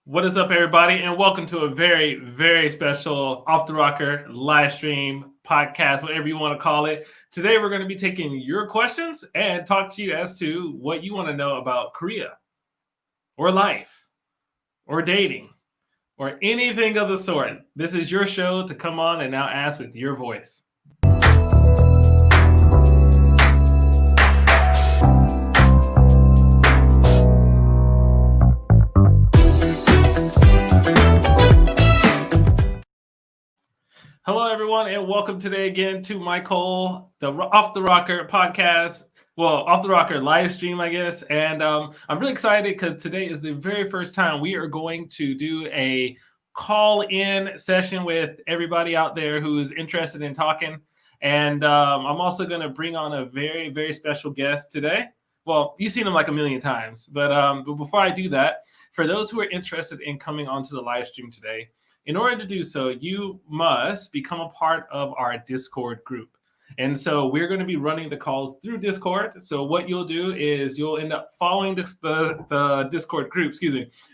What is up, everybody, and welcome to a very, very special Off the Rocker live stream podcast, whatever you want to call it. Today, we're going to be taking your questions and talk to you as to what you want to know about Korea or life or dating or anything of the sort. This is your show to come on and now ask with your voice. Hello, everyone, and welcome today again to my call, the Off the Rocker podcast. Well, Off the Rocker live stream, I guess. And I'm really excited because today is the very first time we are going to do a call-in session with everybody out there who is interested in talking. And I'm also going to bring on a very, very special guest today. Well, you've seen him like a million times. But before I do that, for those who are interested in coming onto the live stream today, in order to do so, you must become a part of our Discord group. And so we're going to be running the calls through Discord. So what you'll do is you'll end up following the Discord group,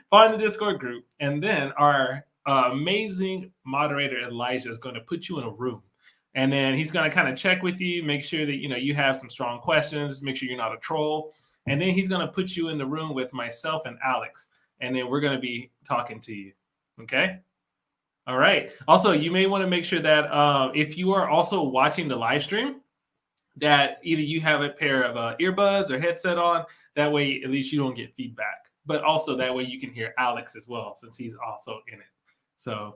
following the Discord group. And then our amazing moderator, Elijah, is going to put you in a room. And then he's going to kind of check with you, make sure that you have some strong questions, make sure you're not a troll. And then he's going to put you in the room with myself and Alex. And then we're going to be talking to you. Okay? All right. Also, you may want to make sure that if you are also watching the live stream, that either you have a pair of earbuds or headset on. That way, at least you don't get feedback. But also that way you can hear Alex as well, since he's also in it. So,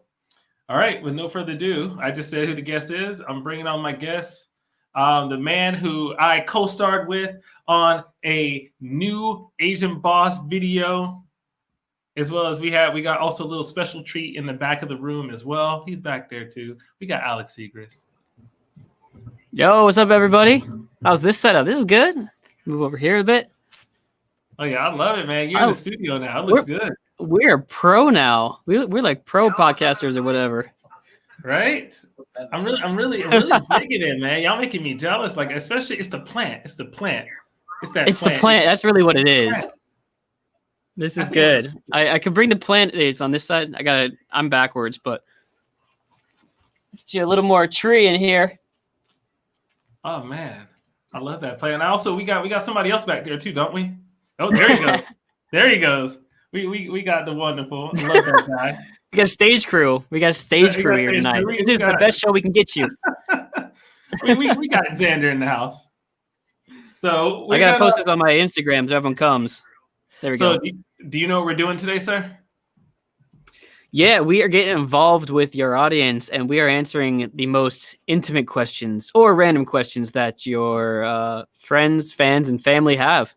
all right. With no further ado, I just said who the guest is. I'm bringing on my guest, the man who I co-starred with on a new Asian Boss video. As well as we got also a little special treat in the back of the room as well. He's back there too. We got Alex Segrist. Yo, what's up, everybody? How's this setup? This is good. Move over here a bit. Oh yeah, I love it, man. You're in the studio now. It looks good. We're pro now. We're like pro podcasters or whatever. Right? I'm really digging it, man. Y'all making me jealous. Like, especially it's the plant. It's the plant. It's the plant. That's really what it is. This is good. I could bring the plant. It's on this side. I'm backwards, but get you a little more tree in here. Oh man, I love that plant. Also, we got somebody else back there too, don't we? Oh, there he goes. There he goes. We got the wonderful. I love that guy. We got a stage crew. We got a stage crew here tonight. This is the best show we can get you. we got Xander in the house. So I gotta post this on my Instagram so everyone comes. There we go. Do you know what we're doing today, sir? Yeah, we are getting involved with your audience, and we are answering the most intimate questions or random questions that your friends, fans, and family have.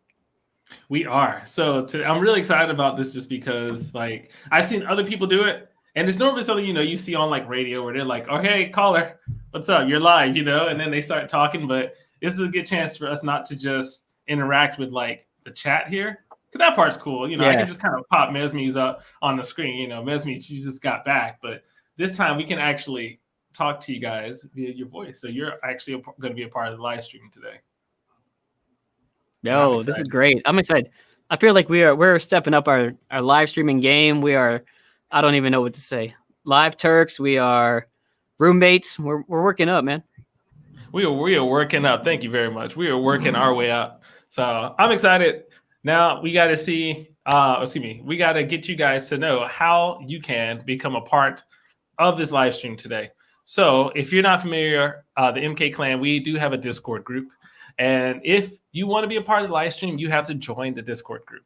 We are. So I'm really excited about this just because, like, I've seen other people do it, and it's normally something, you see on, like, radio where they're like, oh, hey, caller, what's up? You're live, and then they start talking. But this is a good chance for us not to just interact with, like, the chat here. That part's cool. I can just kind of pop Mesme's up on the screen. Mesme, she just got back. But this time we can actually talk to you guys via your voice. So you're actually going to be a part of the live stream today. Yo, this is great. I'm excited. I feel like we're stepping up our live streaming game. We are, I don't even know what to say. Live Turks. We are roommates. We're working up, man. We are working up. Thank you very much. We are working our way up. So I'm excited. Now we got to we got to get you guys to know how you can become a part of this live stream today. So if you're not familiar, the MK Clan, we do have a Discord group. And if you want to be a part of the live stream, you have to join the Discord group.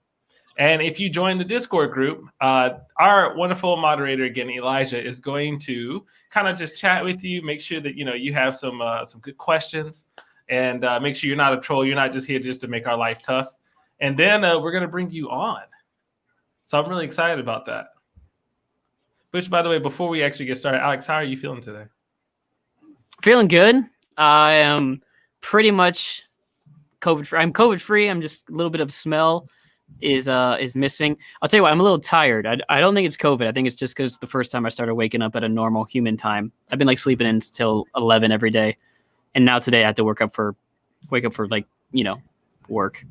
And if you join the Discord group, our wonderful moderator, again, Elijah, is going to kind of just chat with you, make sure that, you have some good questions, and make sure you're not a troll. You're not just here just to make our life tough. And then we're going to bring you on. So I'm really excited about that. Which, by the way, before we actually get started, Alex, how are you feeling today? Feeling good. I am pretty much COVID-free. I'm COVID-free. I'm just a little bit of smell is missing. I'll tell you what, I'm a little tired. I don't think it's COVID. I think it's just because the first time I started waking up at a normal human time. I've been like sleeping until 11 every day. And now today I have to wake up for like, work.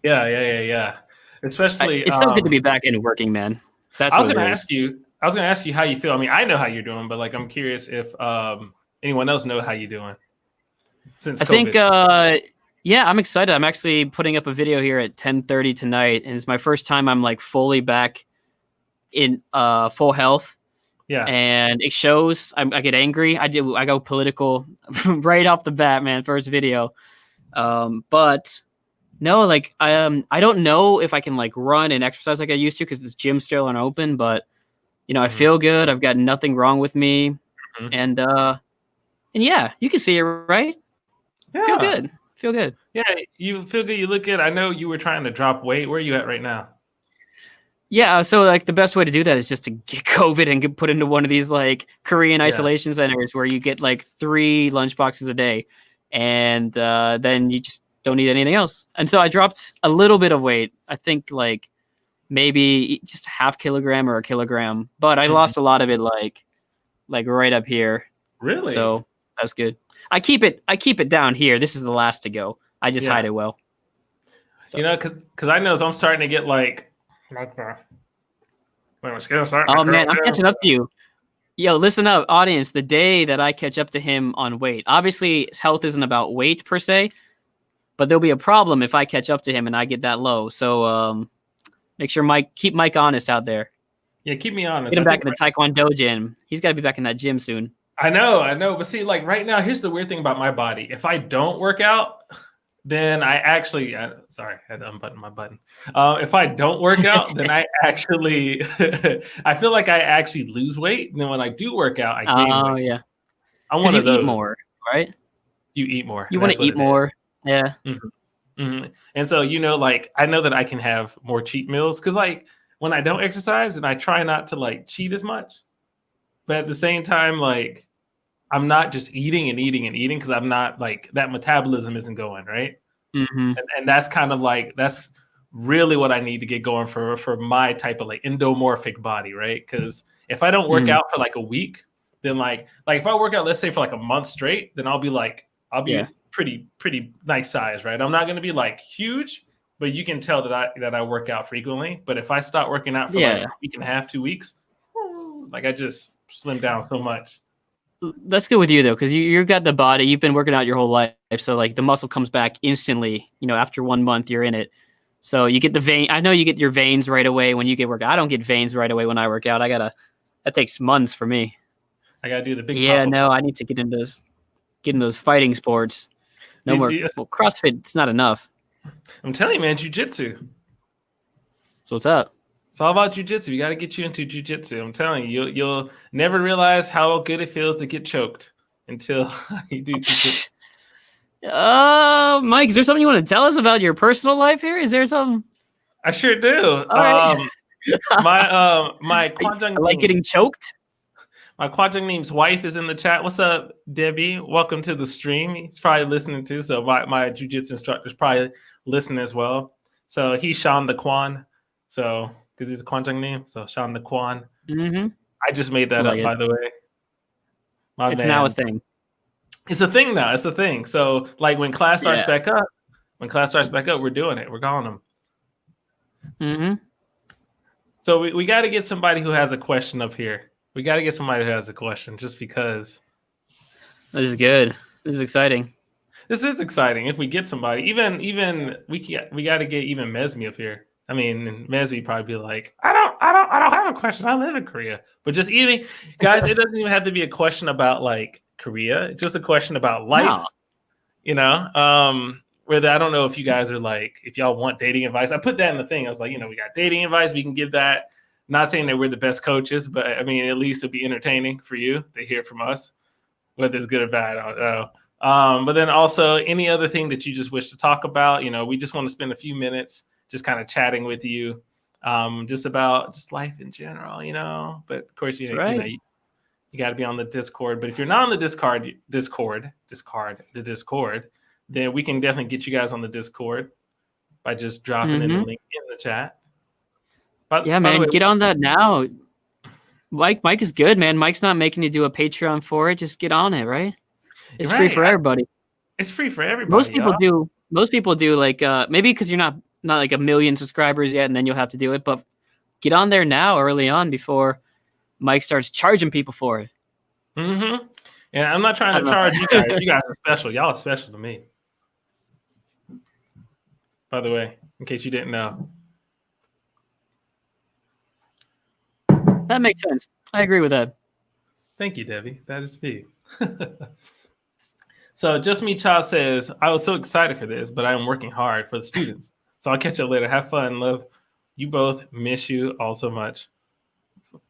Yeah. Especially it's so good to be back into working, man. That's I was what gonna it is. ask you. I was gonna ask you how you feel. I mean, I know how you're doing, but like, I'm curious if anyone else know how you're doing since I think, COVID. yeah, I'm excited. I'm actually putting up a video here at 10:30 tonight, and it's my first time I'm like fully back in full health, Yeah. and it shows. I get angry. I go political right off the bat, man. First video, but no, like I don't know if I can like run and exercise like I used to because this gym's still unopen, but I Mhm. feel good. I've got nothing wrong with me, Mhm. and yeah, you can see it, right? Feel Yeah. good. Feel good. Yeah. You feel good. You look good. I know you were trying to drop weight. Where are you at right now? Yeah, so like the best way to do that is just to get COVID and get put into one of these like Korean Yeah. isolation centers where you get like 3 lunch boxes a day, and then you just don't need anything else. And so I dropped a little bit of weight. I think like maybe just half kilogram or a kilogram, but I Mhm. lost a lot of it like right up here. Really? So that's good. I keep it down here. This is the last to go. I just Yeah. hide it well. So. Because I know as I'm starting to get like my skin starting to Oh curl man, I'm down. catching up to you. Yo, listen up, audience. The day that I catch up to him on weight, obviously health isn't about weight per se, but there'll be a problem if I catch up to him and I get that low. So make sure keep Mike honest out there. Yeah, keep me honest. Get him I back think in the Taekwondo gym. He's got to be back in that gym soon. I know. But see, like right now, here's the weird thing about my body. If I don't work out, then I actually, sorry, I had to unbutton my button. If I don't work out, then I actually, I feel like I actually lose weight. And then when I do work out, I gain Oh weight. yeah, I'm because one you of eat those. more, right? You eat more. You want That's to what eat it is. more. Yeah. And so, like I know that I can have more cheat meals because, like, when I don't exercise, and I try not to like cheat as much, but at the same time, like I'm not just eating and eating and eating because I'm not like that metabolism isn't going right. Mm-hmm. And that's kind of like that's really what I need to get going for my type of like endomorphic body, right? Because if I don't work Mm-hmm. out for like a week, then like if I work out, let's say for like a month straight, then I'll be Yeah. pretty nice size, right? I'm not going to be like huge, but you can tell that I work out frequently. But if I stop working out for like Yeah. a week and a half, 2 weeks, like I just slim down so much. That's good with you though, because you've got the body. You've been working out your whole life, so like the muscle comes back instantly. After 1 month, you're in it. So you get the vein. I know you get your veins right away when you get work out. I don't get veins right away when I work out. That takes months for me. I gotta do the big Yeah, pop-up. no, I need to get in those fighting sports. No more. Well, CrossFit, it's not enough. I'm telling you, man, jujitsu. So what's up? It's all about jujitsu. You got to get you into jujitsu. I'm telling you, you'll never realize how good it feels to get choked until you do jujitsu. Mike, is there something you want to tell us about your personal life here? Is there some? I sure do. All right. My Kwajang I like getting choked. My Kwajang Neem's wife is in the chat. What's up, Debbie? Welcome to the stream. He's probably listening too. So my jujitsu instructor is probably listening as well. So he's Sean the Kwan. So because he's a Kwajang Neem. So Sean the Kwan. Mm-hmm. I just made that up, by the way. It's now a thing. It's a thing now. It's a thing. So like when class starts back up, we're doing it. We're calling them. Mm-hmm. So we got to get somebody who has a question up here. We got to get somebody who has a question just because. This is good. This is exciting. This is exciting. If we get somebody, even we got to get even Mesmi up here. I mean, Mesmi probably be like, I don't have a question. I live in Korea. But just even guys, it doesn't even have to be a question about like Korea. It's just a question about life. No. Whether I don't know if you guys are like, if y'all want dating advice. I put that in the thing. I was like, we got dating advice. We can give that. Not saying that we're the best coaches, but I mean, at least it'll be entertaining for you to hear from us, whether it's good or bad. I don't know. But then also any other thing that you just wish to talk about, we just want to spend a few minutes just kind of chatting with you, just about just life in general, But of course, you got to be on the Discord. But if you're not on the Discord, then we can definitely get you guys on the Discord by just dropping in the link in the chat. But, yeah, man, get on that now. Mike is good, man. Mike's not making you do a Patreon for it. Just get on it, right? It's free for everybody. It's free for everybody. Most people do like maybe because you're not like 1 million subscribers yet, and then you'll have to do it. But get on there now early on before Mike starts charging people for it. Mm-hmm. And I'm not trying I to don't know. charge you guys. You guys are special. Y'all are special to me. By the way, in case you didn't know. That makes sense. I agree with that. Thank you, Debbie. That is me. So Just Me Child says, I was so excited for this, but I am working hard for the students. So I'll catch you later. Have fun. Love you both. Miss you all so much.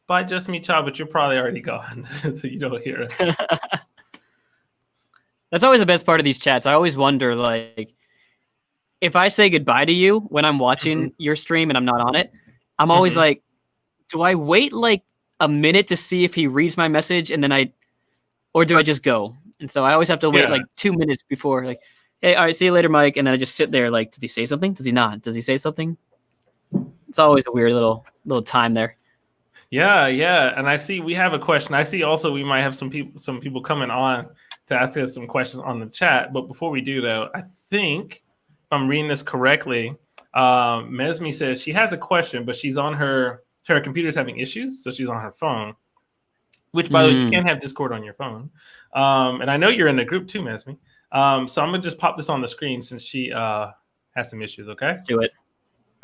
Bye, Just Me Child, but you're probably already gone. So you don't hear us. That's always the best part of these chats. I always wonder, like, if I say goodbye to you when I'm watching your stream and I'm not on it, I'm always like, do I wait like a minute to see if he reads my message and then or do I just go? And so I always have to wait like 2 minutes before, like, hey, all right, see you later, Mike. And then I just sit there like, does he say something? Does he not? Does he say something? It's always a weird little time there. Yeah. And I see we have a question. I see also we might have some people coming on to ask us some questions on the chat. But before we do, though, I think if I'm reading this correctly, Mesme says she has a question, but she's on her computer's having issues, so she's on her phone. Which, by the way, you can have Discord on your phone. And I know you're in the group too, Mesme. So I'm gonna just pop this on the screen since she has some issues. Okay, let's do it.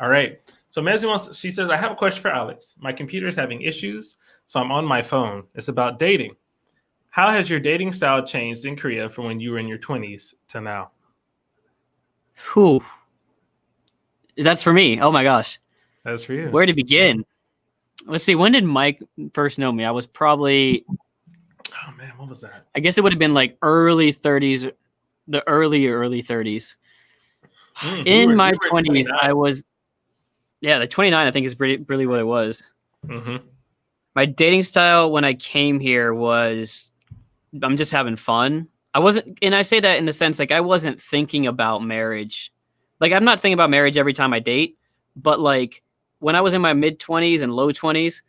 All right. So Mesme she says, I have a question for Alex. My computer is having issues, so I'm on my phone. It's about dating. How has your dating style changed in Korea from when you were in your 20s to now? Whew. That's for me. Oh my gosh. That's for you. Where to begin? Let's see. When did Mike first know me? I was probably... Oh man, what was that? I guess it would have been like early 30s, the early 30s. In my 20s, I was... Yeah, the 29, I think, is really what it was. Mm-hmm. My dating style when I came here was, I'm just having fun. I wasn't, and I say that in the sense, like, I wasn't thinking about marriage. Like, I'm not thinking about marriage every time I date, but like, when I was in my mid 20s and low 20s,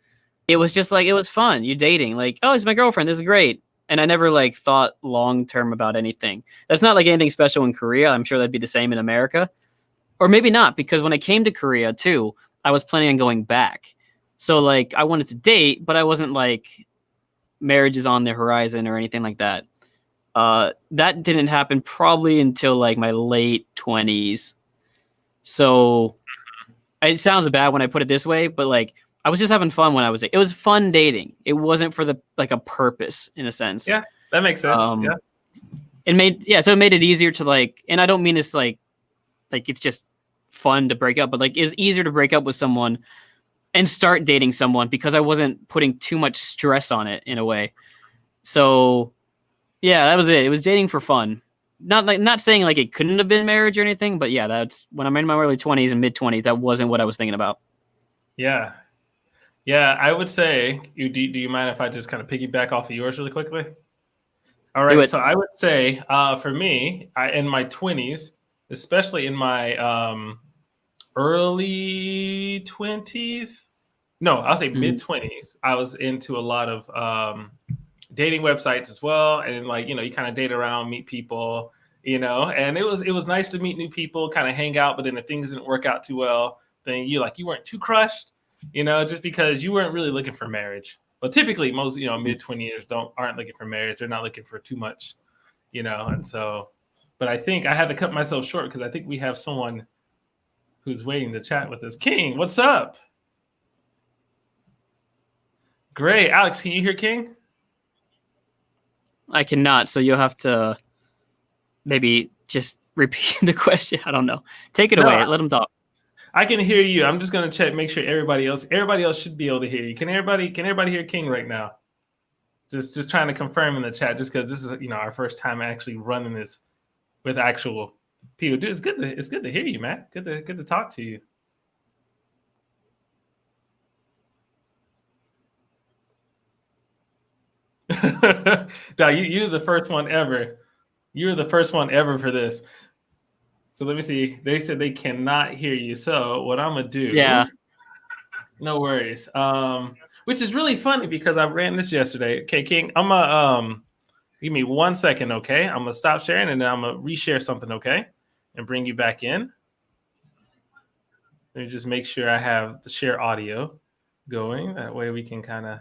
it was just like, it was fun. You're dating, like, oh, it's my girlfriend. This is great. And I never like thought long term about anything. That's not like anything special in Korea. I'm sure that'd be the same in America. Or maybe not, because when I came to Korea too, I was planning on going back. So like I wanted to date, but I wasn't like marriage is on the horizon or anything like that. That didn't happen probably until like my late 20s. So it sounds bad when I put it this way, but like I was just having fun when I was. It was fun dating. It wasn't for the like a purpose in a sense. Yeah, that makes sense. So it made it easier to like, and I don't mean this like it's just fun to break up, but like it's easier to break up with someone and start dating someone because I wasn't putting too much stress on it in a way. So yeah, that was it. It was dating for fun. Not saying like it couldn't have been marriage or anything, but yeah, that's when I'm in my early 20s and mid 20s. That wasn't what I was thinking about. Yeah. I would say, do you mind if I just kind of piggyback off of yours really quickly? All right. So I would say for me, in my 20s, especially in my early 20s, no, I'll say mid 20s, I was into a lot of dating websites as well. And like, you kind of date around, meet people, and it was nice to meet new people, kind of hang out. But then if things didn't work out too well, then you weren't too crushed, just because you weren't really looking for marriage. Well, typically most, mid 20ers aren't looking for marriage. They're not looking for too much, and so, but I think I had to cut myself short because I think we have someone who's waiting to chat with us. King, what's up? Great. Alex, can you hear King? I cannot, so you'll have to maybe just repeat the question. I don't know. Take it away. Let him talk. I can hear you. I'm just gonna check, make sure everybody else should be able to hear you. Can everybody hear King right now? Just trying to confirm in the chat, just because this is our first time actually running this with actual people. Dude, it's good to hear you, man. Good to talk to you. Dog, you're the first one ever. You're the first one ever for this. So let me see. They said they cannot hear you. So what I'm gonna do? Yeah. No worries. Which is really funny because I ran this yesterday. Okay, King, I'm gonna give me 1 second, okay? I'm gonna stop sharing and then I'm gonna reshare something, okay? And bring you back in. Let me just make sure I have the share audio. going. That way we can kind of.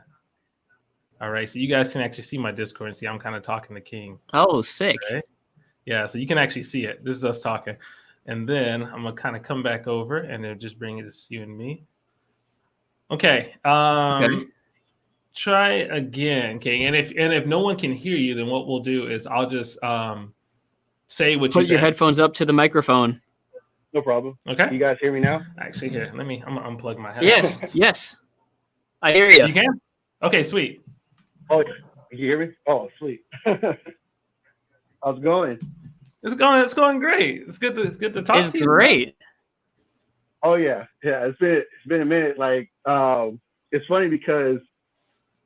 All right, so you guys can actually see my Discord and see I'm kind of talking to King. Oh, sick. Right? Yeah, so you can actually see it. This is us talking. And then I'm going to kind of come back over and then just bring it just you and me. Okay. Okay. Try again, King. And if no one can hear you, then what we'll do is I'll just say what you Put your said. headphones up to the microphone. No problem. Okay. You guys hear me now? Actually, here, I'm going to unplug my headphones. Yes. I hear you. You can? Okay, sweet. Oh, can you hear me? Oh, sweet. How's it going? It's going great. It's good to talk It's to you. great. Oh yeah. It's been a minute. Like, it's funny because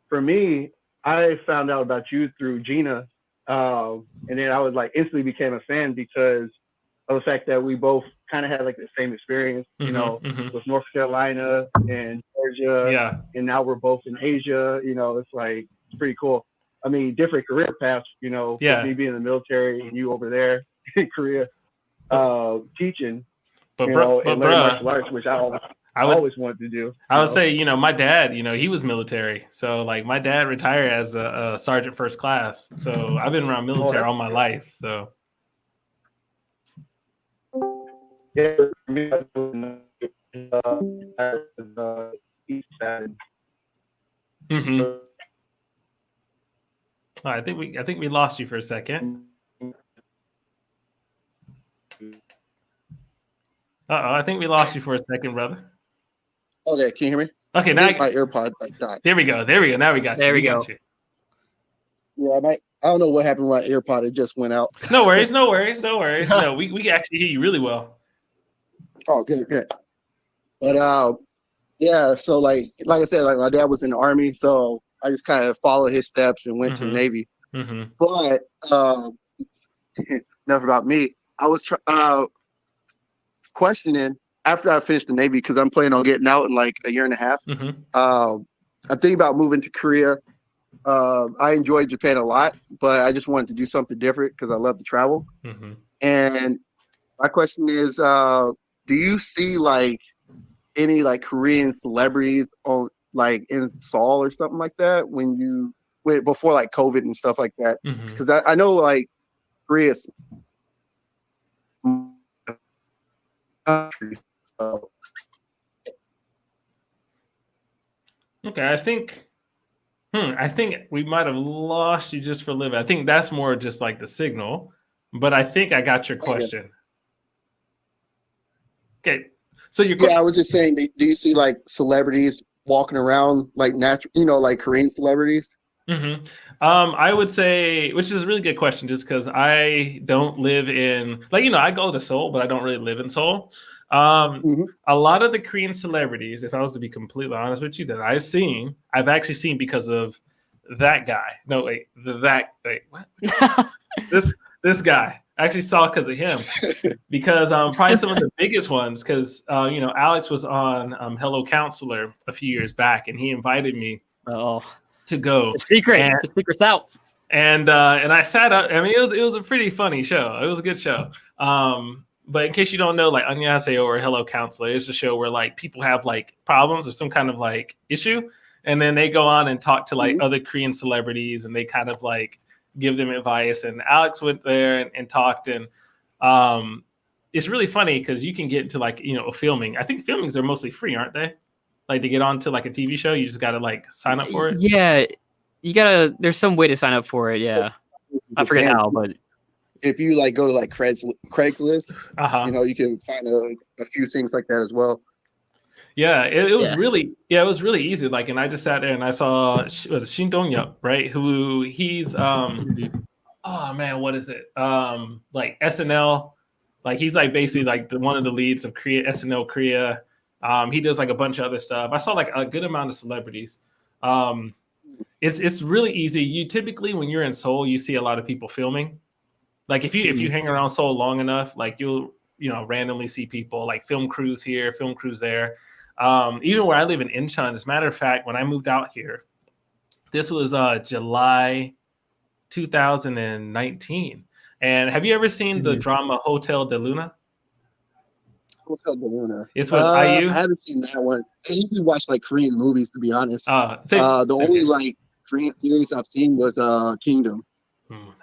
for me, I found out about you through Gina, and then I was like instantly became a fan because of the fact that we both kind of had like the same experience, with North Carolina and Georgia. Yeah. And now we're both in Asia. It's like it's pretty cool. I mean, different career paths. Yeah. With me being in the military and you over there in Korea, teaching. But and learning martial arts, which I always wanted to do. I would say, my dad, he was military. So like my dad retired as a sergeant first class. So I've been around military all my life. So yeah, for me, East Side. I think we lost you for a second. I think we lost you for a second, brother. Okay, can you hear me? Okay, now my AirPod died. There we go. Now we got you. There we go. You. Yeah, I don't know what happened with my AirPod. It just went out. No worries. No, we actually hear you really well. Oh, good. But yeah. So like I said, like my dad was in the Army, so I just kind of followed his steps and went to the Navy. But enough about me. I was questioning after I finished the Navy because I'm planning on getting out in like a year and a half. I'm thinking about moving to Korea. I enjoyed Japan a lot, but I just wanted to do something different because I love to travel. And my question is, do you see like any like Korean celebrities on like in Seoul or something like that before like COVID and stuff like that? Because I know like Korea's country. So. Okay, I think we might have lost you just for a little bit. I think that's more just like the signal, but I think I got your question. Okay, so I was just saying, do you see like celebrities walking around like natural, like Korean celebrities? I would say, which is a really good question, just because I don't live in I go to Seoul, but I don't really live in Seoul. A lot of the Korean celebrities, if I was to be completely honest with you, that I've actually seen because of that guy. No, wait, what? this guy. I actually saw because of him. Because probably some of the biggest ones, because Alex was on Hello Counselor a few years back, and he invited me to go. The secret's out. And I sat up. I mean, it was a pretty funny show. It was a good show. But in case you don't know, like Annyeonghaseyo or Hello Counselor, it's a show where like people have like problems or some kind of like issue, and then they go on and talk to like other Korean celebrities, and they kind of like give them advice. And Alex went there and talked, and it's really funny because you can get into like filming. I think filmings are mostly free, aren't they? Like to get onto like a TV show, you just gotta like sign up for it. Yeah, you gotta. There's some way to sign up for it. Yeah, I forget how, but if you like go to like Craigslist, you can find a few things like that as well. Yeah, it was really easy. Like, and I just sat there and I saw Shin Dong-yup, right? Who he's oh man, what is it? Like SNL, like he's like basically like one of the leads of SNL Korea. He does like a bunch of other stuff. I saw like a good amount of celebrities. It's really easy. You typically, when you're in Seoul, you see a lot of people filming. Like if you hang around Seoul long enough, like you'll randomly see people like film crews here, film crews there. Even where I live in Incheon, as a matter of fact, when I moved out here, this was July 2019. And have you ever seen the drama Hotel de Luna? Hotel de Luna. It's with IU. I haven't seen that one. I usually watch like Korean movies, to be honest. The only like Korean series I've seen was Kingdom.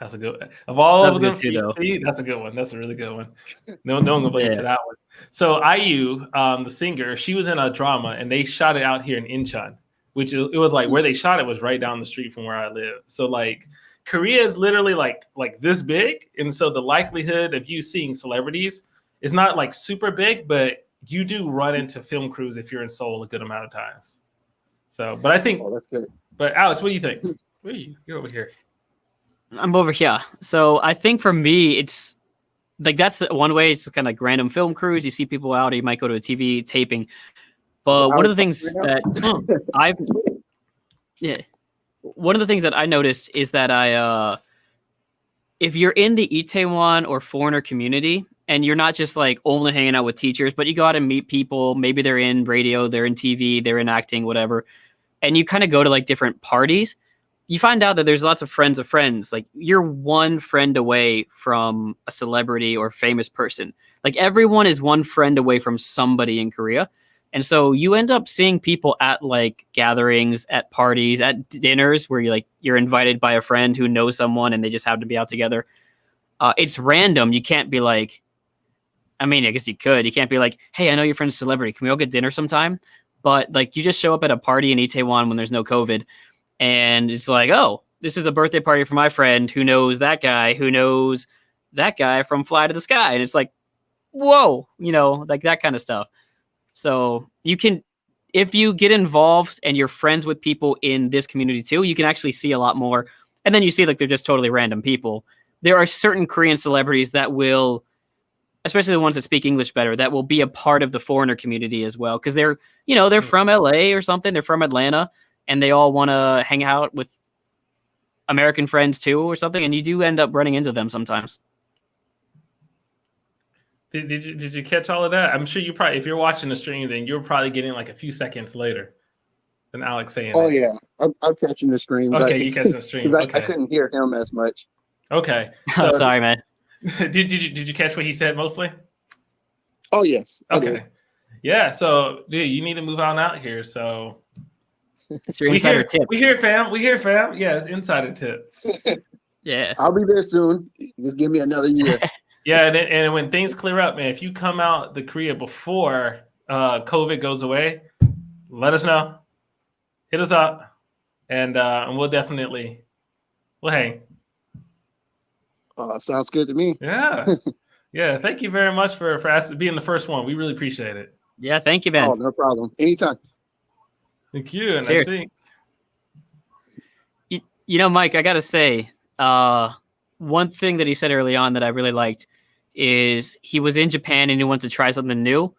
That's a good one. Of all That's of them, too, that's a good one. That's a really good one. No one will blame for that one. So IU, the singer, she was in a drama, and they shot it out here in Incheon, which it was like where they shot it was right down the street from where I live. So like Korea is literally like this big, and so the likelihood of you seeing celebrities is not like super big, but you do run into film crews if you're in Seoul a good amount of times. So, but I think, that's good. But Alex, what do you think? Where are you? You're over here. I'm over here. So I think for me, it's like that's one way. It's kind of like random film crews. You see people out, or you might go to a TV taping. But one of the things that one of the things that I noticed is that if you're in the Itaewon or foreigner community, and you're not just like only hanging out with teachers, but you go out and meet people. Maybe they're in radio, they're in TV, they're in acting, whatever. And you kind of go to like different parties. You find out that there's lots of friends of friends. Like you're one friend away from a celebrity or famous person. Like everyone is one friend away from somebody in Korea. And so you end up seeing people at like gatherings, at parties, at dinners where you're invited by a friend who knows someone and they just happen to be out together. It's random. You can't be like, I mean, I guess you could. You can't be like, hey, I know your friend's a celebrity. Can we all get dinner sometime? But like you just show up at a party in Itaewon when there's no COVID. And it's like, oh, this is a birthday party for my friend who knows that guy from Fly to the Sky. And it's like, whoa, like that kind of stuff. So you can, if you get involved and you're friends with people in this community too, you can actually see a lot more. And then you see like they're just totally random people. There are certain Korean celebrities that will, especially the ones that speak English better, that will be a part of the foreigner community as well. Because they're from LA or something. They're from Atlanta. And they all want to hang out with American friends too or something. And you do end up running into them sometimes. Did you catch all of that? I'm sure you probably, if you're watching the stream, then you're probably getting like a few seconds later than Alex saying Oh, that. yeah. I'm catching the stream. Okay, you catching the stream. Okay. I couldn't hear him as much. Okay. So, sorry, man. Did you catch what he said mostly? Oh, yes. Okay. Yeah. So, dude, you need to move on out here. So, it's your insider tip. We hear, fam. Yeah, it's insider tip. Yeah. I'll be there soon. Just give me another year. Yeah, and when things clear up, man, if you come out the Korea before COVID goes away, let us know. Hit us up, and we'll hang. Sounds good to me. Yeah. Yeah. Thank you very much for being the first one. We really appreciate it. Yeah. Thank you, man. Oh, no problem. Anytime. Thank you. And Cheers. I think, Mike, I got to say, one thing that he said early on that I really liked is he was in Japan and he wanted to try something new.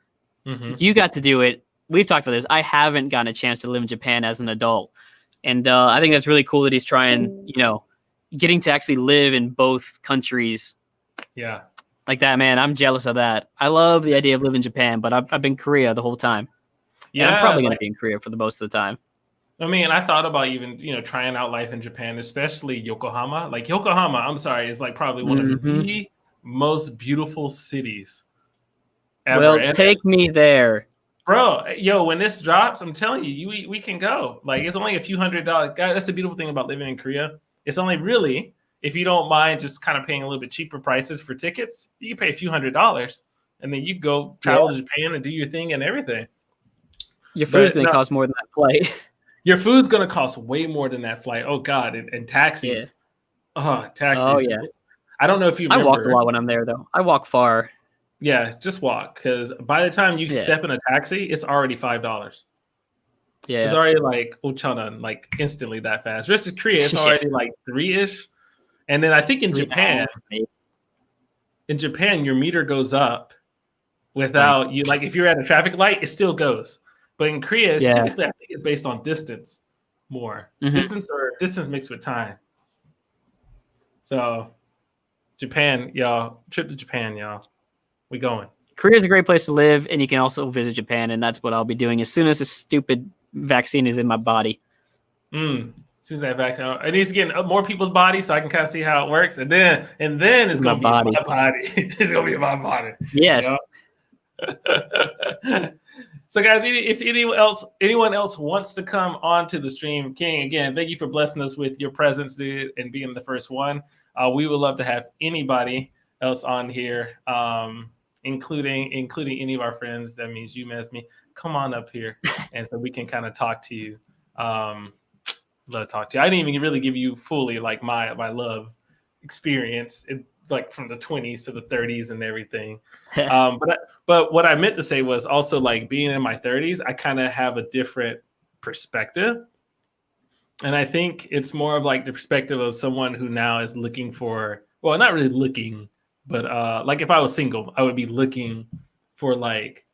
mm-hmm. You got to do it. We've talked about this. I haven't gotten a chance to live in Japan as an adult. And I think that's really cool that he's trying, getting to actually live in both countries. Yeah. Like that, man. I'm jealous of that. I love the idea of living in Japan, but I've been in Korea the whole time. Yeah. And I'm probably going to be in Korea for the most of the time. I mean, I thought about even, trying out life in Japan, especially Yokohama. Like Yokohama, I'm sorry, is like probably one of the most beautiful cities ever. Well, take me there. Bro, when this drops, I'm telling you, we can go. Like, it's only a few $100s. God, that's the beautiful thing about living in Korea. It's only really, if you don't mind just kind of paying a little bit cheaper prices for tickets, you can pay a few $100s, and then you go travel to Japan and do your thing and everything. Your food's going to cost more than that flight. Your food's going to cost way more than that flight. Oh, God. And taxis. Yeah. Oh, taxis. Oh, yeah. I don't know if you remember. I walk a lot when I'm there, though. I walk far. Yeah, just walk. Because by the time you step in a taxi, it's already $5. Yeah. It's already like, like instantly that fast. Rest of Korea, it's already like 3-ish. And then I think in Japan, your meter goes up without you. Like if you're at a traffic light, it still goes. But in Korea, typically I think it's based on distance more. Distance mixed with time. So Japan, y'all, trip to Japan, y'all. We going. Korea is a great place to live, and you can also visit Japan, and that's what I'll be doing as soon as this stupid vaccine is in my body. As soon as that vaccine, it needs to get in more people's bodies so I can kind of see how it works, and then it's gonna be in my body. It's gonna be in my body. Yes. So, guys, if anyone else wants to come onto the stream, King, again, thank you for blessing us with your presence, dude, and being the first one. We would love to have anybody else on here, including any of our friends. That means you, Mesme. Come on up here, and so we can kind of talk to you. Love to talk to you. I didn't even really give you fully like my love experience. Like from the 20s to the 30s and everything. But what I meant to say was also like being in my 30s, I kind of have a different perspective. And I think it's more of like the perspective of someone who now is looking for, well, not really looking, but like if I was single, I would be looking for like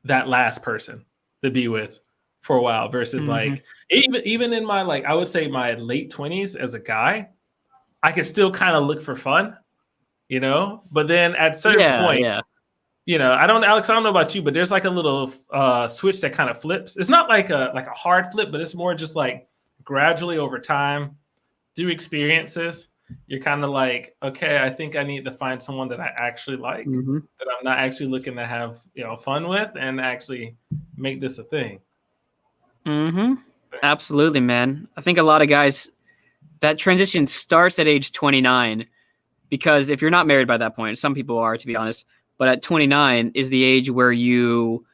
that last person to be with for a while versus like even in my like I would say my late 20s as a guy, I can still kind of look for fun, you know, but then at a certain point, you know, Alex, I don't know about you, but there's like a little switch that kind of flips. It's not like a hard flip, but it's more just like gradually over time through experiences. You're kind of like, okay, I think I need to find someone that I actually like, that I'm not actually looking to have, you know, fun with and actually make this a thing. Absolutely, man. I think a lot of guys, that transition starts at age 29 because if you're not married by that point, some people are, to be honest, but at 29 is the age where you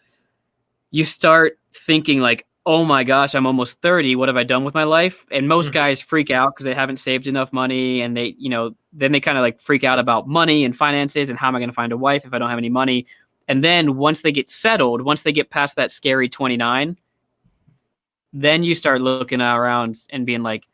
start thinking like, oh my gosh, I'm almost 30. What have I done with my life? And most guys freak out because they haven't saved enough money. And they, you know, then they kind of like freak out about money and finances and how am I going to find a wife if I don't have any money? And then once they get settled, once they get past that scary 29, then you start looking around and being like,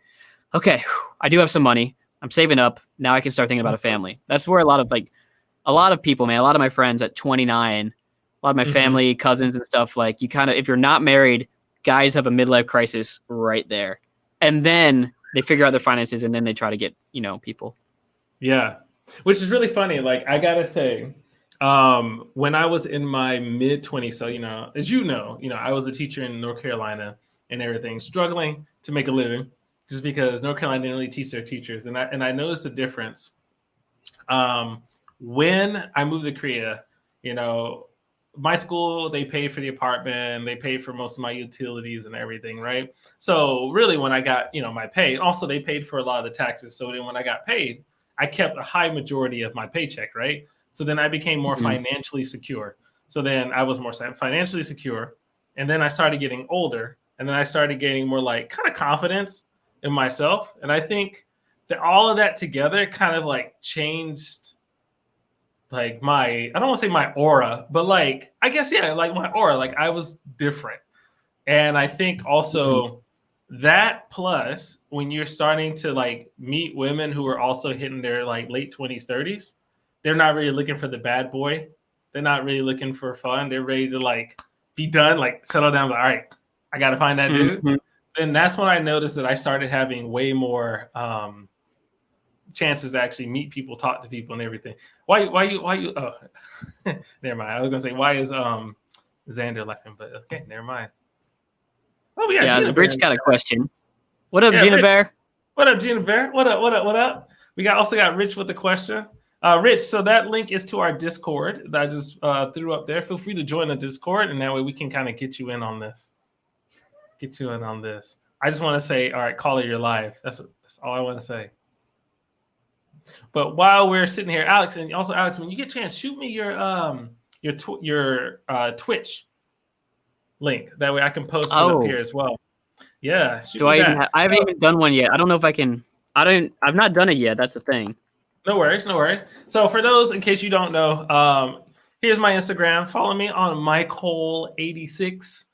okay, I do have some money. I'm saving up. Now I can start thinking about a family. That's where a lot of people, man, a lot of my friends at 29, a lot of my family, cousins and stuff, like you kind of, if you're not married, guys have a midlife crisis right there. And then they figure out their finances and then they try to get, you know, people. Yeah. Which is really funny. Like, I got to say, when I was in my mid 20s, so, you know, as you know, I was a teacher in North Carolina and everything, struggling to make a living just because North Carolina didn't really teach their teachers. And I noticed a difference. When I moved to Korea, you know, my school, they paid for the apartment, they paid for most of my utilities and everything, right? So really when I got, you know, my pay, also they paid for a lot of the taxes. So then when I got paid, I kept a high majority of my paycheck, right? So then I became more financially secure. So then I was more financially secure. And then I started getting older. And then I started gaining more like kind of confidence in myself. And I think that all of that together kind of like changed like I don't want to say my aura, but like, I guess, yeah, like my aura, like I was different. And I think also that plus when you're starting to like meet women who are also hitting their like late 20s, 30s, they're not really looking for the bad boy. They're not really looking for fun. They're ready to like be done, like settle down. Like, all right, I got to find that dude. And that's when I noticed that I started having way more chances to actually meet people, talk to people and everything. Why you oh never mind. I was gonna say why is Xander laughing, but okay, never mind. Oh yeah, the Rich got a question. What up, Gina Bear? What up, Gina Bear? What up? We also got Rich with the question. Rich, so that link is to our Discord that I just threw up there. Feel free to join the Discord, and that way we can kind of get you in on this. I just want to say, all right, caller, you're live. That's all I want to say. But while we're sitting here, Alex, and also Alex, when you get a chance, shoot me your Twitch link. That way I can post it up here as well. Yeah. I haven't even done one yet. I don't know if I can. I've not done it yet. That's the thing. No worries. So for those, in case you don't know, here's my Instagram. Follow me on Michael86.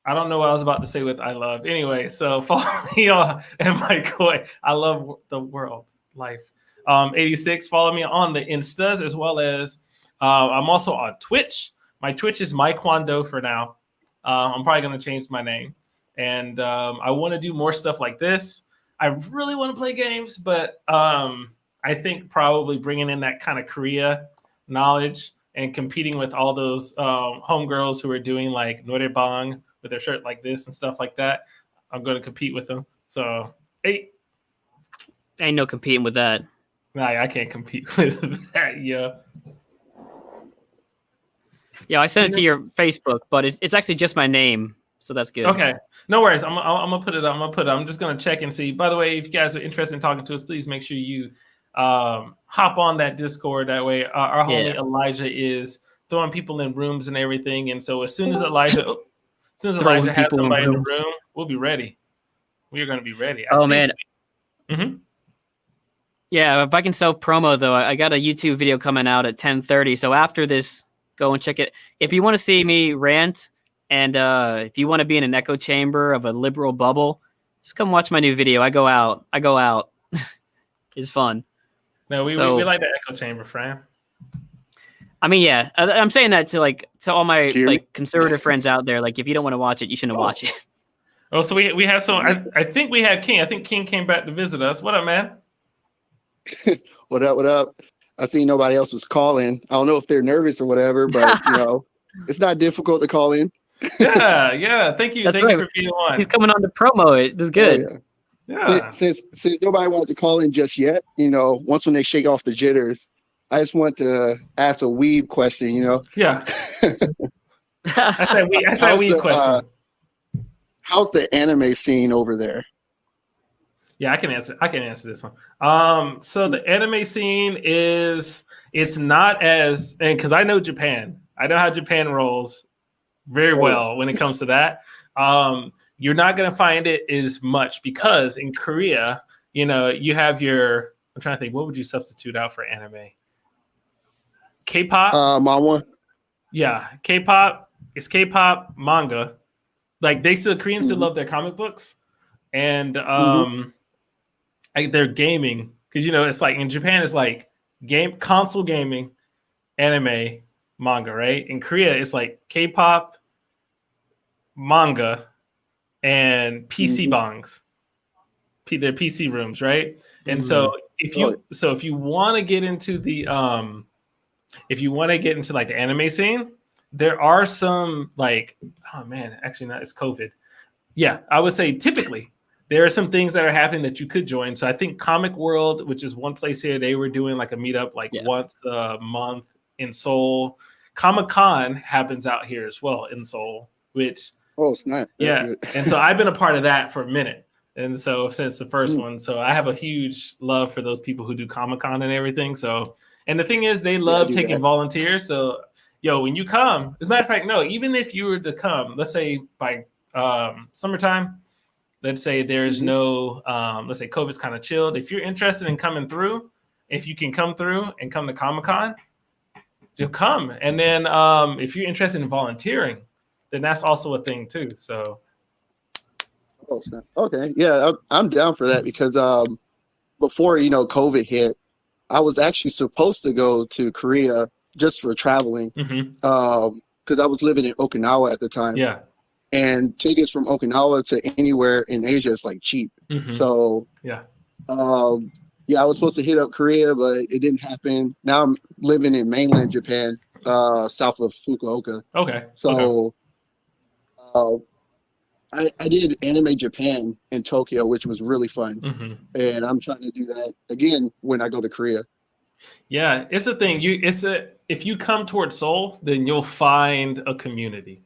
I don't know what I was about to say with I love. Anyway, so follow me on and Michael. I love the world, life. 86. Follow me on the Instas as well as I'm also on Twitch. My Twitch is Mikewondo for now. I'm probably going to change my name. And I want to do more stuff like this. I really want to play games, but I think probably bringing in that kind of Korea knowledge and competing with all those homegirls who are doing like norebang with their shirt like this and stuff like that, I'm going to compete with them. So, hey. Ain't no competing with that. Nah, I can't compete with that, yeah. Yeah, I sent it to your Facebook, but it's actually just my name, so that's good. Okay, no worries. I'm gonna put it up. I'm just gonna check and see. By the way, if you guys are interested in talking to us, please make sure you hop on that Discord. That way, our homie Elijah is throwing people in rooms and everything. And so as soon as Elijah has somebody in the room, we'll be ready. We are going to be ready. Man. Mm-hmm. Yeah, if I can self promo though, I got a YouTube video coming out at 10:30. So after this, go and check it. If you want to see me rant, and if you want to be in an echo chamber of a liberal bubble, just come watch my new video. I go out. It's fun. No, we like the echo chamber, Fran. I mean, yeah, I'm saying that to all my like conservative friends out there. Like, if you don't want to watch it, you shouldn't watch it. Oh, so we have some. I think we had King. I think King came back to visit us. What up, man? What up? I see nobody else was calling. I don't know if they're nervous or whatever, but it's not difficult to call in. Yeah. Thank you. Thank you for being on. He's coming on to promo it. That's good. Oh, yeah. Since nobody wanted to call in just yet, once when they shake off the jitters, I just want to ask a weeb question. Yeah. I said weeb question. How's the anime scene over there? Yeah, I can answer this one. So the anime scene it's not as, and because I know Japan, I know how Japan rolls very well when it comes to that. You're not going to find it as much because in Korea, you have your, I'm trying to think, what would you substitute out for anime? K-pop? Manhwa. Yeah, K-pop. It's K-pop, manga. Like Koreans still love their comic books, and they're gaming because it's like in Japan it's like console gaming, anime, manga, right? In Korea it's like K-pop, manga, and PC bongs. They're PC rooms, right? And so if you want to get into the like the anime scene, there are some it's COVID. Yeah, I would say typically there are some things that are happening that you could join. So I think Comic World, which is one place here, they were doing like a meetup once a month in Seoul. Comic-Con happens out here as well in Seoul, which it's not. That's good. And so I've been a part of that for a minute. And so since the first one, so I have a huge love for those people who do Comic-Con and everything. So, and the thing is, they love taking volunteers. So, when you come, as a matter of fact, no, even if you were to come, let's say by summertime, let's say there's no, let's say COVID's kind of chilled. If you're interested in coming through, if you can come through and come to Comic-Con, you'll come. And then if you're interested in volunteering, then that's also a thing too. So. Okay. Yeah, I'm down for that because before, COVID hit, I was actually supposed to go to Korea just for traveling because I was living in Okinawa at the time. Yeah. And tickets from Okinawa to anywhere in Asia is like cheap. So I was supposed to hit up Korea, but it didn't happen. Now I'm living in mainland Japan, south of Fukuoka. Okay. So I did Anime Japan in Tokyo, which was really fun. And I'm trying to do that again when I go to Korea. Yeah, it's a thing. If you come towards Seoul, then you'll find a community.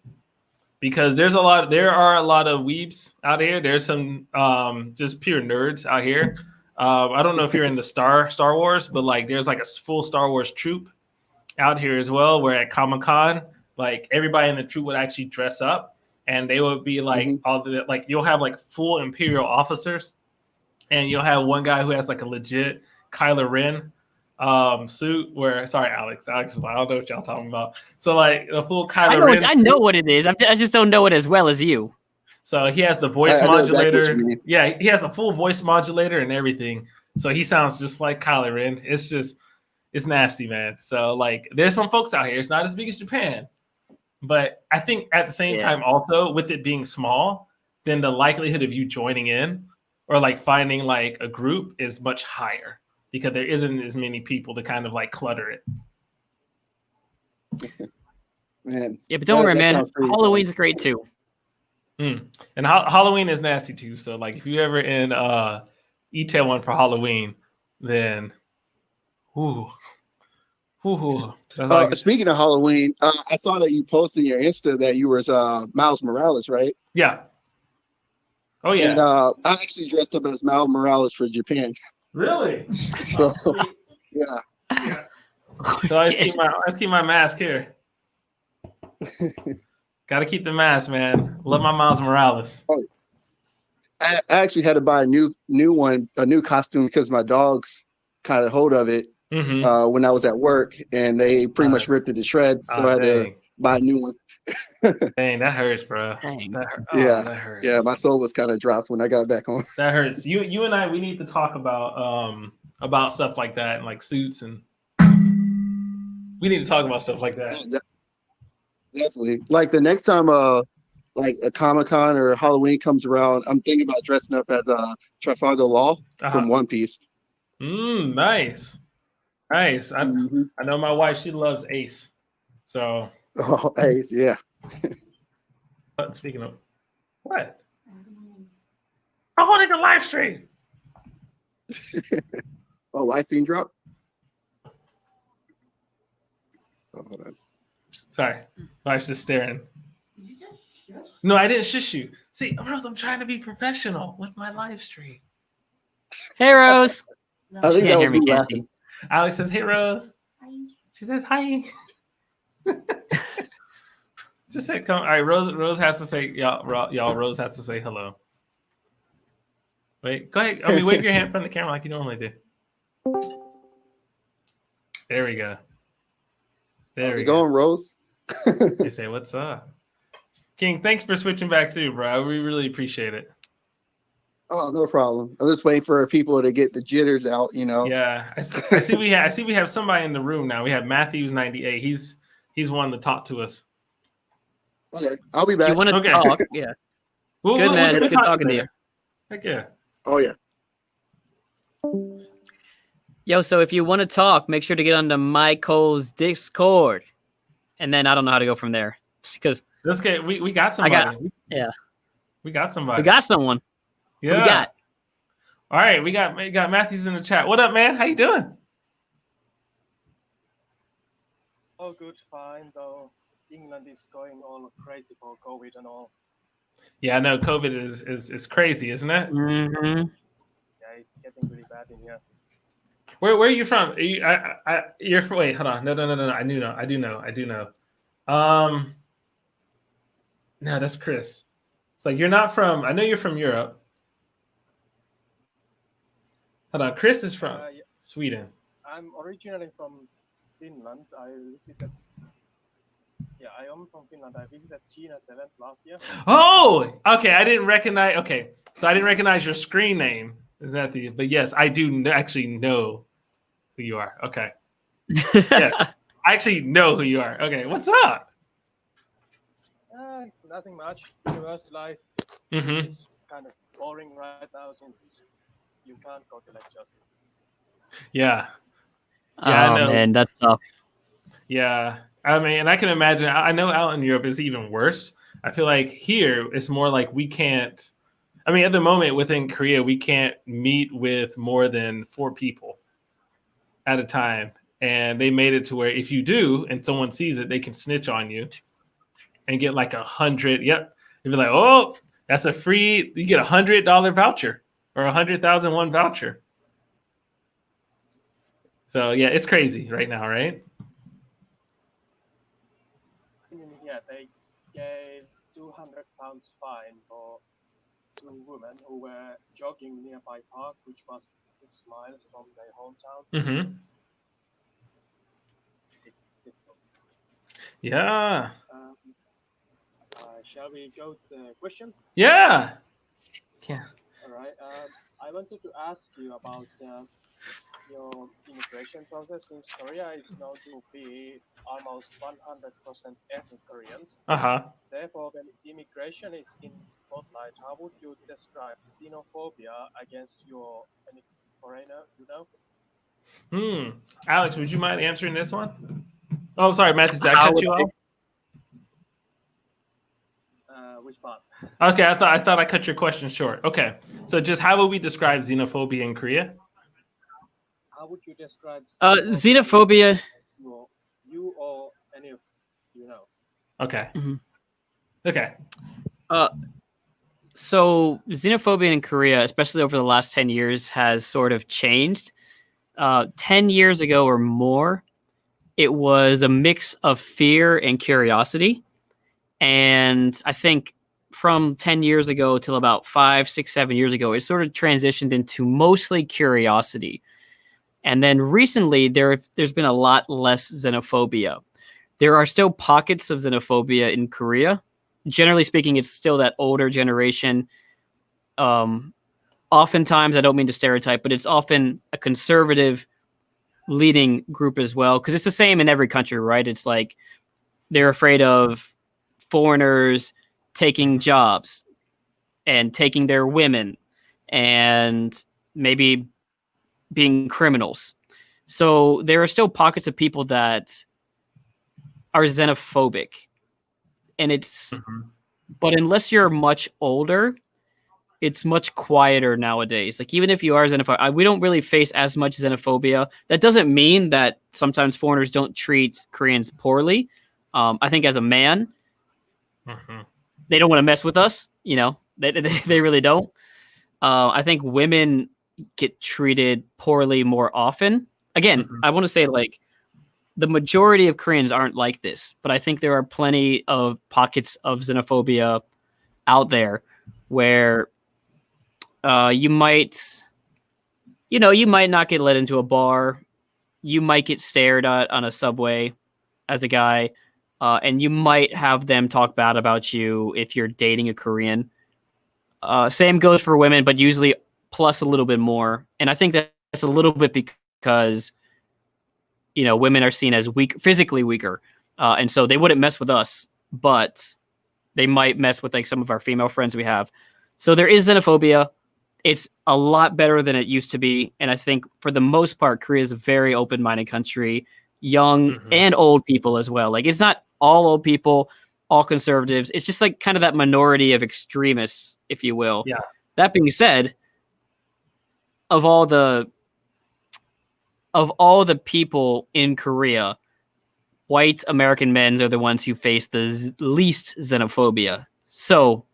Because there are a lot of weebs out here. There's some just pure nerds out here. I don't know if you're in the Star Wars, but like there's like a full Star Wars troop out here as well. Where at Comic-Con, like everybody in the troop would actually dress up, and they would be like you'll have like full Imperial officers, and you'll have one guy who has like a legit Kylo Ren suit sorry Alex is like, I don't know what y'all talking about. So like the full Kylo Ren. I know what it is. I just don't know it as well as you. So he has the voice modulator. Exactly, yeah, he has a full voice modulator and everything. So he sounds just like Kylo Ren. It's nasty, man. So like there's some folks out here. It's not as big as Japan. But I think at the same time also with it being small, then the likelihood of you joining in or like finding like a group is much higher. Because there isn't as many people to kind of like clutter it. Man, yeah, but don't worry, man. Halloween's great too. And Halloween is nasty too. So like if you ever in Itaewon for Halloween, then That's like, Speaking of Halloween, I saw that you posted in your Insta that you was Miles Morales, right? yeah. Oh yeah. And I actually dressed up as Miles Morales for Japan. Really? So yeah. Yeah. So I keep my mask here. Got to keep the mask, man. Love my Miles Morales. Oh, I actually had to buy a new costume because my dogs caught a hold of it when I was at work, and they pretty much ripped it to shreds. So I had to buy a new one. Dang, that hurts, bro. Dang. That hurts. Yeah, my soul was kind of dropped when I got back home. That hurts. You and I, we need to talk about stuff like that and like suits, and we need to talk about stuff like that. Definitely. Like the next time like a Comic-Con or Halloween comes around, I'm thinking about dressing up as Trafalgar Law from One Piece. Nice. I know my wife, she loves Ace. So Ace, yeah. Speaking of what? I'm holding a live stream. Live stream drop? Hold on. Sorry. Wife's just staring. Did you just shush? No, I didn't shush you. See, Rose, I'm trying to be professional with my live stream. Hey, Rose. I think that was me laughing. Alex says, hey, Rose. Hi. She says, hi. Just say, come. All right, Rose has to say, y'all, Rose has to say hello. Wait, go ahead. Wave your hand from the camera like you normally do. There we go. How's it going, Rose? They say, what's up? King, thanks for switching back through, bro. We really appreciate it. Oh, no problem. I'm just waiting for people to get the jitters out, you know. Yeah. I see we have somebody in the room now. We have Matthews 98. He's wanting to talk to us. Okay, I'll be back. You want to talk? Yeah. Good, man. It's good talking to you. Heck yeah. Oh, yeah. Yo, so if you want to talk, make sure to get onto Michael's Discord. And then I don't know how to go from there. Because let's get we got somebody. We got somebody. We got someone. Yeah. What we got? All right, we got Matthews in the chat. What up, man? How you doing? Oh, good, fine. Though England is going all crazy for COVID and all. Yeah, I know COVID is crazy, isn't it? Mm-hmm. Yeah, it's getting really bad in here. Where are you from? You're from, wait, hold on. No. I do know. No, that's Chris. It's like you're not from. I know you're from Europe. Hold on, Chris is from Sweden. I'm originally from Finland. I visited. Yeah, I am from Finland. I visited China's event last year. Oh, okay. I didn't recognize. Okay, so I didn't recognize your screen name. Is that the? But yes, I do actually know who you are. Okay. Yeah, I actually know who you are. Okay, what's up? Nothing much. University life is kind of boring right now since you can't go to lectures. Yeah. Oh, I know. Man, that's tough. Yeah. I mean, and I can imagine, I know out in Europe it's even worse. I feel like here it's more like we can't, I mean, at the moment within Korea, we can't meet with more than 4 people at a time. And they made it to where if you do and someone sees it, they can snitch on you and get like 100. Yep. You'd be like, oh, that's a free, you get $100 voucher or 100,001 voucher. So yeah, it's crazy right now, right? Yeah, they gave £200 fine for 2 women who were jogging nearby park, which was 6 miles from their hometown. Yeah. Shall we go to the question? Yeah. All right. I wanted to ask you about your immigration process. Since Korea is known to be almost 100% ethnic Koreans. Therefore, when immigration is in spotlight, how would you describe xenophobia against any foreigner? You know? Alex, would you mind answering this one? Oh, sorry, Matthew. Did I cut you off? Which part? Okay, I thought I cut your question short. Okay, so just how would we describe xenophobia in Korea? How would you describe xenophobia? you or any of you know? Okay. Mhm. Okay. So xenophobia in Korea, especially over the last 10 years, has sort of changed. 10 years ago or more, it was a mix of fear and curiosity. And I think from 10 years ago till about 5, 6, 7 years ago, it sort of transitioned into mostly curiosity. And then recently, there's been a lot less xenophobia. There are still pockets of xenophobia in Korea. Generally speaking, it's still that older generation. Oftentimes, I don't mean to stereotype, but it's often a conservative leading group as well, because it's the same in every country, right? It's like they're afraid of foreigners taking jobs and taking their women and maybe being criminals. So there are still pockets of people that are xenophobic. And but unless you're much older, it's much quieter nowadays. Like, even if you are xenophobic, we don't really face as much xenophobia. That doesn't mean that sometimes foreigners don't treat Koreans poorly. I think as a man, they don't want to mess with us. You know, they really don't. I think women get treated poorly more often. Again, I want to say, like, the majority of Koreans aren't like this, but I think there are plenty of pockets of xenophobia out there where you might not get let into a bar, you might get stared at on a subway as a guy, and you might have them talk bad about you if you're dating a Korean. Same goes for women, but usually plus a little bit more. And I think that's a little bit because, women are seen as physically weaker. And so they wouldn't mess with us, but they might mess with like some of our female friends we have. So there is xenophobia. It's a lot better than it used to be. And I think for the most part, Korea is a very open-minded country, young and old people as well. Like, it's not all old people, all conservatives. It's just like kind of that minority of extremists, if you will. Yeah. That being said, of all the people in Korea, white American men are the ones who face the least xenophobia. So,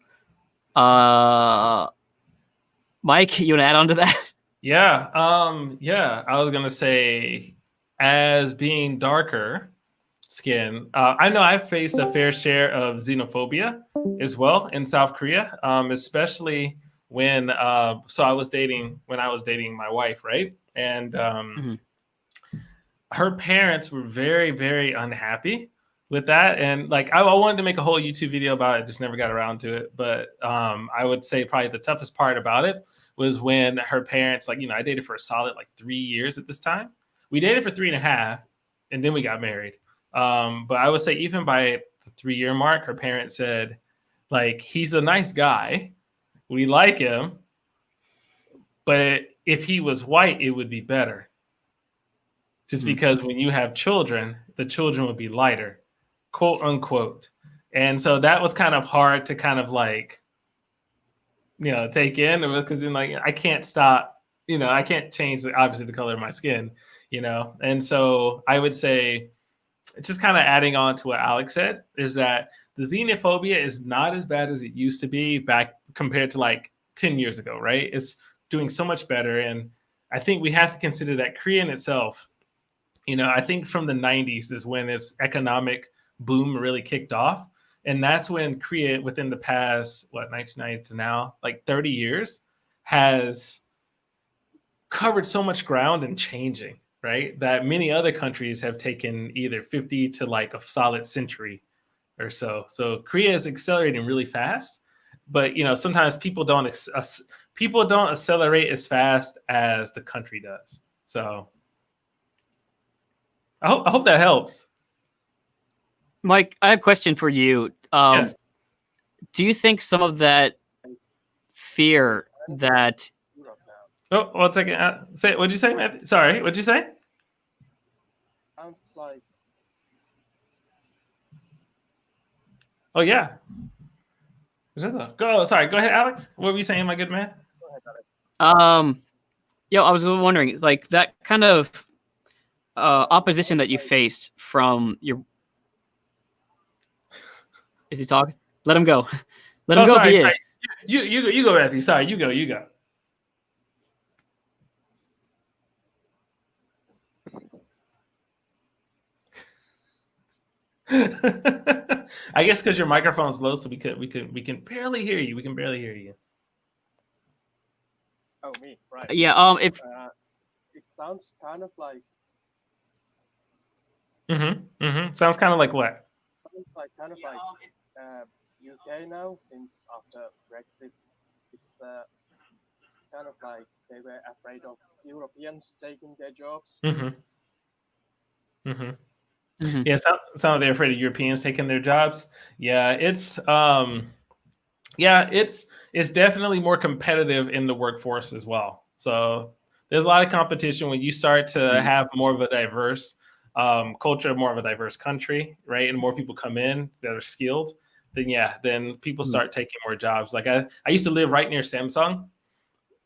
Mike, you want to add on to that? Yeah. I was gonna say, as being darker skin, I know I've faced a fair share of xenophobia as well in South Korea, especially when so I was dating my wife, right? And her parents were very, very unhappy with that. And like, I wanted to make a whole YouTube video about it, just never got around to it. But I would say probably the toughest part about it was when her parents, like, I dated for a solid like 3 years at this time. We dated for 3.5, and then we got married. But I would say even by the 3-year mark, her parents said, like, he's a nice guy. We like him. But if he was white, it would be better. Just because when you have children, the children would be lighter, quote unquote. And so that was kind of hard to kind of like, take in, because then, like, I can't stop, I can't change obviously the color of my skin, And so I would say, just kind of adding on to what Alex said, is that the xenophobia is not as bad as it used to be back compared to like 10 years ago, right? It's doing so much better. And I think we have to consider that Korea in itself, I think from the 90s is when this economic boom really kicked off. And that's when Korea, within the past, 1990 to now, like 30 years, has covered so much ground and changing, right? That many other countries have taken either 50 to like a solid century or so. So Korea is accelerating really fast, but sometimes people don't accelerate as fast as the country does. So I hope that helps. Mike, I have a question for you. Yes. Do you think some of that fear that... Oh, 1 second. What'd you say, Matthew? Sorry, what'd you say? Sounds like... Oh, yeah. Go ahead, Alex. What were you saying, my good man? Go ahead, Alex. I was wondering, like, that kind of opposition that you faced from your. Is he talking? Let him go. Let him go sorry, if he is. You go, Matthew. Sorry, you go. I guess because your microphone's low, so we can barely hear you. We can barely hear you. Oh, me, right. Yeah. If it sounds kind of like. Sounds kind of like what? Sounds like kind of like UK now, since after Brexit, it's kind of like they were afraid of Europeans taking their jobs. Yeah, some of they're afraid of Europeans taking their jobs. Yeah, it's definitely more competitive in the workforce as well. So there's a lot of competition when you start to have more of a diverse culture, more of a diverse country, right? And more people come in that are skilled. Then people start taking more jobs. Like I used to live right near Samsung,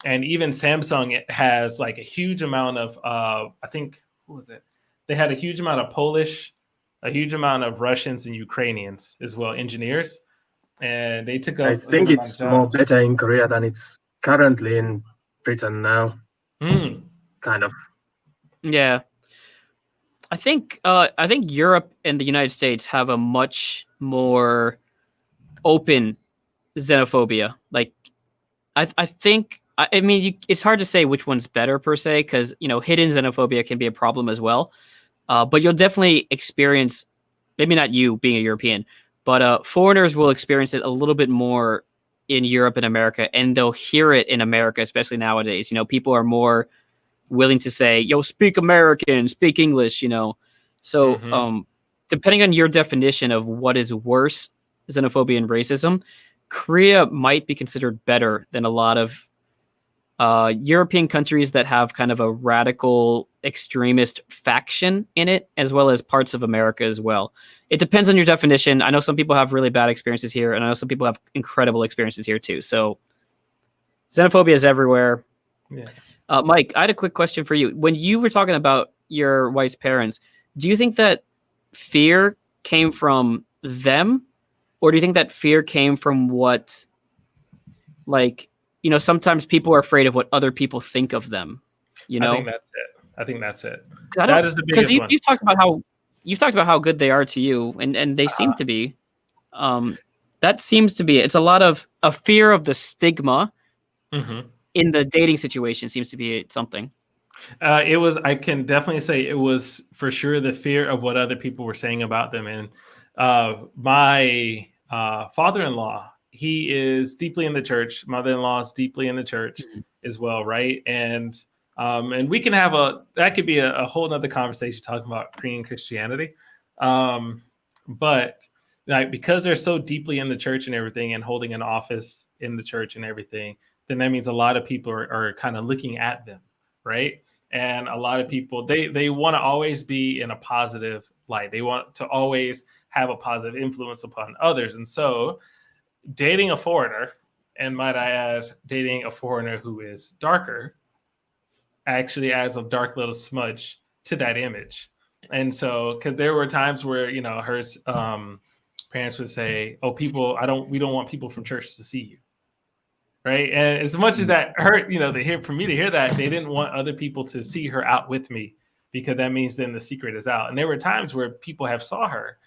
and even Samsung has like a huge amount of I think who was it? They had a huge amount of Polish, a huge amount of Russians and Ukrainians as well, engineers, and they took up. I think it's more better in Korea than it's currently in Britain now. Kind of. Yeah, I think Europe and the United States have a much more open xenophobia. Like, I think. I mean, it's hard to say which one's better per se, because hidden xenophobia can be a problem as well. But you'll definitely experience, maybe not you being a European, but foreigners will experience it a little bit more in Europe and America, and they'll hear it in America, especially nowadays. People are more willing to say, "Yo, speak American, speak English." So depending on your definition of what is worse, xenophobia and racism, Korea might be considered better than a lot of European countries that have kind of a radical extremist faction in it, as well as parts of America as well. It depends on your definition. I know some people have really bad experiences here, and I know some people have incredible experiences here too. So xenophobia is everywhere. Yeah. Mike, I had a quick question for you. When you were talking about your wife's parents, do you think that fear came from them, or do you think that fear came from what, like, sometimes people are afraid of what other people think of them. I think that's it. That is the biggest one. You've talked about how good they are to you, and they seem to be. That seems to be it. It's a lot of a fear of the stigma in the dating situation seems to be something. I can definitely say it was for sure the fear of what other people were saying about them. And my father-in-law, he is deeply in the church. Mother-in-law is deeply in the church as well, right? And we can have that could be a whole nother conversation talking about Korean Christianity. But like, because they're so deeply in the church and everything, and holding an office in the church and everything, then that means a lot of people are kind of looking at them, right? And a lot of people, they want to always be in a positive light. They want to always have a positive influence upon others. And so dating a foreigner, and might I add, dating a foreigner who is darker, actually adds a dark little smudge to that image. And so, because there were times where her parents would say, "Oh, we don't want people from church to see you," right? And as much as that hurt, for me to hear that, they didn't want other people to see her out with me, because that means then the secret is out. And there were times where people have saw her,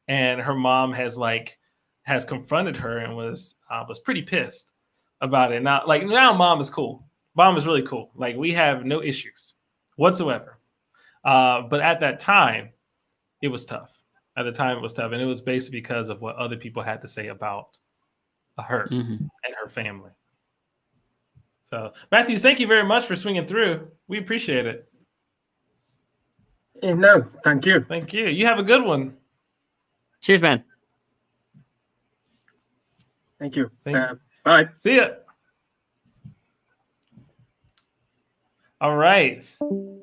and her mom has confronted her and was pretty pissed about it. Now mom is cool. Mom is really cool. Like, we have no issues whatsoever. But at that time, it was tough. At the time, it was tough. And it was basically because of what other people had to say about her and her family. So, Matthews, thank you very much for swinging through. We appreciate it. No, thank you. Thank you. You have a good one. Cheers, man. Thank you. You. Bye. See ya. All right.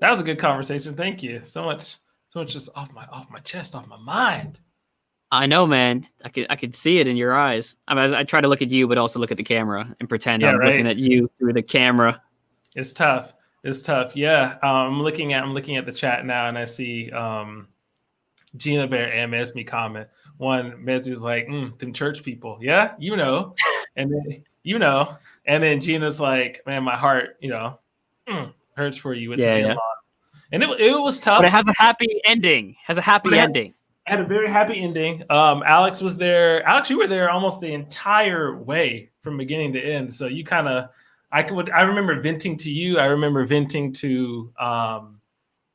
That was a good conversation. Thank you so much. So much just off my chest, off my mind. I know, man. I could see it in your eyes. I try to look at you, but also look at the camera and pretend I'm looking at you through the camera. It's tough. It's tough. Yeah. I'm looking at the chat now, and I see Gina Bear and Mesme comment. One, Mesme's like, them church people. Yeah, And then and then Gina's like, man, my heart, hurts for you with the in-laws. And it was tough. But it has a happy ending. Ending. Had a very happy ending. Alex was there. Alex, you were there almost the entire way from beginning to end. So you kind of, I remember venting to you. I remember venting to,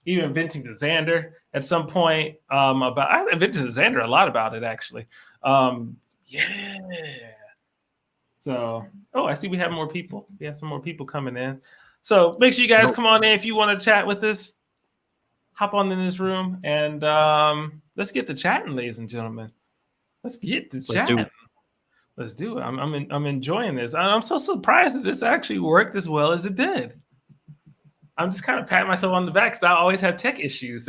even venting to Xander at some point. I vented to Xander a lot about it, actually. Yeah. So, I see we have more people. We have some more people coming in. So make sure you guys come on in if you want to chat with us. Hop on in this room and let's get the chatting, ladies and gentlemen. Let's get the chatting. Let's do it. I'm enjoying this. I'm so surprised that this actually worked as well as it did. I'm just kind of patting myself on the back because I always have tech issues.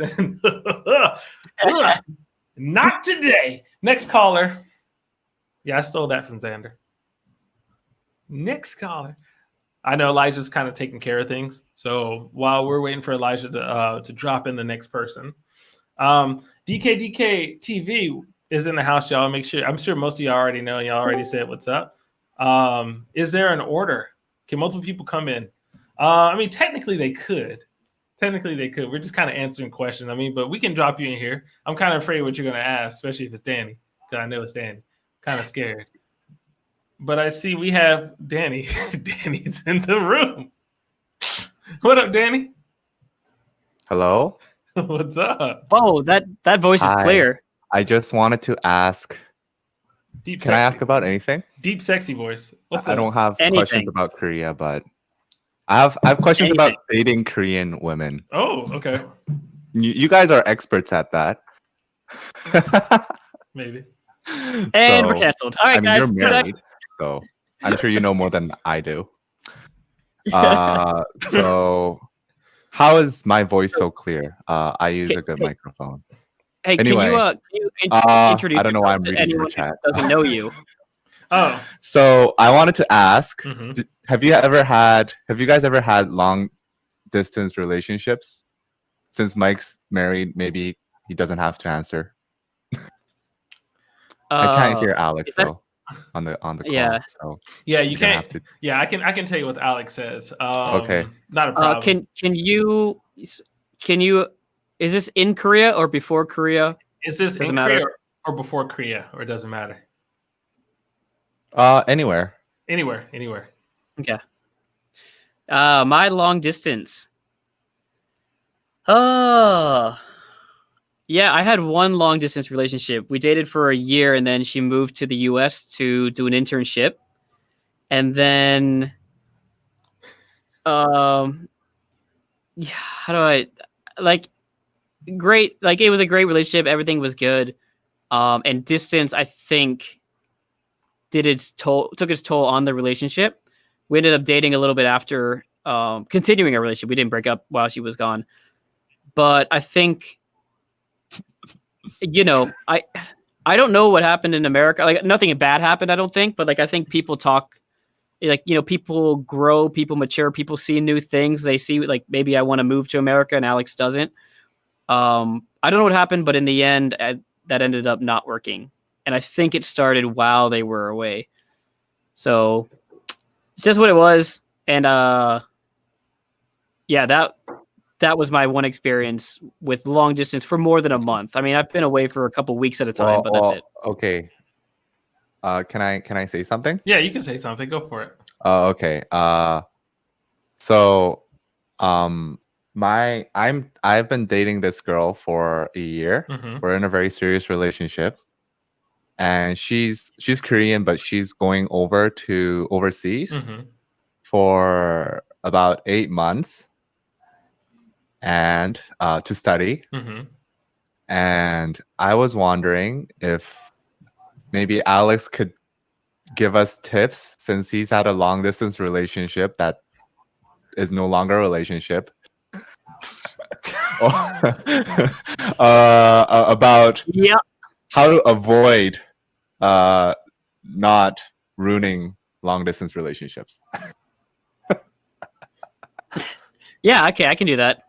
Not today. Next caller. Yeah, I stole that from Xander. Next caller. I know Elijah's kind of taking care of things. So while we're waiting for Elijah to drop in the next person, DK TV is in the house, y'all. Make sure. I'm sure most of y'all already know. Y'all already said what's up. Is there an order? Can multiple people come in? I mean, technically they could. We're just kind of answering questions. I mean, but we can drop you in here. I'm kind of afraid what you're going to ask, especially if it's Danny, because I know it's Danny. Kind of scared. But I see we have Danny. Danny's in the room. What up, Danny? Hello? What's up? Oh, that voice is clear. I just wanted to ask. Can I ask about anything? Deep, sexy voice. What's I up? don't have questions about Korea, but I have questions about dating Korean women. Oh, okay. You guys are experts at that. Maybe. And we're canceled. All right, guys. You're married, so I'm sure you know more than I do. So how is my voice so clear? I use a good microphone. Hey, anyway, can you introduce I don't know why I'm to reading anyone your chat. who doesn't know you? Oh. So I wanted to ask, have you guys ever had long distance relationships? Since Mike's married, maybe he doesn't have to answer. I can't hear Alex though on the call. Yeah. So yeah, you can't. Yeah, I can tell you what Alex says. Okay. Not a problem. Can you? Is this in Korea or before Korea? Is this in Korea or before Korea, or it doesn't matter? Anywhere. Anywhere. Okay. My long distance. Yeah, I had one long distance relationship. We dated for a year and then she moved to the US to do an internship. And then how do I great, it was a great relationship, everything was good. And distance, I think, took its toll on the relationship. We ended up dating a little bit after continuing our relationship. We didn't break up while she was gone. But I think, I don't know what happened in America. Like, nothing bad happened, I don't think. But I think people talk, people grow, people mature, people see new things. They see maybe I want to move to America, and Alex doesn't. I don't know what happened, but in the end, that ended up not working. And I think it started while they were away. So it's just what it was. And that was my one experience with long distance for more than a month. I mean, I've been away for a couple weeks at a time, but that's it. Okay. Can I say something? Yeah, you can say something. Go for it. Okay. So, I've been dating this girl for a year. We're in a very serious relationship, and she's Korean, but she's going over to overseas for about 8 months. And to study. And I was wondering if maybe Alex could give us tips, since he's had a long distance relationship that is no longer a relationship, about how to avoid not ruining long distance relationships. Yeah, okay, I can do that.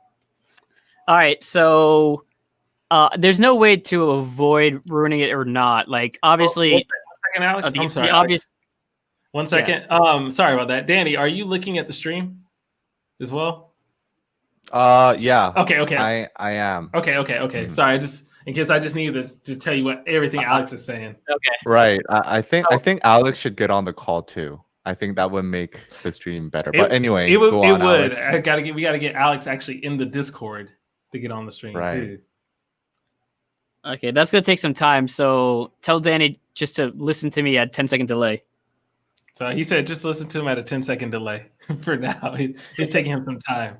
All right, so there's no way to avoid ruining it or not. Like, obviously, 1 second, Alex. I'm sorry. The obvious. 1 second. Sorry about that. Danny, are you looking at the stream as well? Yeah. Okay. I am. Okay. Mhm. Sorry, just in case I just needed to tell you what everything Alex is saying. Okay. Right. I think Alex should get on the call too. I think that would make the stream better. But anyway, go on, would. Alex. We gotta get Alex actually in the Discord to get on the stream too. Okay, that's gonna take some time. So tell Danny just to listen to me at 10-second delay. So he said just listen to him at a 10-second delay for now. He's taking him some time.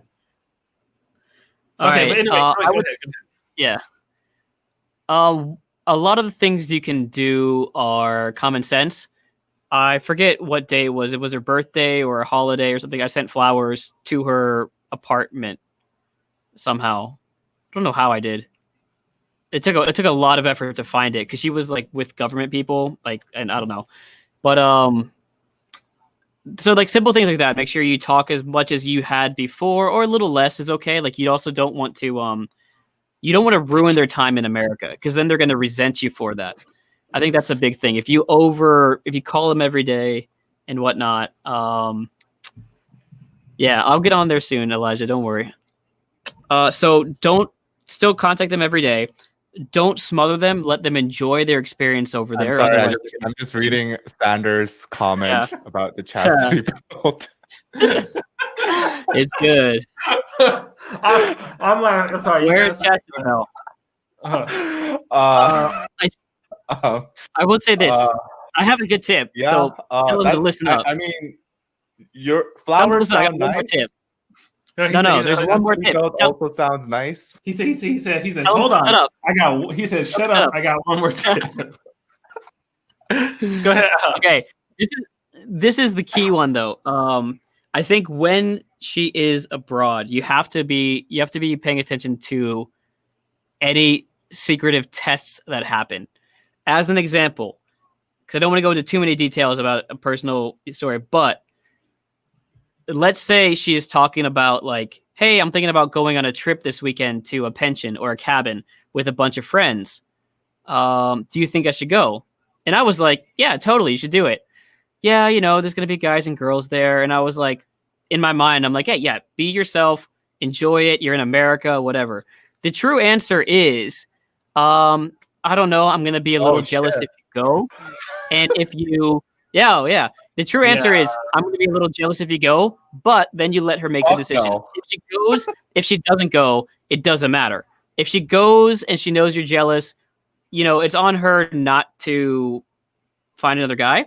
All right. But anyway, go ahead. Yeah. A lot of the things you can do are common sense. I forget what day it was. It was her birthday or a holiday or something. I sent flowers to her apartment somehow. I don't know how I did. It took a lot of effort to find it because she was like with government people, like, and I don't know. But so like simple things like that. Make sure you talk as much as you had before, or a little less is okay. Like you also don't want to you don't want to ruin their time in America because then they're going to resent you for that. I think that's a big thing. If you call them every day and whatnot, yeah, I'll get on there soon, Elijah. Don't worry. So don't still contact them every day. Don't smother them. Let them enjoy their experience over there. Sorry, I'm just reading Sanders' comment about the chastity belt. It's good. I'm sorry. Where's chastity belt? I will say this. I have a good tip. Yeah, so tell them to listen up. I mean, your flowers sound nice. Tip. No, there's one more tip. Also sounds nice. He said, hold on. Up. He said, shut up. I got one more tip. Go ahead. Okay. This is the key one though. I think when she is abroad, you have to be paying attention to any secretive tests that happen. As an example, because I don't want to go into too many details about a personal story, but let's say she is talking about like, hey, I'm thinking about going on a trip this weekend to a pension or a cabin with a bunch of friends. Do you think I should go? And I was like, yeah, totally, you should do it. Yeah, there's going to be guys and girls there. And I was like, in my mind, I'm like, hey, yeah, be yourself, enjoy it. You're in America, whatever. The true answer is, I don't know. I'm going to be a little jealous if you go. And if you, yeah. The true answer is I'm going to be a little jealous if you go, but then you let her make the decision. No. If she goes, if she doesn't go, it doesn't matter. If she goes and she knows you're jealous, it's on her not to find another guy.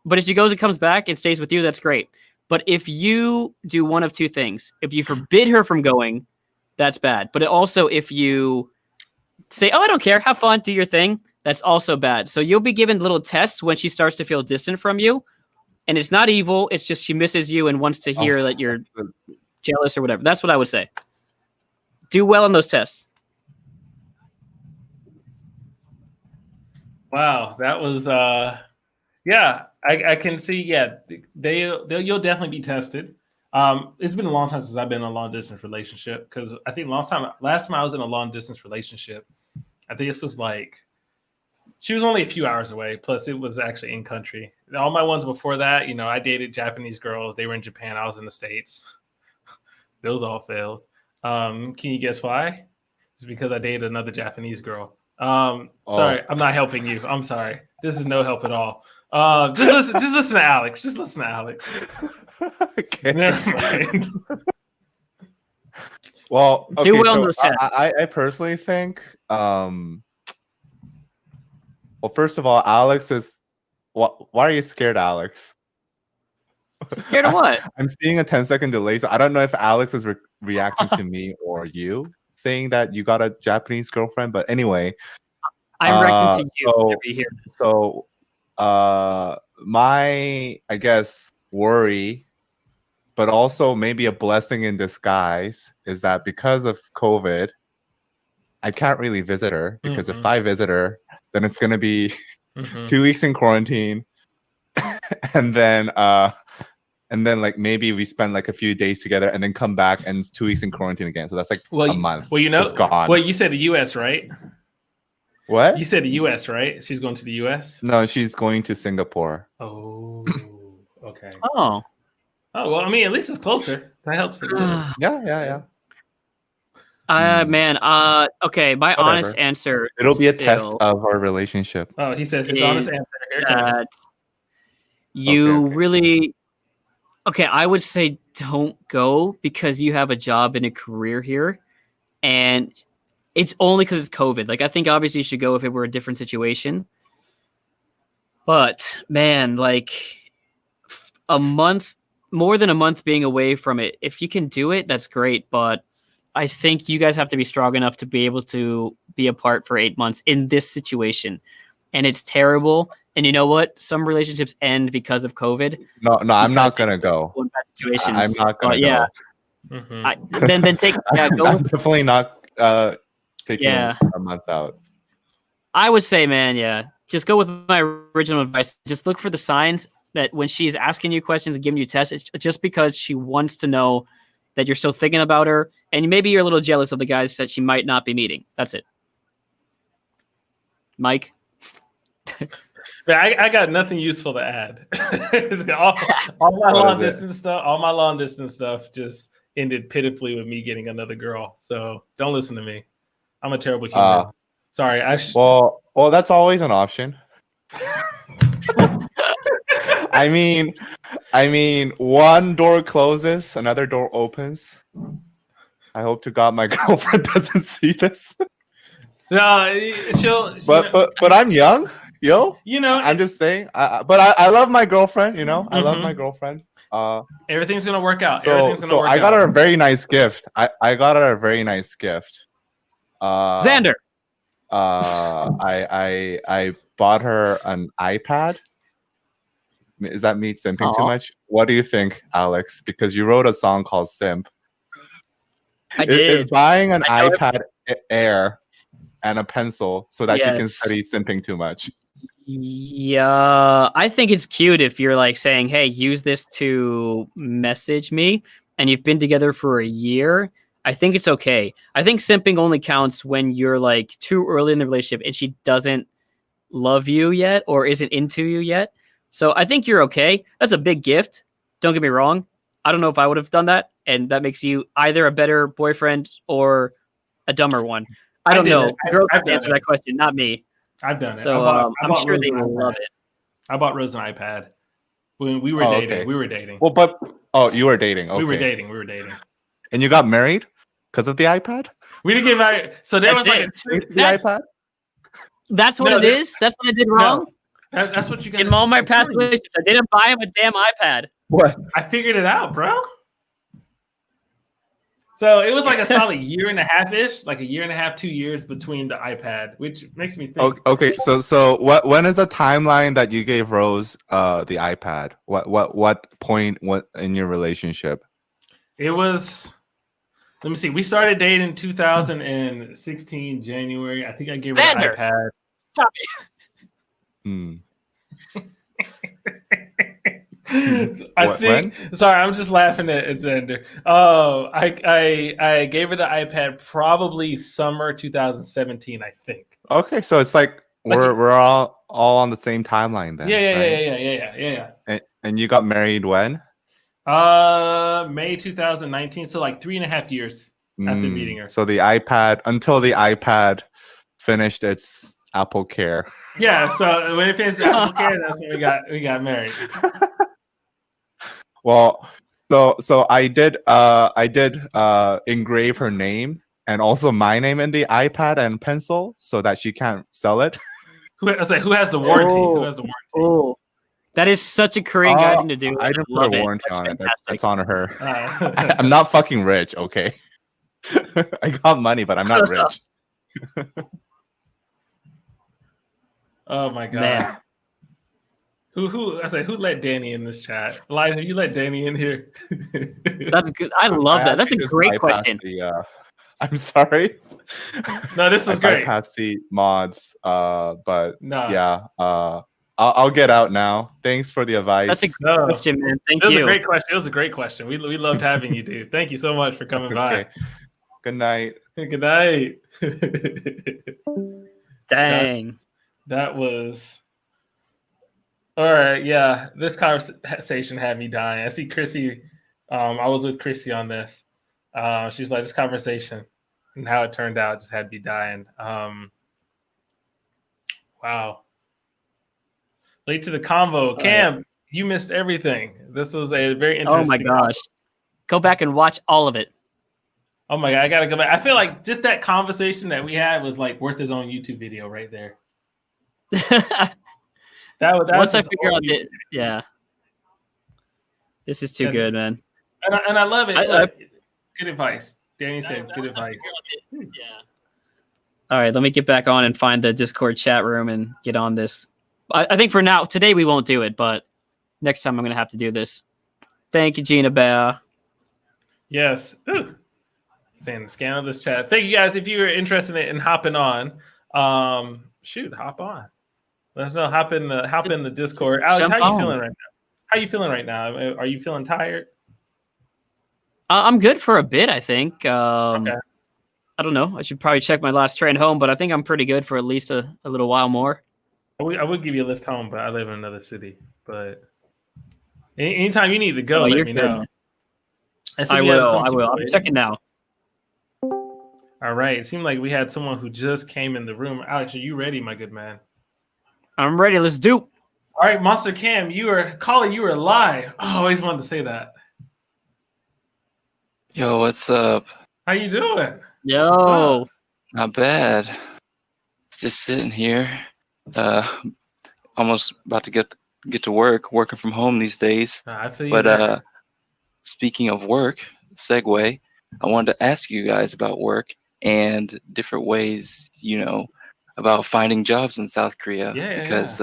But if she goes and comes back and stays with you, that's great. But if you do one of two things, if you forbid her from going, that's bad. But also if you say, oh, I don't care, have fun, do your thing, that's also bad. So you'll be given little tests when she starts to feel distant from you. And it's not evil. It's just she misses you and wants to hear that you're jealous or whatever. That's what I would say. Do well on those tests. Wow, that was yeah. I can see. Yeah, you'll definitely be tested. It's been a long time since I've been in a long distance relationship because I think last time I was in a long distance relationship, I think this was like. She was only a few hours away. Plus, it was actually in country. All my ones before that, I dated Japanese girls. They were in Japan. I was in the States. Those all failed. Can you guess why? It's because I dated another Japanese girl. Sorry, I'm not helping you. I'm sorry. This is no help at all. Just listen to Alex. Just listen to Alex. Okay. Never mind. Well, okay, do well on those tests. I personally think. Well, first of all, Alex is. Why are you scared, Alex? Scared of what? I'm seeing a 10-second delay, so I don't know if Alex is reacting to me or you saying that you got a Japanese girlfriend. But anyway, I'm reacting to you whenever you hear this. So, my I guess worry, but also maybe a blessing in disguise, is that because of COVID, I can't really visit her because if I visit her, then it's gonna be 2 weeks in quarantine, and then and then like maybe we spend like a few days together, and then come back and it's 2 weeks in quarantine again. So that's like a month. Well, you know, just gone. Well, you said the U.S., right? What? You said the U.S., right? She's going to the U.S. No, she's going to Singapore. Oh, okay. Oh, well, I mean, at least it's closer. That helps. Yeah. Man. Okay. My Whatever. honest answer. It'll be a still test of our relationship. Oh, he says his honest answer. Here it comes. that you Okay. really. Okay, I would say don't go because you have a job and a career here, and it's only because it's COVID. Like, I think obviously you should go if it were a different situation. But man, like a month, more than a month being away from it, if you can do it, that's great. But I think you guys have to be strong enough to be able to be apart for 8 months in this situation. And it's terrible. And you know what? Some relationships end because of COVID. No, I'm not gonna go. In bad situations. I'm not gonna yeah. go. Mm-hmm. Then take go. I'm definitely not taking Yeah. a month out. I would say, man, yeah, just go with my original advice. Just look for the signs that when she's asking you questions and giving you tests, it's just because she wants to know that you're still thinking about her, and maybe you're a little jealous of the guys that she might not be meeting. That's it. Mike? Man, I got nothing useful to add. all my long distance stuff just ended pitifully with me getting another girl. So don't listen to me. I'm a terrible human. Sorry. Well, that's always an option. I mean, one door closes, another door opens. I hope to God my girlfriend doesn't see this. No, but I'm young, yo. You know, I'm just saying. But I love my girlfriend. You know, I love my girlfriend. Everything's gonna work out. So I got her a very nice gift. I got her a very nice gift. Xander. I bought her an iPad. Is that me simping too much? What do you think, Alex? Because you wrote a song called "Simp." I did. Is buying an iPad Air and a pencil so that she can study simping too much? Yeah, I think it's cute if you're like saying, "Hey, use this to message me," and you've been together for a year. I think it's okay. I think simping only counts when you're like too early in the relationship and she doesn't love you yet or isn't into you yet. So I think you're okay. That's a big gift. Don't get me wrong. I don't know if I would have done that, and that makes you either a better boyfriend or a dumber one. I don't know. Girls have to answer that question, not me. I've done it. So I'm sure they will love it. I bought Rose an iPad when we were dating. Okay. We were dating. Well, you were dating. Okay. We were dating. And you got married because of the iPad? We didn't get married. So there was like the iPad. That's what it is. That's what I did wrong. No, that's what you got. In all my past relationships, I didn't buy him a damn iPad. What? I figured it out, bro. So it was like a solid year and a half-ish, like a year and a half, 2 years between the iPad, which makes me think. Okay, so when is the timeline that you gave Rose the iPad? What point in your relationship? It was. Let me see. We started dating 2016 January. I think I gave her an iPad. Stop it. Sorry, I'm just laughing at Xander. I gave her the iPad probably summer 2017, I think. Okay, so it's like we're all on the same timeline then. Yeah. And you got married when? May 2019, so like 3.5 years after meeting her. So the iPad, until the iPad finished its Apple Care. Yeah, so when it finished Apple Care, that's when we got married. Well, so I did engrave her name and also my name in the iPad and pencil so that she can't sell it. Who has the warranty? Who has the warranty? Oh. That is such a Korean guy thing to do. I didn't put a warranty on it. That's on her. I'm not fucking rich, okay? I got money, but I'm not rich. Oh my god! Man. Who let Danny in this chat? Elijah, you let Danny in here. That's good. I love that. That's a great question. I'm sorry. No, this is great. I bypassed the mods, but no. Yeah. I'll get out now. Thanks for the advice. That's a good question, man. Thank It was you. a great question. It was a great question. We loved having you, dude. Thank you so much for coming by. Good night. Good night. Dang. That was all right. Yeah, this conversation had me dying. I see Chrissy. I was with Chrissy on this. She's like, this conversation and how it turned out just had me dying. Wow. Late to the convo. Cam, you missed everything. This was a very interesting. Oh my gosh. Go back and watch all of it. Oh my God, I gotta go back. I feel like just that conversation that we had was like worth his own YouTube video right there. Once I figure out it, yeah. This is too good, man. And I love it. Good advice. Danny said good advice. Yeah. All right, let me get back on and find the Discord chat room and get on this. I think for now, today we won't do it, but next time I'm going to have to do this. Thank you, Gina Bear. Yes. Ooh. Saying the scan of this chat. Thank you guys. If you're interested in hopping on, hop on. Let us know. Hop in the Discord. Alex, how are you feeling right now? How are you feeling right now? Are you feeling tired? I'm good for a bit, I think. Okay. I don't know. I should probably check my last train home, but I think I'm pretty good for at least a little while more. I would give you a lift home, but I live in another city. But anytime you need to go, Oh, let you're me good, know. man. I will. I'm checking now. All right. It seemed like we had someone who just came in the room. Alex, are you ready, my good man? I'm ready. Let's do. All right, Monster Cam, you were live. Oh, I always wanted to say that. Yo, what's up? How you doing? Yo. Not bad. Just sitting here. Almost about to get to working from home these days. I feel you. But speaking of work, segue, I wanted to ask you guys about work and different ways, about finding jobs in South Korea. Because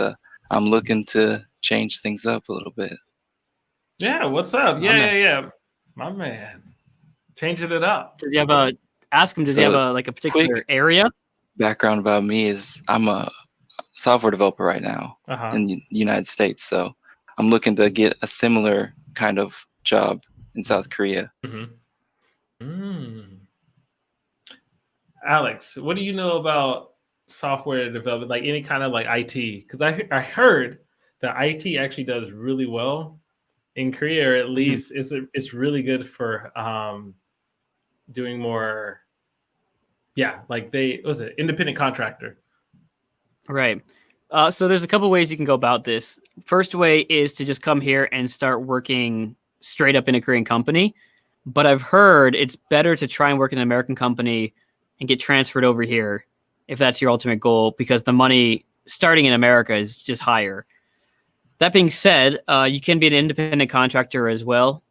I'm looking to change things up a little bit. Yeah, what's up? Yeah. My man. Changing it up. Does he have does he have a particular area? Background about me is I'm a software developer right now in the United States. So I'm looking to get a similar kind of job in South Korea. Alex, what do you know about software development, like any kind of like IT? Because I heard that IT actually does really well in Korea, or at least it's really good for doing more. Yeah, like independent contractor. Right. So there's a couple ways you can go about this. First way is to just come here and start working straight up in a Korean company. But I've heard it's better to try and work in an American company and get transferred over here if that's your ultimate goal, because the money starting in America is just higher. That being said, you can be an independent contractor as well.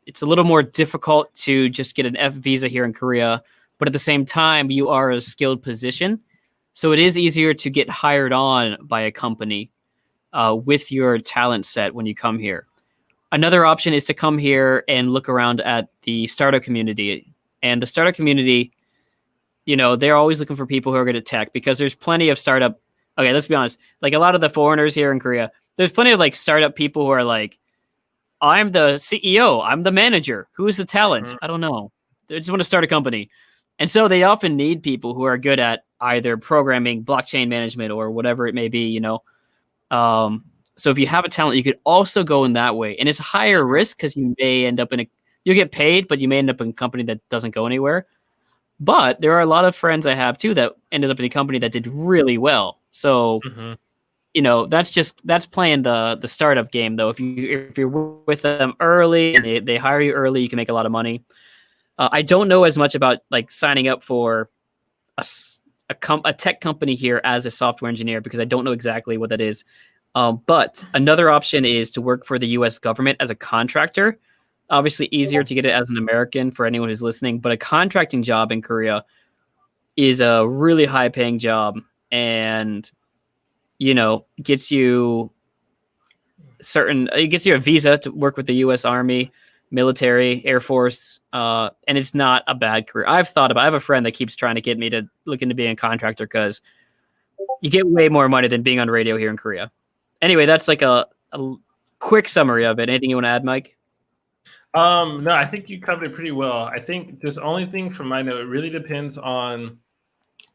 It's a little more difficult to just get an F visa here in Korea, but at the same time, you are a skilled position. So it is easier to get hired on by a company with your talent set when you come here. Another option is to come here and look around at the startup community. And the startup community, they're always looking for people who are good at tech, because there's plenty of startup. Okay, let's be honest. Like a lot of the foreigners here in Korea, there's plenty of like startup people who are like, I'm the CEO, I'm the manager. Who's the talent? I don't know. They just want to start a company. And so they often need people who are good at either programming, blockchain management, or whatever it may be, So if you have a talent, you could also go in that way. And it's higher risk because you may end up you get paid, but you may end up in a company that doesn't go anywhere. But there are a lot of friends I have too that ended up in a company that did really well. So, that's playing the startup game though. If you're with them early and they hire you early, you can make a lot of money. I don't know as much about like signing up for a tech company here as a software engineer, because I don't know exactly what that is. But another option is to work for the U.S. government as a contractor. Obviously easier to get it as an American for anyone who's listening, but a contracting job in Korea is a really high paying job and, gets you a visa to work with the U.S. Army, military, Air Force, and it's not a bad career. I have a friend that keeps trying to get me to look into being a contractor because You get way more money than being on radio here in Korea. Anyway, that's like a quick summary of it. Anything you want to add, Mike? No, I think you covered it pretty well. I think just only thing from my note, it really depends on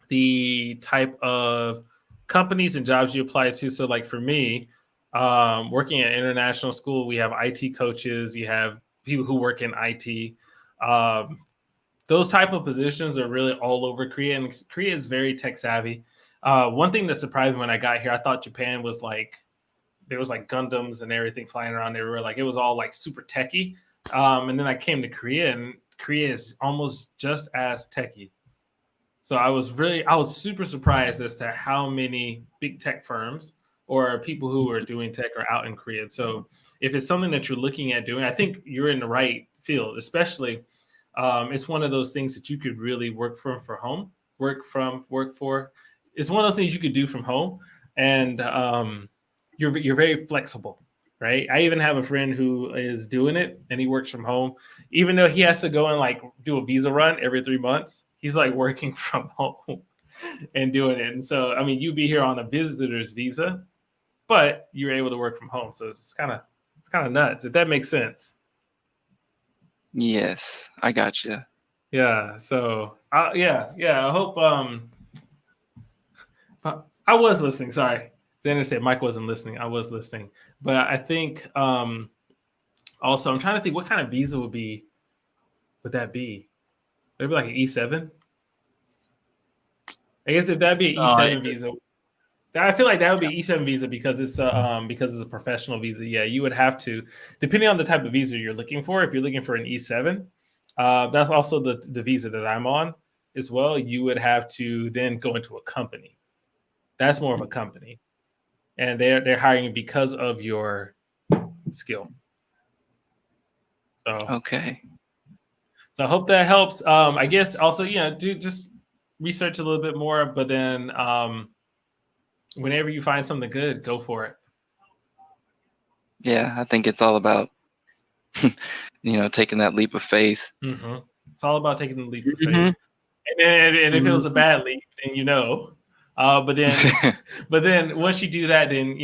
the type of companies and jobs you apply to. So like for me, working at international school, we have IT coaches, you have people who work in IT. Those type of positions are really all over Korea, and Korea is very tech savvy. One thing that surprised me when I got here, I thought Japan was like, there was like Gundams and everything flying around everywhere. Like it was all like super techy. And then I came to Korea, and Korea is almost just as techy. So I was super surprised as to how many big tech firms or people who are doing tech are out in Korea. So if it's something that you're looking at doing, I think you're in the right field, especially it's one of those things that you could really work for. It's one of those things you could do from home, and you're very flexible, right? I even have a friend who is doing it, and he works from home, even though he has to go and like do a visa run every 3 months. He's like working from home and doing it. And so, I mean, you'd be here on a visitor's visa, but you're able to work from home. So it's kind of nuts, if that makes sense. Yes, I got you. Yeah. So, yeah. I hope. I was listening. Sorry, Xander said Mike wasn't listening. I was listening, but I think also I'm trying to think what kind of visa would that be? Maybe like an E7. I guess if that'd be an E7 visa, I feel like that would be E7 visa because it's a professional visa. Yeah, you would have to, depending on the type of visa you're looking for. If you're looking for an E7, that's also the visa that I'm on as well. You would have to then go into a company. That's more of a company, and they're hiring because of your skill. So okay. So I hope that helps. I guess also, do just research a little bit more, but then whenever you find something good, go for it. Yeah, I think it's all about, taking that leap of faith. Mm-hmm. It's all about taking the leap of faith. And if it was a bad leap, then but then once you do that, then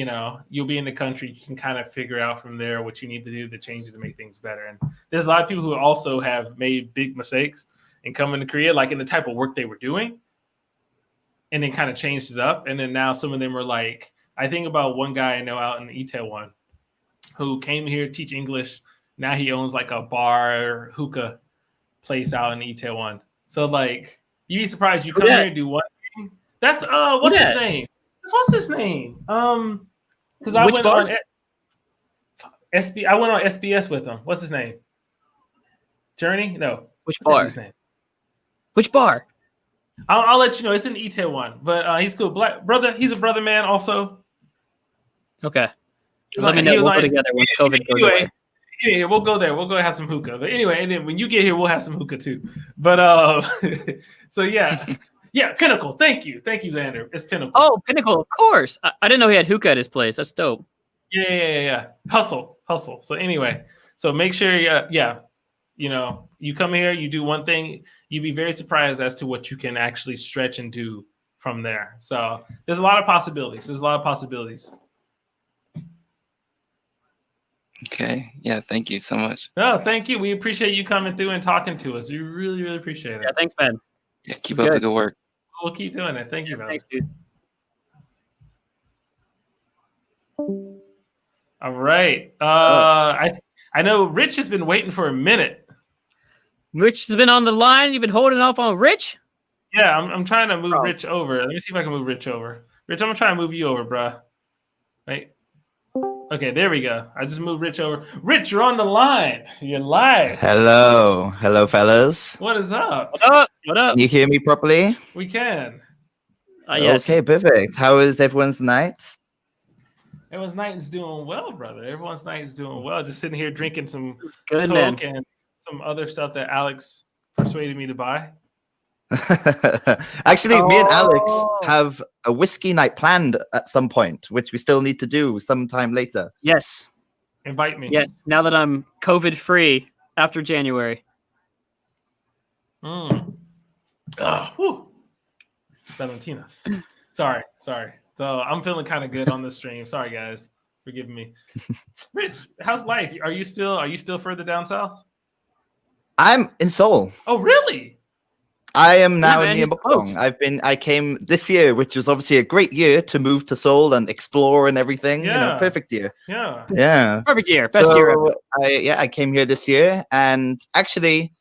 you'll be in the country. You can kind of figure out from there what you need to do, the changes to make things better. And there's a lot of people who also have made big mistakes in coming to Korea, like in the type of work they were doing, and then kind of changed it up. And then now some of them are like, I think about one guy I know out in Itaewon who came here to teach English. Now he owns like a bar hookah place out in Itaewon. So like, you'd be surprised. You come here and do one thing. That's what's his name? What's his name? Because I went on SBS with him. What's his name? Journey? No. Which bar? Name? Which bar? I'll let you know. It's in Itaewon, but he's cool. Black brother. He's a brother man also. Okay. Let me know. We'll go together when COVID goes away. Anyway, we'll go there. We'll go have some hookah. But anyway, and then when you get here, we'll have some hookah too. But so yeah. Yeah, Pinnacle. Thank you, Xander. It's Pinnacle. Oh, Pinnacle, of course. I didn't know he had hookah at his place. That's dope. Yeah. Hustle. So anyway, so make sure, you come here, you do one thing, you'd be very surprised as to what you can actually stretch and do from there. So there's a lot of possibilities. Okay. Yeah. Thank you so much. No, thank you. We appreciate you coming through and talking to us. We really, really appreciate it. Yeah. Thanks, man. Yeah. Keep up the good work. We'll keep doing it. Thank you, man. Thanks, dude. All right. I know Rich has been waiting for a minute. Rich has been on the line. You've been holding off on Rich? Yeah, I'm trying to move Rich over. Let me see if I can move Rich over. Rich, I'm gonna try to move you over, bruh. Right. Okay, there we go. I just moved Rich over. Rich, you're on the line. You're live. Hello, fellas. What is up? What up? Can you hear me properly? We can. Yes. Okay, perfect. How is everyone's night? Everyone's night is doing well, brother. Everyone's night is doing well. Just sitting here drinking some good, Coke and some other stuff that Alex persuaded me to buy. Actually, me and Alex have a whiskey night planned at some point, which we still need to do sometime later. Yes. Invite me. Yes, now that I'm COVID free after January. Valentinas. Sorry. So I'm feeling kind of good on the stream. Sorry, guys. Forgive me. Rich, how's life? Are you still further down south? I'm in Seoul. Oh, really? I am now man, near he's close. Mukdong. I came this year, which was obviously a great year to move to Seoul and explore and everything. Yeah. Perfect year. Yeah. Yeah. Perfect year. Best year ever. I came here this year, and actually,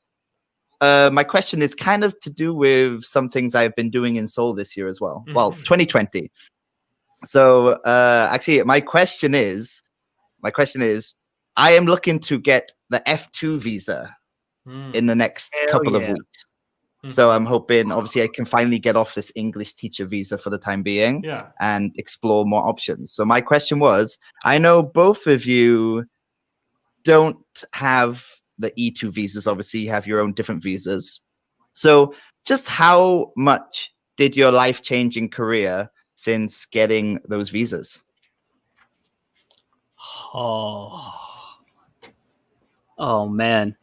my question is kind of to do with some things I've been doing in Seoul this year as well. Mhm. Well, 2020. So actually, my question is, I am looking to get the F2 visa in the next couple of weeks. So I'm hoping, obviously, I can finally get off this English teacher visa for the time being and explore more options. So my question was, I know both of you don't have the E2 visas. Obviously, you have your own different visas. So just how much did your life change in Korea since getting those visas? Oh man.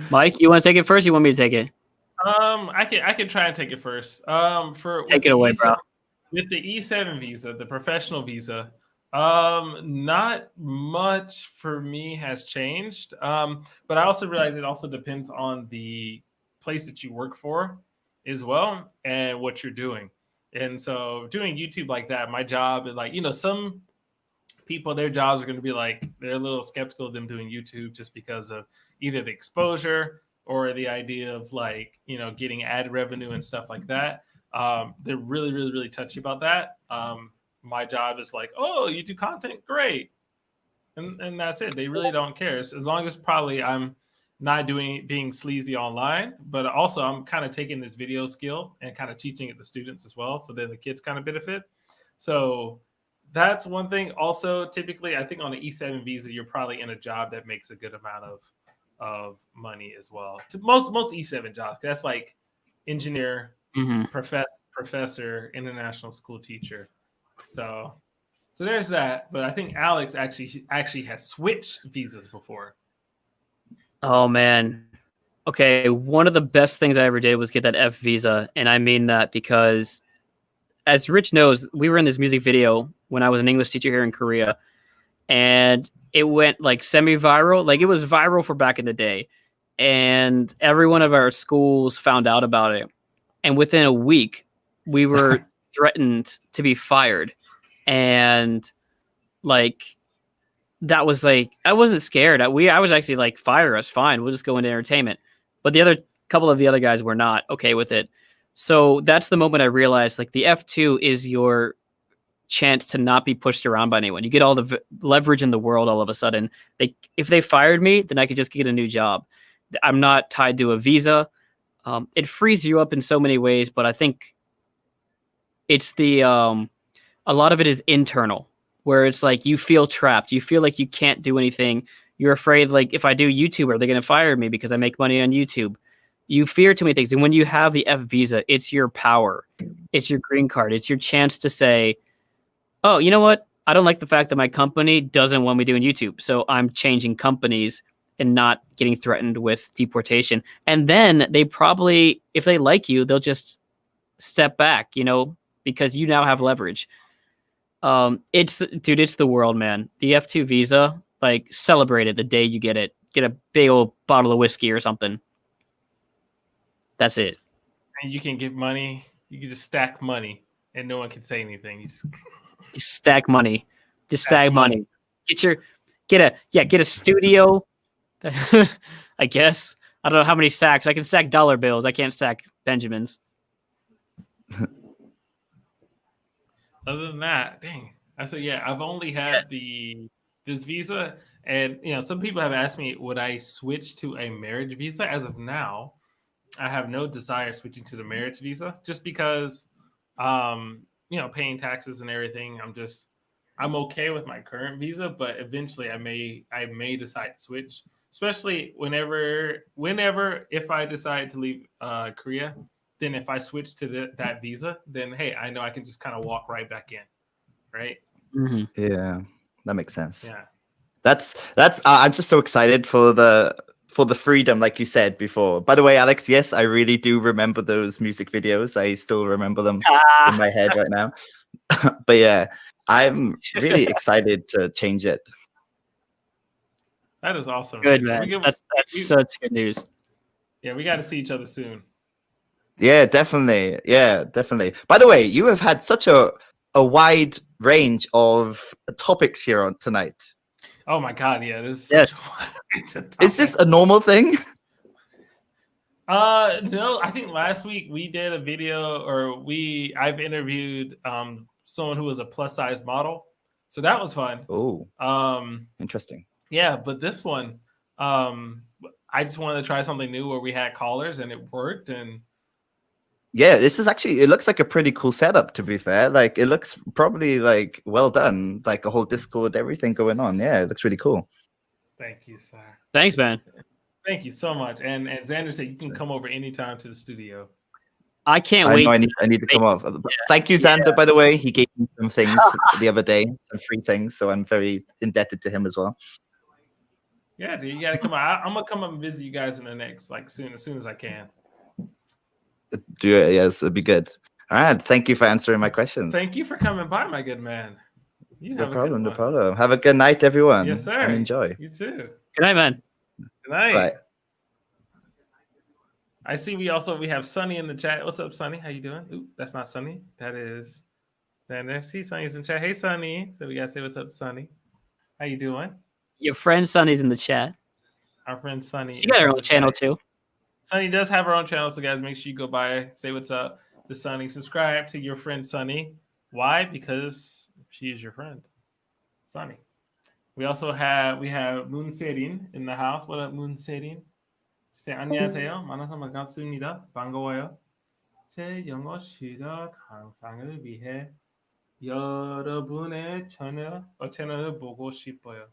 Mike, you want to take it first? You want me to take it? I can try and take it first. Take it away, bro. With the E7 visa, the professional visa, not much for me has changed. But I also realize it also depends on the place that you work for as well and what you're doing. And so doing YouTube like that, my job is like, some people, their jobs are going to be like, they're a little skeptical of them doing YouTube just because of either the exposure or the idea of like, getting ad revenue and stuff like that. They're really, really, really touchy about that. My job is like, oh, you do content, great. And that's it. They really don't care. As long as probably I'm not being sleazy online, but also I'm kind of taking this video skill and kind of teaching it to students as well. So then the kids kind of benefit. So that's one thing. Also, typically, I think on an E7 visa, you're probably in a job that makes a good amount of money as well. To most E7 jobs, that's like engineer, professor, international school teacher. So there's that. But I think Alex actually has switched visas before. Oh man. Okay, one of the best things I ever did was get that F visa, and I mean that because, as Rich knows, we were in this music video when I was an English teacher here in Korea, and it went like semi-viral. Like it was viral for back in the day, and every one of our schools found out about it. And within a week, we were threatened to be fired. And like, that was like, I wasn't scared. I was actually like, fire us, fine. We'll just go into entertainment. But the other couple of the other guys were not okay with it. So that's the moment I realized like the F2 is your chance to not be pushed around by anyone. You get all the leverage in the world all of a sudden. If they fired me, then I could just get a new job. I'm not tied to a visa. It frees you up in so many ways, but I think it's a lot of it is internal, where it's like you feel trapped. You feel like you can't do anything. You're afraid, like, if I do YouTube, are they going to fire me because I make money on YouTube? You fear too many things. And when you have the F visa, it's your power. It's your green card. It's your chance to say, oh, you know what? I don't like the fact that my company doesn't want me doing YouTube. So I'm changing companies and not getting threatened with deportation. And then they probably, if they like you, they'll just step back, because you now have leverage. It's the world, man. The F2 visa, like, celebrate it the day you get it. Get a big old bottle of whiskey or something. That's it. And you can get money. You can just stack money, and no one can say anything. You stack money. Just stack money. Get a studio. I guess. I don't know how many stacks. I can stack dollar bills. I can't stack Benjamins. Other than that, dang. I said, yeah, I've only had this visa, and some people have asked me, would I switch to a marriage visa? As of now, I have no desire switching to the marriage visa, just because, paying taxes and everything. I'm okay with my current visa, but eventually I may decide to switch, especially whenever if I decide to leave Korea. Then if I switch to that visa, then hey, I know I can just kind of walk right back in, right? Yeah, that makes sense. Yeah, that's. I'm just so excited for the for the freedom, like you said before. By the way, Alex, yes, I really do remember those music videos. I still remember them in my head right now. But yeah, I'm really excited to change it. That is awesome. Good, Rachel. man. That's such good news. Yeah, we got to see each other soon. Yeah, definitely. Yeah, definitely. By the way, you have had such a wide range of topics here on tonight. Oh my God, yeah, this is Yes. Is this a normal thing? No, I think last week we did a video, or I've interviewed someone who was a plus size model, so that was fun. Oh, interesting. Yeah, but this one, I just wanted to try something new where we had callers and it worked. And yeah, this is actually, it looks like a pretty cool setup, to be fair. Like, it looks probably like well done, like a whole Discord, everything going on. Yeah, it looks really cool. Thank you, sir. Thanks, man. Thank you so much. And Xander said you can come over anytime to the studio. I can't wait. I need to come off. Thank you, Xander, by the way. He gave me some things the other day, some free things, so I'm very indebted to him as well. Yeah, dude, you gotta come out. I'm gonna come up and visit you guys in the next, like, as soon as I can. Do it, yes, it'd be good. All right, thank you for answering my questions. Thank you for coming by, my good man. No problem. Have a good night, everyone. Yes, sir. And enjoy. You too. Good night, man. Good night. Bye. I see we have Sunny in the chat. What's up, Sunny? How you doing? Ooh, that's not Sunny. That is Xander. See, Sunny's in chat. Hey, Sunny. So we gotta say what's up to Sunny. How you doing? Your friend Sunny's in the chat. Our friend Sunny. She got her own channel too. Sunny does have her own channel, so guys, make sure you go by, say what's up to Sunny. Subscribe to your friend Sunny. Why? Because she is your friend, Sunny. We also have Moon Serin in the house. What up, Moon Serin? 네, 안녕하세요. 만나서 반갑습니다. 반가워요. 제 영어 실력 향상을 위해 여러분의 채널을 보고 싶어요.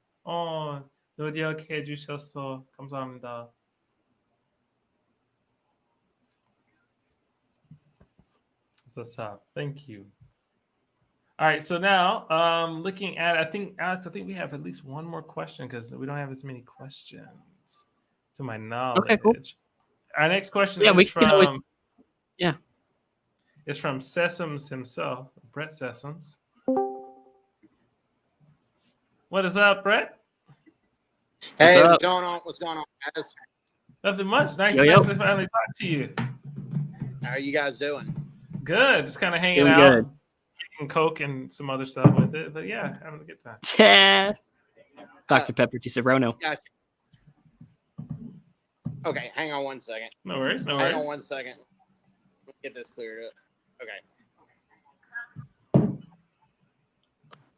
노력해 주셔서 감사합니다. What's up? Thank you. All right, so now looking at, Alex, I think we have at least one more question because we don't have as many questions to my knowledge. Okay, cool. Our next question is from Sesams himself, Brett Sesams. What is up, Brett? Hey, what's going on? What's going on, guys? Nothing much. Nice Yo. to finally talk to you. How are you guys doing? Good. Just kind of hanging Doing out, good. getting Coke and some other stuff with it. But yeah, having a good time. Dr. Pepper Cicerone. Gotcha. Okay, hang on one second. No worries. Hang on one second. Let me get this cleared up. Okay.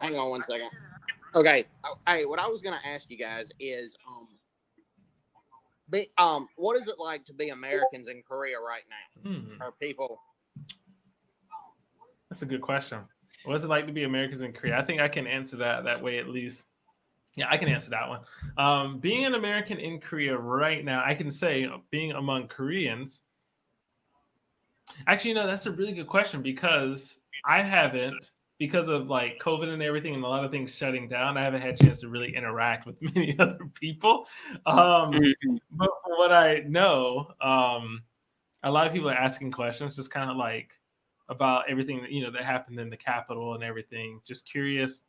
Hang on one second. Okay. Hey, what I was gonna ask you guys is, what is it like to be Americans in Korea right now? Are people? That's a good question. What's it like to be Americans in Korea? I think I can answer that way at least. Yeah, I can answer that one. Being an American in Korea right now, I can say being among Koreans. Actually, that's a really good question because I haven't, because of like COVID and everything and a lot of things shutting down, I haven't had a chance to really interact with many other people. But from what I know, a lot of people are asking questions, just kind of like about everything that, that happened in the Capitol and everything. Just curious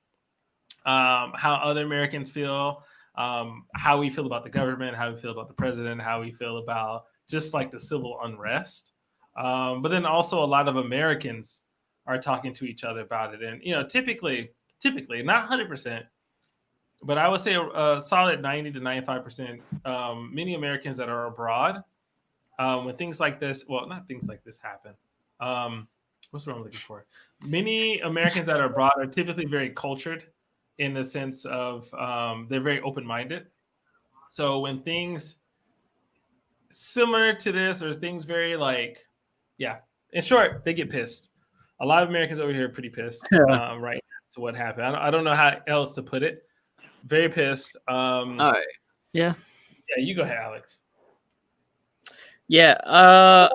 how other Americans feel, how we feel about the government, how we feel about the president, how we feel about just like the civil unrest. But then also a lot of Americans are talking to each other about it. And, typically, not 100%, but I would say a solid 90 to 95%, many Americans that are abroad, when things like this, well, not things like this happen. What's the word I'm looking for? Many Americans that are abroad are typically very cultured in the sense of they're very open-minded. So when things similar to this or things very like, in short, they get pissed. A lot of Americans over here are pretty pissed right to what happened. I don't know how else to put it. Very pissed. All right. Yeah. Yeah, you go ahead, Alex. Yeah.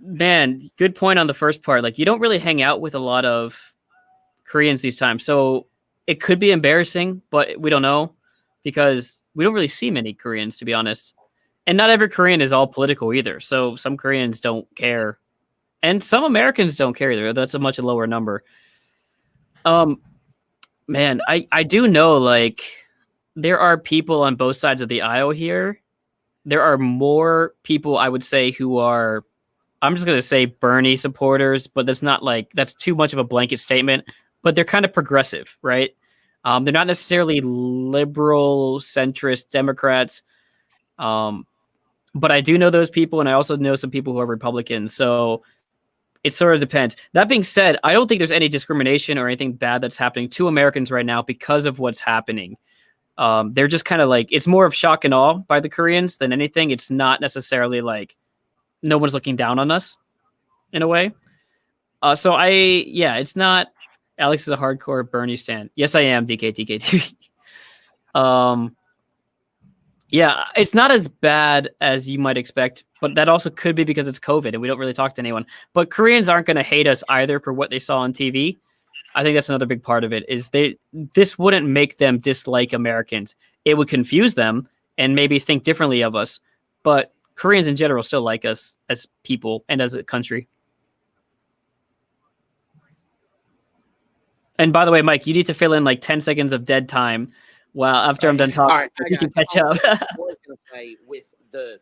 Man, good point on the first part. Like, you don't really hang out with a lot of Koreans these times. So it could be embarrassing, but we don't know because we don't really see many Koreans, to be honest. And not every Korean is all political either. So some Koreans don't care. And some Americans don't care either. That's a much lower number. Man, I do know, like, there are people on both sides of the aisle here. There are more people, I would say, who are, I'm just going to say Bernie supporters, but that's not like, that's too much of a blanket statement, but they're kind of progressive, right? They're not necessarily liberal, centrist Democrats. But I do know those people, and I also know some people who are Republicans. So it sort of depends. That being said, I don't think there's any discrimination or anything bad that's happening to Americans right now because of what's happening. They're just kind of like, it's more of shock and awe by the Koreans than anything. It's not necessarily like no one's looking down on us in a way. So it's not, Alex is a hardcore Bernie stan. Yes, I am, DK. Yeah, it's not as bad as you might expect, but that also could be because it's COVID and we don't really talk to anyone. But Koreans aren't going to hate us either for what they saw on TV. I think that's another big part of it, is this wouldn't make them dislike Americans. It would confuse them and maybe think differently of us. But Koreans in general still like us as people and as a country. And by the way, Mike, you need to fill in like 10 seconds of dead time. Well, after I'm done talking, right, you can catch up. I was going to say with the.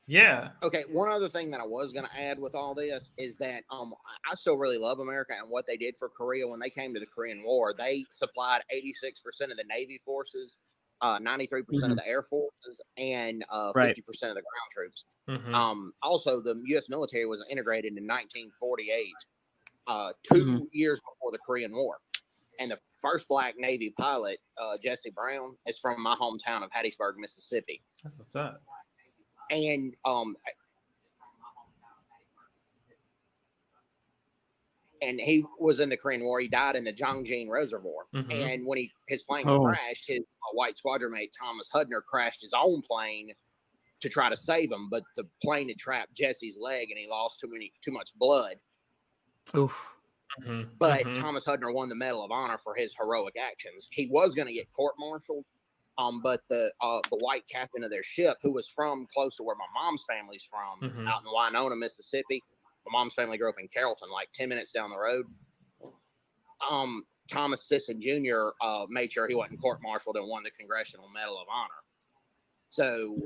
Yeah. Okay. One other thing that I was going to add with all this is that I still really love America and what they did for Korea when they came to the Korean War. They supplied 86% of the Navy forces, 93% of the Air Forces, and 50% of the ground troops. Also, the U.S. military was integrated in 1948. 2 years before the Korean War. And the first black Navy pilot, Jesse Brown, is from my hometown of Hattiesburg, Mississippi. That's what's up. And he was in the Korean War. He died in the Jongjin Reservoir. And when his plane crashed, his white squadron mate, Thomas Hudner, crashed his own plane to try to save him. But the plane had trapped Jesse's leg and he lost too much blood. Oof. But Thomas Hudner won the Medal of Honor for his heroic actions. He was going to get court-martialed, but the white captain of their ship, who was from close to where my mom's family's from, out in Winona, Mississippi. My mom's family grew up in Carrollton, like 10 minutes down the road. Thomas Sisson Jr. Made sure he wasn't court-martialed and won the Congressional Medal of Honor. So,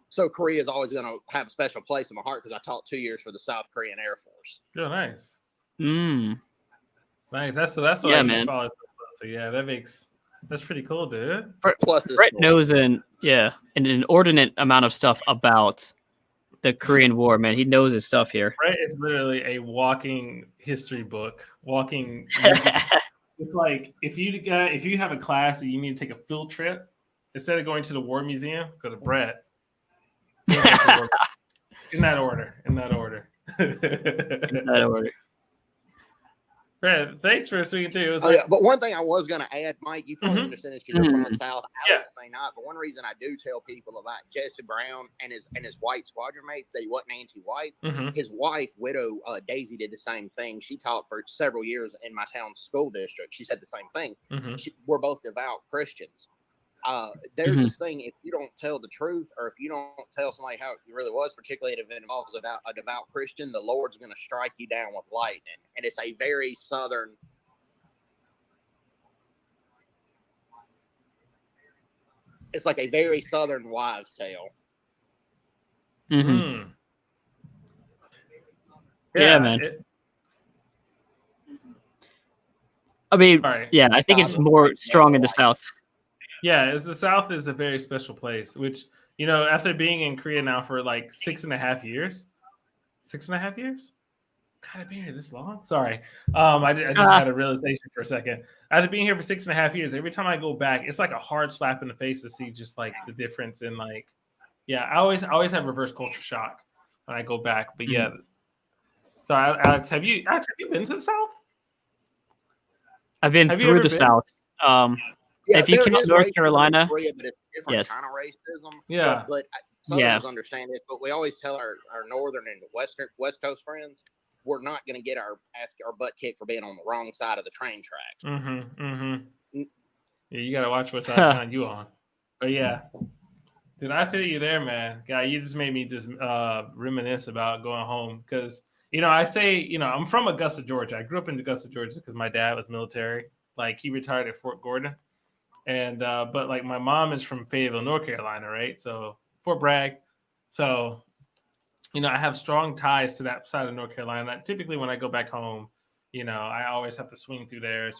So Korea is always going to have a special place in my heart because I taught 2 years for the South Korean Air Force. Oh, nice. Nice. That's what yeah, I man. follow. So yeah, that's pretty cool, dude. Plus, Brett knows an inordinate amount of stuff about the Korean War, man. He knows his stuff here. Brett is literally a walking history book. It's like if you have a class that you need to take a field trip, instead of going to the War Museum, go to Brett. In that order. Brad, thanks for swinging through. But one thing I was going to add, Mike, you probably understand this because you're from the South. Alex may not, but one reason I do tell people about Jesse Brown and his white squadron mates that he wasn't anti-white. His wife, widow Daisy, did the same thing. She taught for several years in my town's school district. She said the same thing. We're both devout Christians. There's this thing, if you don't tell the truth or if you don't tell somebody how it really was, particularly if it involves a devout Christian, the Lord's going to strike you down with lightning. And it's a very Southern. It's like a very Southern wives' tale. Yeah, man. I mean, I think it's more strong in the South. Yeah, the South is a very special place, which, after being in Korea now for like 6.5 years. 6.5 years? God, I've been here this long? Sorry. I just had a realization for a second. After being here for 6.5 years, every time I go back, it's like a hard slap in the face to see just like the difference in I always have reverse culture shock when I go back. But yeah. So Alex, have you been to the South? I've been through the South. If you count North Carolina, Korea, but it's different kind of racism. But Southerners understand this, but we always tell our northern and west coast friends, we're not going to get our butt kicked for being on the wrong side of the train tracks. Yeah, you gotta watch what side of town you on. But yeah, dude, I feel you there, man. Guy, you just made me just reminisce about going home because I say I'm from Augusta, Georgia. I grew up in Augusta, Georgia because my dad was military. Like he retired at Fort Gordon, and but like my mom is from Fayetteville, North Carolina, right? So Fort Bragg. So I have strong ties to that side of North Carolina. Typically, when I go back home, I always have to swing through a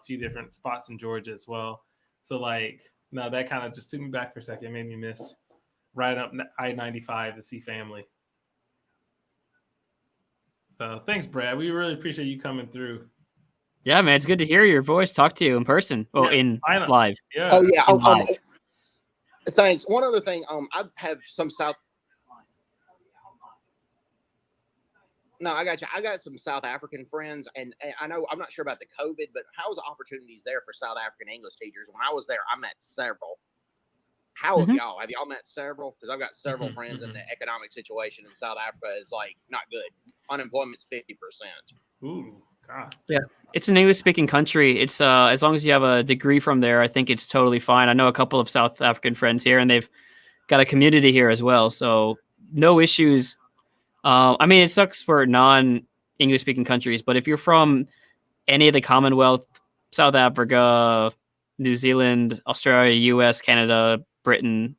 few different spots in Georgia as well. So like, no, that kind of just took me back for a second. It made me miss riding up I-95 to see family. So thanks, Brad. We really appreciate you coming through. Yeah, man, it's good to hear your voice, talk to you in person. Well, in live. Yeah. Oh yeah. Thanks. One other thing. I have some South. No, I got you. I got some South African friends, and I know I'm not sure about the COVID, but how's the opportunities there for South African English teachers? When I was there, I met several. How have y'all? Have y'all met several? Because I've got several friends, and the economic situation in South Africa is like not good. Unemployment's 50%. Ooh, God. Yeah, it's an English-speaking country. It's as long as you have a degree from there, I think it's totally fine. I know a couple of South African friends here, and they've got a community here as well, so no issues. I mean, it sucks for non-English speaking countries, but if you're from any of the Commonwealth, South Africa, New Zealand, Australia, US, Canada, Britain,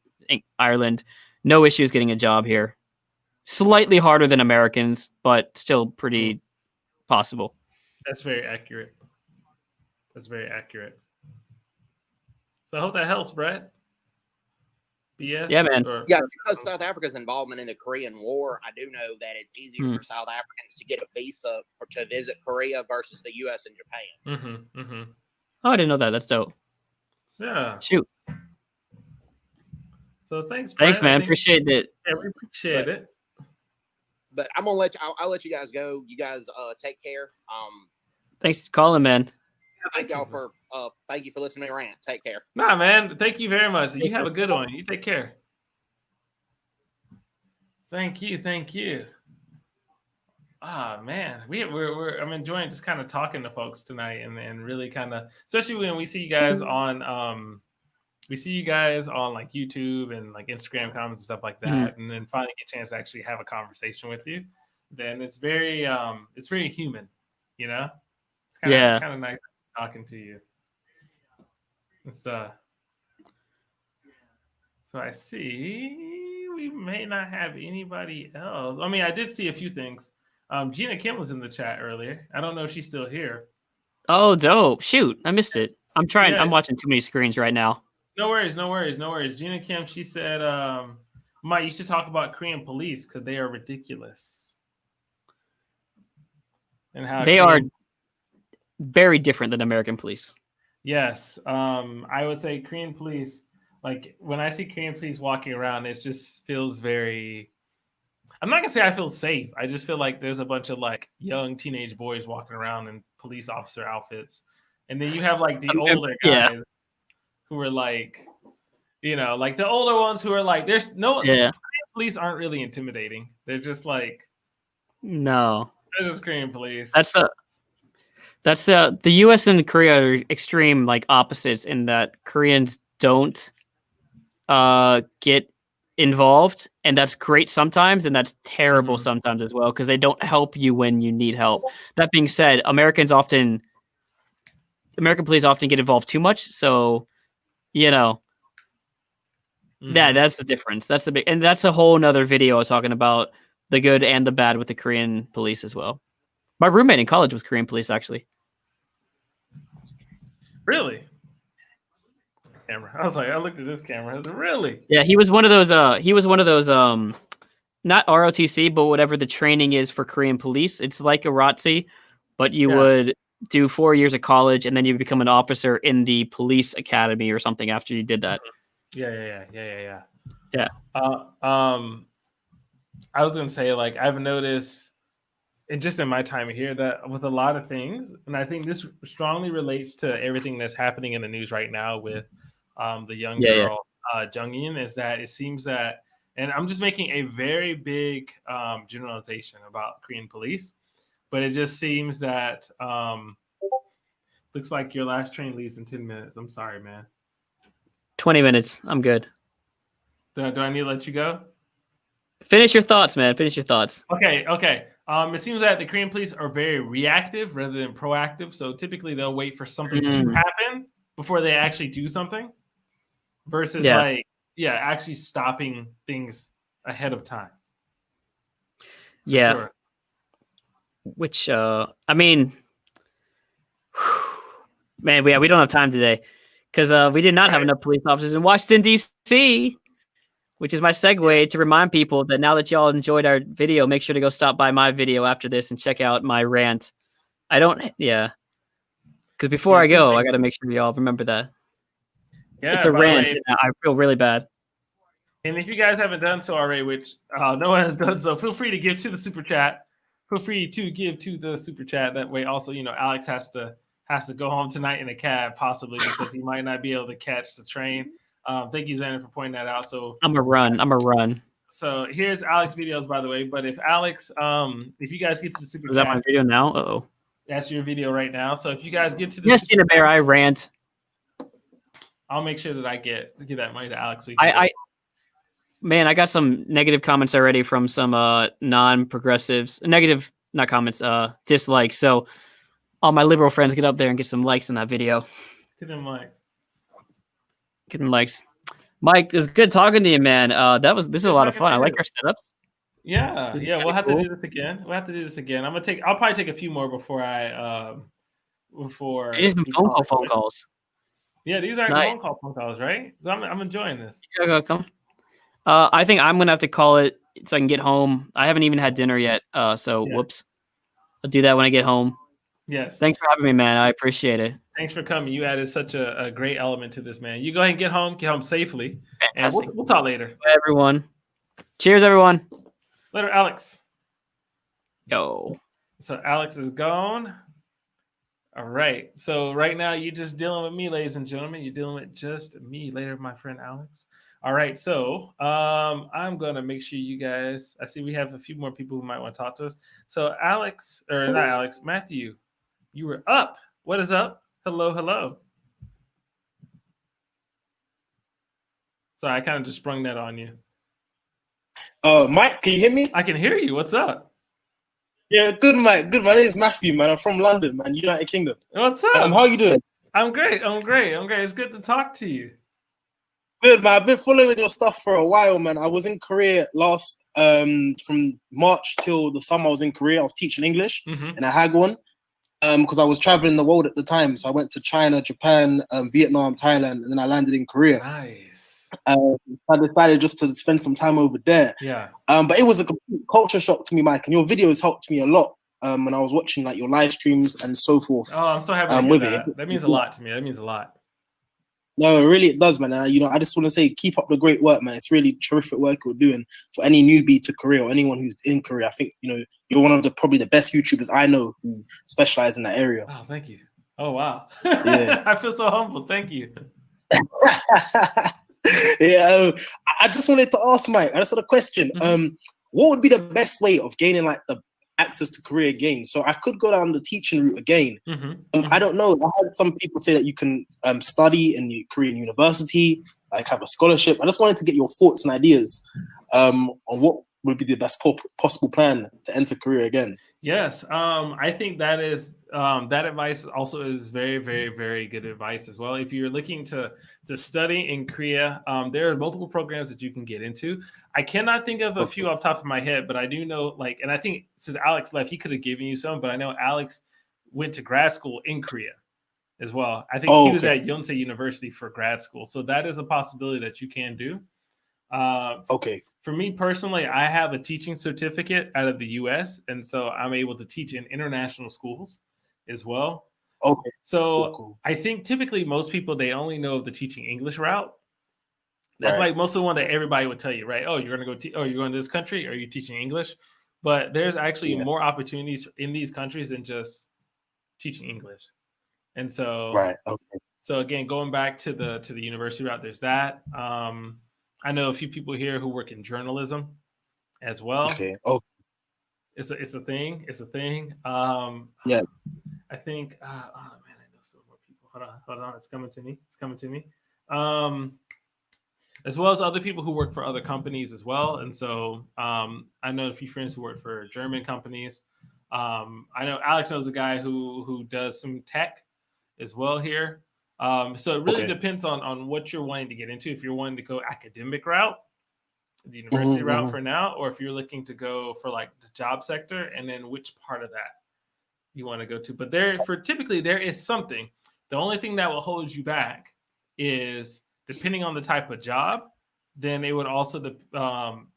Ireland, no issues getting a job here. Slightly harder than Americans, but still pretty possible. That's very accurate. So I hope that helps, Brad. BS? Yeah, man. Yeah, because South Africa's involvement in the Korean War, I do know that it's easier for South Africans to get a visa to visit Korea versus the U.S. and Japan. Oh, I didn't know that. That's dope. Yeah. Shoot. So thanks, Brad. Thanks, man. Appreciate it. Yeah, we appreciate it. But I'm gonna let you. I'll let you guys go. You guys take care. Thanks for calling, man. Thank y'all for thank you for listening to me rant. Take care. Nah, man. Thank you very much. You have a good one. You take care. Thank you. Ah, man. I'm enjoying just kind of talking to folks tonight and really kind of, especially when we see you guys on like YouTube and like Instagram comments and stuff like that, and then finally get a chance to actually have a conversation with you. Then it's very human, It's kind of nice talking to you. It's so I see we may not have anybody else. I mean, I did see a few things. Gina Kim was in the chat earlier. I don't know if she's still here. Oh, dope. Shoot, I missed it. I'm trying. Yeah. I'm watching too many screens right now. No worries. Gina Kim, she said, Mike, you should talk about Korean police because they are ridiculous. And how they are very different than American police. Yes. I would say Korean police, like when I see Korean police walking around, it just feels very, I'm not gonna say I feel safe. I just feel like there's a bunch of like young teenage boys walking around in police officer outfits. And then you have like the older guys who are like, like the older ones who are like, there's no, police aren't really intimidating. They're just like, no, they're just Korean police. That's the U.S. and Korea are extreme like opposites in that Koreans don't get involved, and that's great sometimes, and that's terrible sometimes as well because they don't help you when you need help. That being said, American police often get involved too much, so that's the difference. That's the big, and that's a whole nother video talking about the good and the bad with the Korean police as well. My roommate in college was Korean police, actually. Really? Camera. I was like, I looked at this camera. I was like, really? Yeah, he was one of those. Not ROTC, but whatever the training is for Korean police. It's like a ROTC, but you would do 4 years of college and then you become an officer in the police academy or something after you did that. Yeah. I was gonna say, like, I've noticed, and just in my time here, that with a lot of things, and I think this strongly relates to everything that's happening in the news right now with the young girl Jung-in, is that it seems that And I'm just making a very big generalization about Korean police, but it just seems that looks like your last train leaves in 10 minutes. I'm sorry, man. 20 minutes. I'm good. Do I need to let you go? Finish your thoughts, man. Finish your thoughts. Okay. It seems that the Korean police are very reactive rather than proactive. So typically they'll wait for something to happen before they actually do something versus actually stopping things ahead of time. Yeah. Sure. Which, I mean, man, we don't have time today because we did not have enough police officers in Washington, D.C., which is my segue to remind people that now that y'all enjoyed our video, make sure to go stop by my video after this and check out my rant. Because before I go, I got to make sure y'all remember that. Yeah, it's a rant. I feel really bad. And if you guys haven't done so already, which no one has done so, feel free to give to the super chat. Feel free to give to the super chat. That way, also, Alex has to go home tonight in a cab, possibly because he might not be able to catch the train. Thank you, Xander, for pointing that out. So I'm a run. So here's Alex videos, by the way. But if Alex, if you guys get to the super chat, is that my video now? Uh-oh. That's your video right now. So if you guys get to the Gina Bear, I rant. I'll make sure that I give that money to Alex. Man, I got some negative comments already from some non-progressives. Negative, not comments, dislikes. So all my liberal friends get up there and get some likes in that video. Get them likes. Get them likes. Mike, it was good talking to you, man. This is a lot of fun. I like our setups. Yeah. We'll have to do this again. I'll probably take a few more before These are some phone calls. Yeah, these are nice. phone calls, right? I'm enjoying this. I think I'm gonna have to call it so I can get home. I haven't even had dinner yet. Whoops. I'll do that when I get home. Yes. Thanks for having me, man. I appreciate it. Thanks for coming. You added such a great element to this, man. You go ahead and get home safely. Fantastic. And we'll talk later. Bye, everyone. Cheers, everyone. Later, Alex. Yo. So Alex is gone. All right. So right now you're just dealing with me, ladies and gentlemen. You're dealing with just me later, my friend Alex. All right. So I'm going to make sure you guys, I see we have a few more people who might want to talk to us. So Matthew, you were up. What is up? Hello. So I kind of just sprung that on you. Mike, can you hear me? I can hear you. What's up? Yeah, good, Mike. Good. My name is Matthew, man. I'm from London, man, United Kingdom. What's up? How are you doing? I'm great. It's good to talk to you. Good, man. I've been following your stuff for a while, man. I was in Korea last, from March till the summer. I was in Korea. I was teaching English in a Hagwon, because I was traveling the world at the time. So I went to China, Japan, Vietnam, Thailand, and then I landed in Korea. Nice. I decided just to spend some time over there. Yeah. But it was a complete culture shock to me, Mike. And your videos helped me a lot when I was watching like your live streams and so forth. Oh, I'm so happy to hear that. That means a lot to me. That means a lot. No, really, it does, man. I just want to say, keep up the great work, man. It's really terrific work you're doing. For any newbie to Korea or anyone who's in Korea, I think you're one of probably the best YouTubers I know who specialize in that area. Oh, thank you. Oh, wow. Yeah. I feel so humbled. Thank you. Yeah, I just wanted to ask Mike. I just had a question. What would be the best way of gaining like the access to Korea games? So I could go down the teaching route again. I don't know. I heard some people say that you can study in the Korean university, like have a scholarship. I just wanted to get your thoughts and ideas on what would be the best possible plan to enter Korea again. Yes, I think that is that advice also is very, very, very good advice as well. If you're looking to study in Korea, there are multiple programs that you can get into. I cannot think of a few off the top of my head, but I do know, and I think since Alex left, he could have given you some, but I know Alex went to grad school in Korea as well. I think he was at Yonsei University for grad school. So that is a possibility that you can do. For me personally, I have a teaching certificate out of the US, and so I'm able to teach in international schools as well. So cool. I think typically most people, they only know of the teaching English route. That's like most of the one that everybody would tell you, right? Oh, you're going to go, you're going to this country, or you're teaching English. But there's actually more opportunities in these countries than just teaching English. And so, so again, going back to the university route, there's that. I know a few people here who work in journalism as well. Okay. Oh, it's a thing. It's a thing. Yeah. I think. Oh man, I know some more people. Hold on. It's coming to me. As well as other people who work for other companies as well. And so I know a few friends who work for German companies. I know Alex knows a guy who does some tech as well here. So it really depends on what you're wanting to get into. If you're wanting to go academic route, the university route for now, or if you're looking to go for like the job sector, and then which part of that you want to go to. But typically there is something. The only thing that will hold you back is depending on the type of job. Then it would also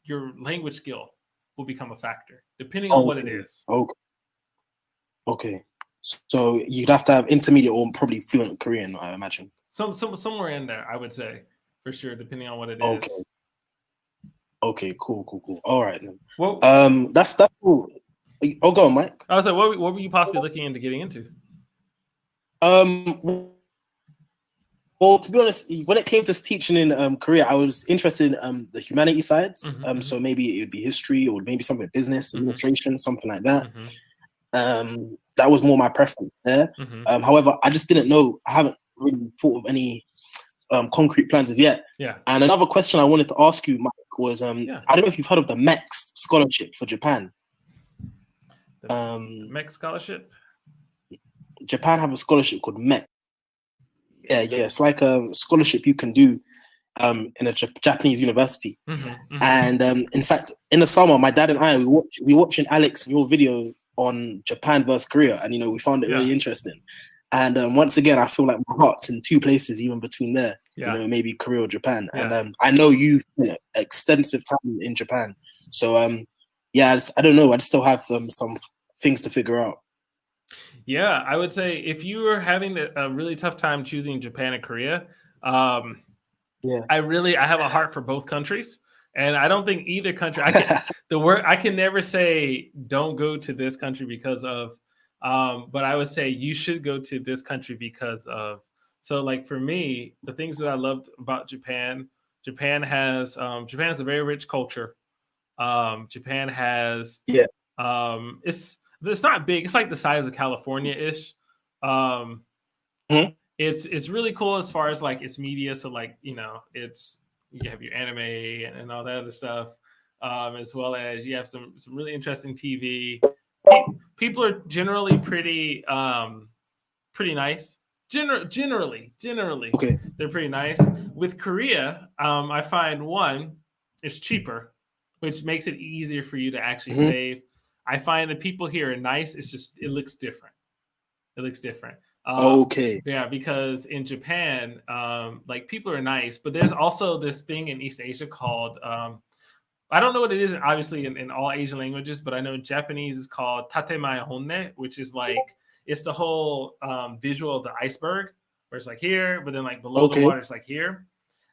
your language skill will become a factor depending on what it is. Okay. So you'd have to have intermediate or probably fluent Korean, I imagine. Somewhere in there, I would say, for sure, depending on what it is. Okay, cool. All right then. Well, that's cool. Oh, go on, Mike. I was like, what were you possibly looking into getting into? Well, to be honest, when it came to teaching in Korea, I was interested in the humanity sides. So maybe it would be history, or maybe something like business, administration, something like that. That was more my preference there. However, I just didn't know. I haven't really thought of any concrete plans as yet. Yeah. And another question I wanted to ask you, Mike, was I don't know if you've heard of the MEX scholarship for Japan. MEX scholarship? Japan have a scholarship called MEX. Yeah. It's like a scholarship you can do in a Japanese university. And in fact, in the summer, my dad and I, we watching Alex your video on Japan versus Korea, and we found it really interesting. And once again, I feel like my heart's in two places, even between there. Maybe Korea or Japan. And I know you've spent extensive time in Japan, so I don't know. I still have some things to figure out. Yeah, I would say if you are having a really tough time choosing Japan and Korea, I have a heart for both countries. And I don't think either country, I can never say don't go to this country because of, but I would say you should go to this country because of. So like for me, the things that I loved about Japan has a very rich culture. Japan has, it's not big. It's like the size of California-ish. It's really cool as far as like its media. So like, you have your anime and all that other stuff, as well as you have some really interesting TV. People are generally pretty nice. Generally, they're pretty nice. With Korea, I find one, it's cheaper, which makes it easier for you to actually save. I find that people here are nice. It's just it looks different. Yeah, because in Japan, like people are nice, but there's also this thing in East Asia called I don't know what it is, obviously in all Asian languages, but I know in Japanese is called tatemae honne, which is like it's the whole visual of the iceberg, where it's like here, but then like below the water, it's like here,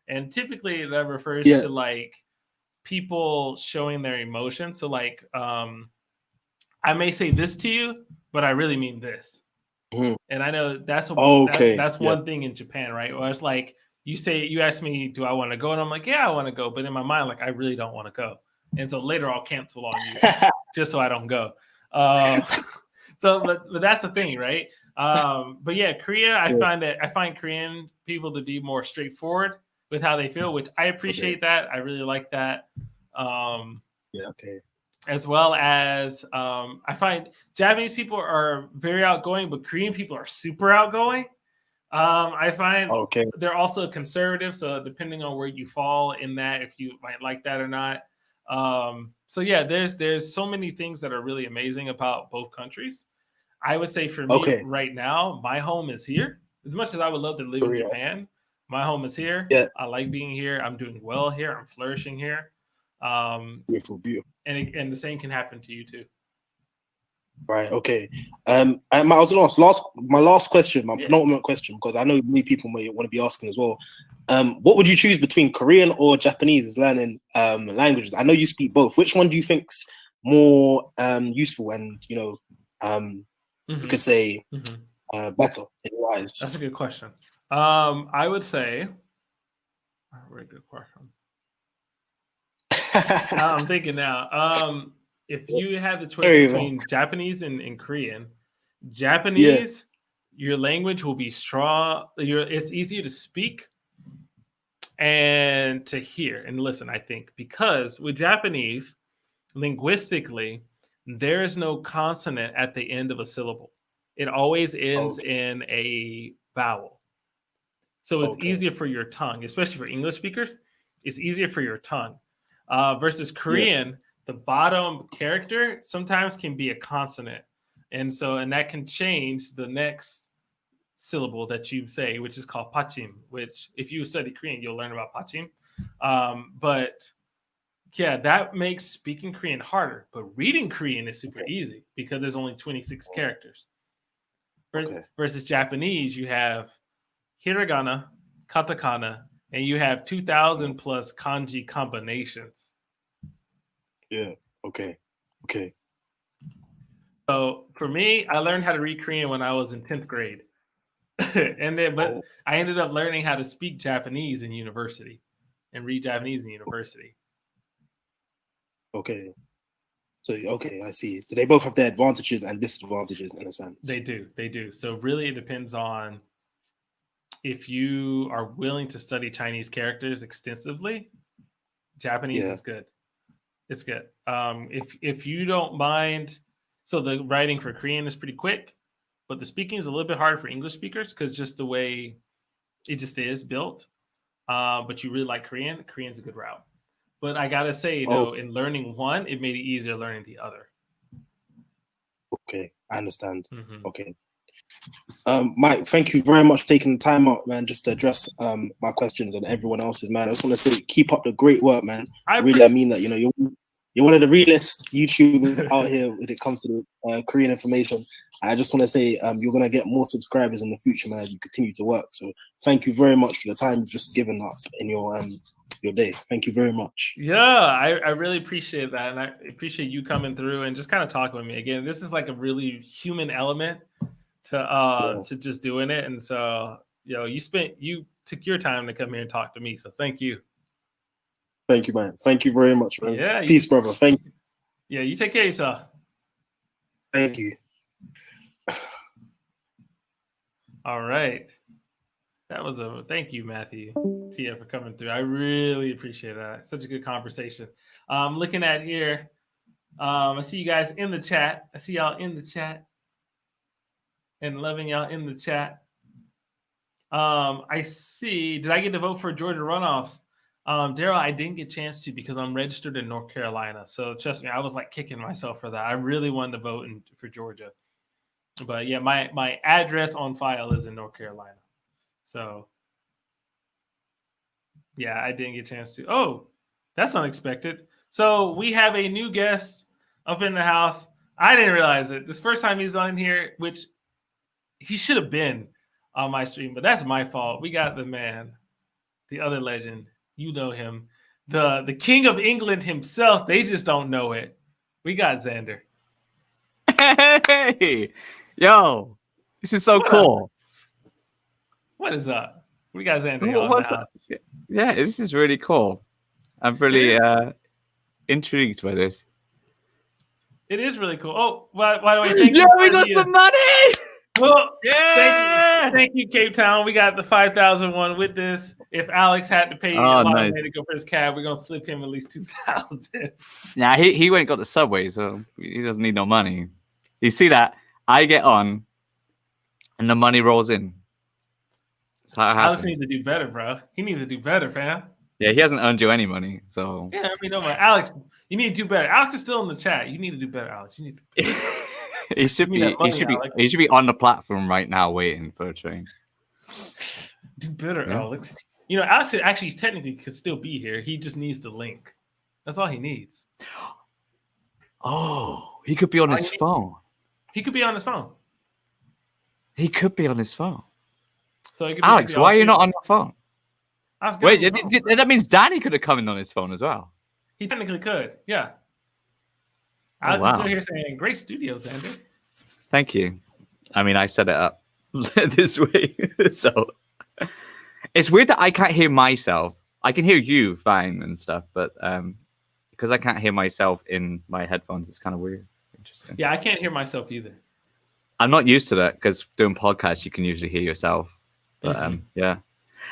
and typically that refers to like people showing their emotions. So like I may say this to you, but I really mean this. And I know that's one thing in Japan, right? Where it's like you ask me, do I want to go? And I'm like, yeah, I want to go. But in my mind, like, I really don't want to go. And so later I'll cancel on you just so I don't go. But that's the thing, right? But yeah, Korea, I find Korean people to be more straightforward with how they feel, which I appreciate that. I really like that. As well as I find Japanese people are very outgoing, but Korean people are super outgoing. I find they're also conservative, so depending on where you fall in that, if you might like that or not. So yeah, there's so many things that are really amazing about both countries. I would say for me right now, my home is here. As much as I would love to live in Japan, my home is here. I like being here. I'm doing well here. I'm flourishing here. Beautiful. And the same can happen to you too. Right. Okay. I was going to ask my last question, my penultimate question, because I know many people may want to be asking as well. What would you choose between Korean or Japanese as learning languages? I know you speak both. Which one do you think's more useful and you could say better in your eyes? That's a good question. I would say, very good question. I'm thinking now. If you had the choice between Japanese and Korean, Japanese, your language will be strong. It's easier to speak and to hear and listen, I think, because with Japanese, linguistically, there is no consonant at the end of a syllable. It always ends in a vowel. So it's easier for your tongue, especially for English speakers. It's easier for your tongue. Versus Korean, the bottom character sometimes can be a consonant. And that can change the next syllable that you say, which is called pachim, which if you study Korean, you'll learn about pachim. But yeah, that makes speaking Korean harder. But reading Korean is super easy because there's only 26 characters. Versus Japanese, you have hiragana, katakana, and you have 2,000 plus kanji combinations. Yeah. Okay. So for me, I learned how to read Korean when I was in 10th grade. But I ended up learning how to speak Japanese in university and read Japanese in university. Okay. So, I see. They both have their advantages and disadvantages in a sense. They do. So really it depends on if you are willing to study Chinese characters extensively, Japanese is good. It's good. If you don't mind, so the writing for Korean is pretty quick, but the speaking is a little bit harder for English speakers because just the way it just is built. But you really like Korean, Korean's a good route. But I gotta say though, in learning one, it made it easier learning the other. Okay, I understand. Okay. Mike, thank you very much for taking the time out, man, just to address my questions and everyone else's, man. I just want to say, keep up the great work, man. I mean that. You're one of the realest YouTubers out here when it comes to Korean information. I just want to say you're gonna get more subscribers in the future, man, as you continue to work. So thank you very much for the time you've just given up in your day. Thank you very much. Yeah, I really appreciate that, and I appreciate you coming through and just kind of talking with me again. This is like a really human element to just doing it, and so you took your time to come here and talk to me, so thank you. Thank you, man. Thank you very much, man. Yeah, peace, brother. Thank you. Yeah, you take care of yourself. Thank you. All right, that was thank you, Matthew Tia, for coming through. I really appreciate that. Such a good conversation. Looking at here, I see you guys in the chat. I see y'all in the chat. And loving y'all in the chat. I see. Did I get to vote for Georgia runoffs? Daryl, I didn't get a chance to because I'm registered in North Carolina. So trust me, I was like kicking myself for that. I really wanted to vote for Georgia. But yeah, my address on file is in North Carolina. So yeah, I didn't get a chance to. Oh, that's unexpected. So we have a new guest up in the house. I didn't realize it. This first time he's on here, which he should have been on my stream, but that's my fault. We got the man, the other legend. You know him, the King of England himself. They just don't know it. We got Xander. Hey, yo, this is so cool. What is up? We got Xander. Yeah, this is really cool. I'm really intrigued by this. It is really cool. Oh, by the way, thank you. Yeah, we got some money. Well, yeah. Thank you, Cape Town. We got the 5,001 with this. If Alex had to pay a lot of money to go for his cab, we're gonna slip him at least 2,000. Nah, he went and got the subway, so he doesn't need no money. You see that? I get on, and the money rolls in. That's how it happens. Alex needs to do better, bro. He needs to do better, fam. Yeah, he hasn't earned you any money, so. Yeah, I mean, no, but Alex, you need to do better. Alex is still in the chat. You need to do better, Alex. You need to. He should be on the platform right now waiting for a train. Do better, Alex. You know, Alex actually technically could still be here. He just needs the link. That's all he needs. Oh, he could be on his phone. He could be on his phone. He could be on his phone. So Alex, why are you not on your phone? Wait, that means Danny could have come in on his phone as well. He technically could, yeah. Alex is still here saying, great studios, Andy. Thank you. I mean, I set it up this way. So it's weird that I can't hear myself. I can hear you fine and stuff, but if because I can't hear myself in my headphones. It's kind of weird. Interesting. Yeah, I can't hear myself either. I'm not used to that because doing podcasts, you can usually hear yourself. But yeah.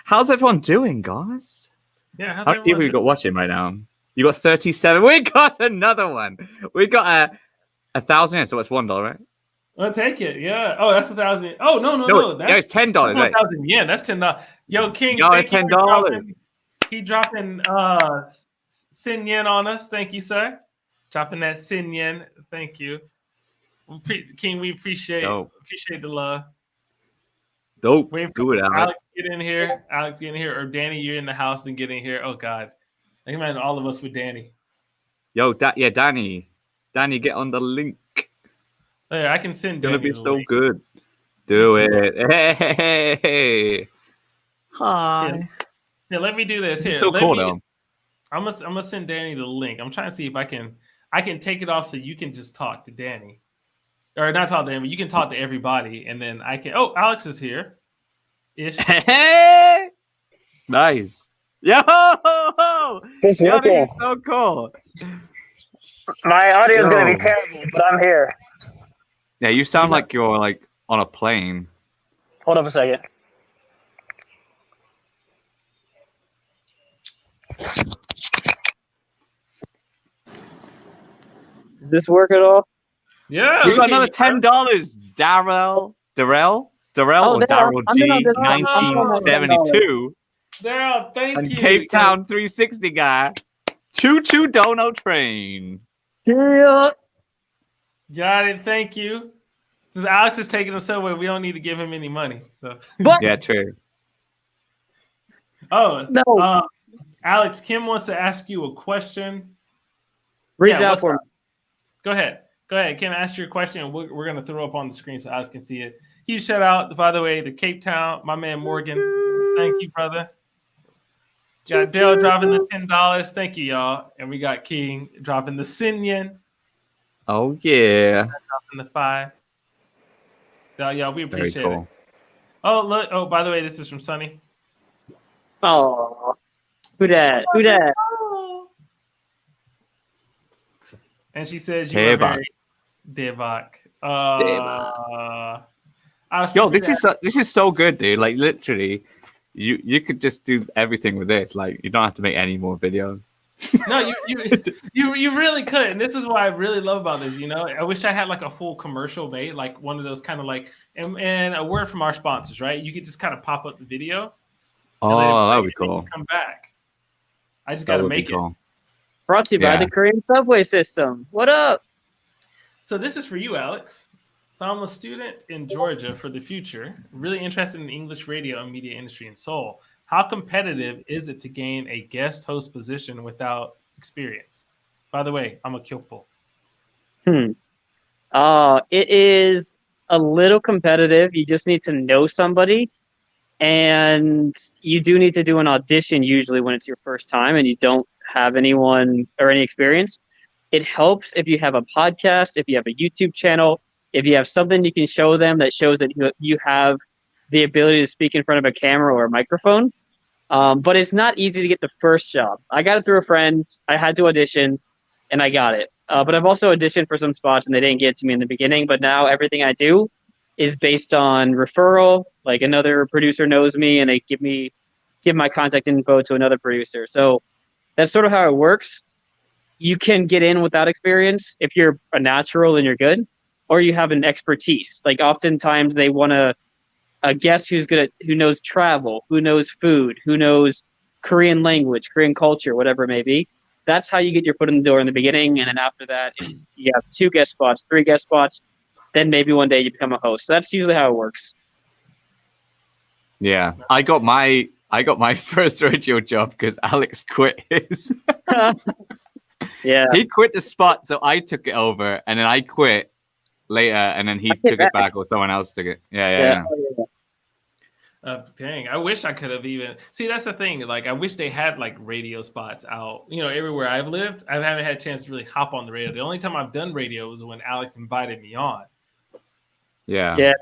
How's everyone doing, guys? Yeah, how's How many people you got watching right now? You got 37. We got another one. We got 1,000. So it's $1, right? I'll take it. Yeah. Oh, that's 1,000. Oh, no. That's $10. That's right? 1,000 yen. That's $10. Yo, King, Y'all thank you for $10. He dropping sin yen on us. Thank you, sir. Dropping that sin yen. Thank you, King. We appreciate the love. Dope. Wait do it, Alex. Alex, get in here. Alex, get in here. Or Danny, you're in the house and get in here. Oh God, I can imagine all of us with Danny. Yo, Danny. Danny, get on the link. Yeah, I can send. It's gonna Danny be so link. good. Do it. Hey. Hi. Yeah, let me do this. This is Here, so cool, though. I'm gonna send Danny the link. I'm trying to see if I can take it off so you can just talk to Danny, or not talk to him, but you can talk to everybody, and then I can. Oh, Alex is here. Ish. Nice. Yo, This is so cool. My audio is going to be terrible, but I'm here. Yeah, you sound like you're like on a plane. Hold up a second. Does this work at all? Yeah, we got another $10. Darrell G, 1972. Daryl, thank and you. Cape Town 360 guy. Choo choo dono train. Yeah. Got it. Thank you. Since Alex is taking the subway, we don't need to give him any money. So yeah, true. Oh no. Alex, Kim wants to ask you a question. Read it out for me. Go ahead, Kim. Ask your question. We're gonna throw up on the screen so Alex can see it. Huge shout out, by the way, to Cape Town, my man Morgan. Thank you, brother. Got Dale dropping the $10. Thank you, y'all. And we got King dropping the sin yen. Oh yeah. Dropping the 5. Y'all, we appreciate Very cool. it. Oh look. Oh, by the way, this is from Sunny. Oh, who that? Who that? And she says you are very Devak. Yo, this is so good, dude. Like literally, you could just do everything with this. Like you don't have to make any more videos. No, you really could, and this is what I really love about this. You know, I wish I had like a full commercial made, like one of those kind of like, and a word from our sponsors, right? You could just kind of pop up the video. Oh, that would be cool. Come back. I just got to make it. Brought to you by the Korean subway system. What up? So this is for you, Alex. So I'm a student in Georgia for the future, really interested in the English radio and media industry in Seoul. How competitive is it to gain a guest host position without experience? By the way, I'm a kyopo. It is a little competitive. You just need to know somebody, and you do need to do an audition usually when it's your first time and you don't have anyone or any experience. It helps if you have a podcast, if you have a YouTube channel, if you have something you can show them that shows that you have the ability to speak in front of a camera or a microphone. But it's not easy to get the first job. I got it through a friend. I had to audition, and I got it. But I've also auditioned for some spots, and they didn't get it to me in the beginning. But now everything I do is based on referral. Like another producer knows me, and they give my contact info to another producer. So that's sort of how it works. You can get in without experience if you're a natural and you're good, or you have an expertise. Like oftentimes they want a guest who knows travel, who knows food, who knows Korean language, Korean culture, whatever it may be. That's how you get your foot in the door in the beginning. And then after that, you have 2 guest spots, 3 guest spots. Then maybe one day you become a host. So that's usually how it works. Yeah, I got my first radio job because Alex quit his. Yeah, he quit the spot, so I took it over, and then I quit later, and then he took it back, or someone else took it. Yeah. Dang, I wish I could have even. See, that's the thing. Like, I wish they had like radio spots out. You know, everywhere I've lived, I haven't had a chance to really hop on the radio. The only time I've done radio was when Alex invited me on. Yeah.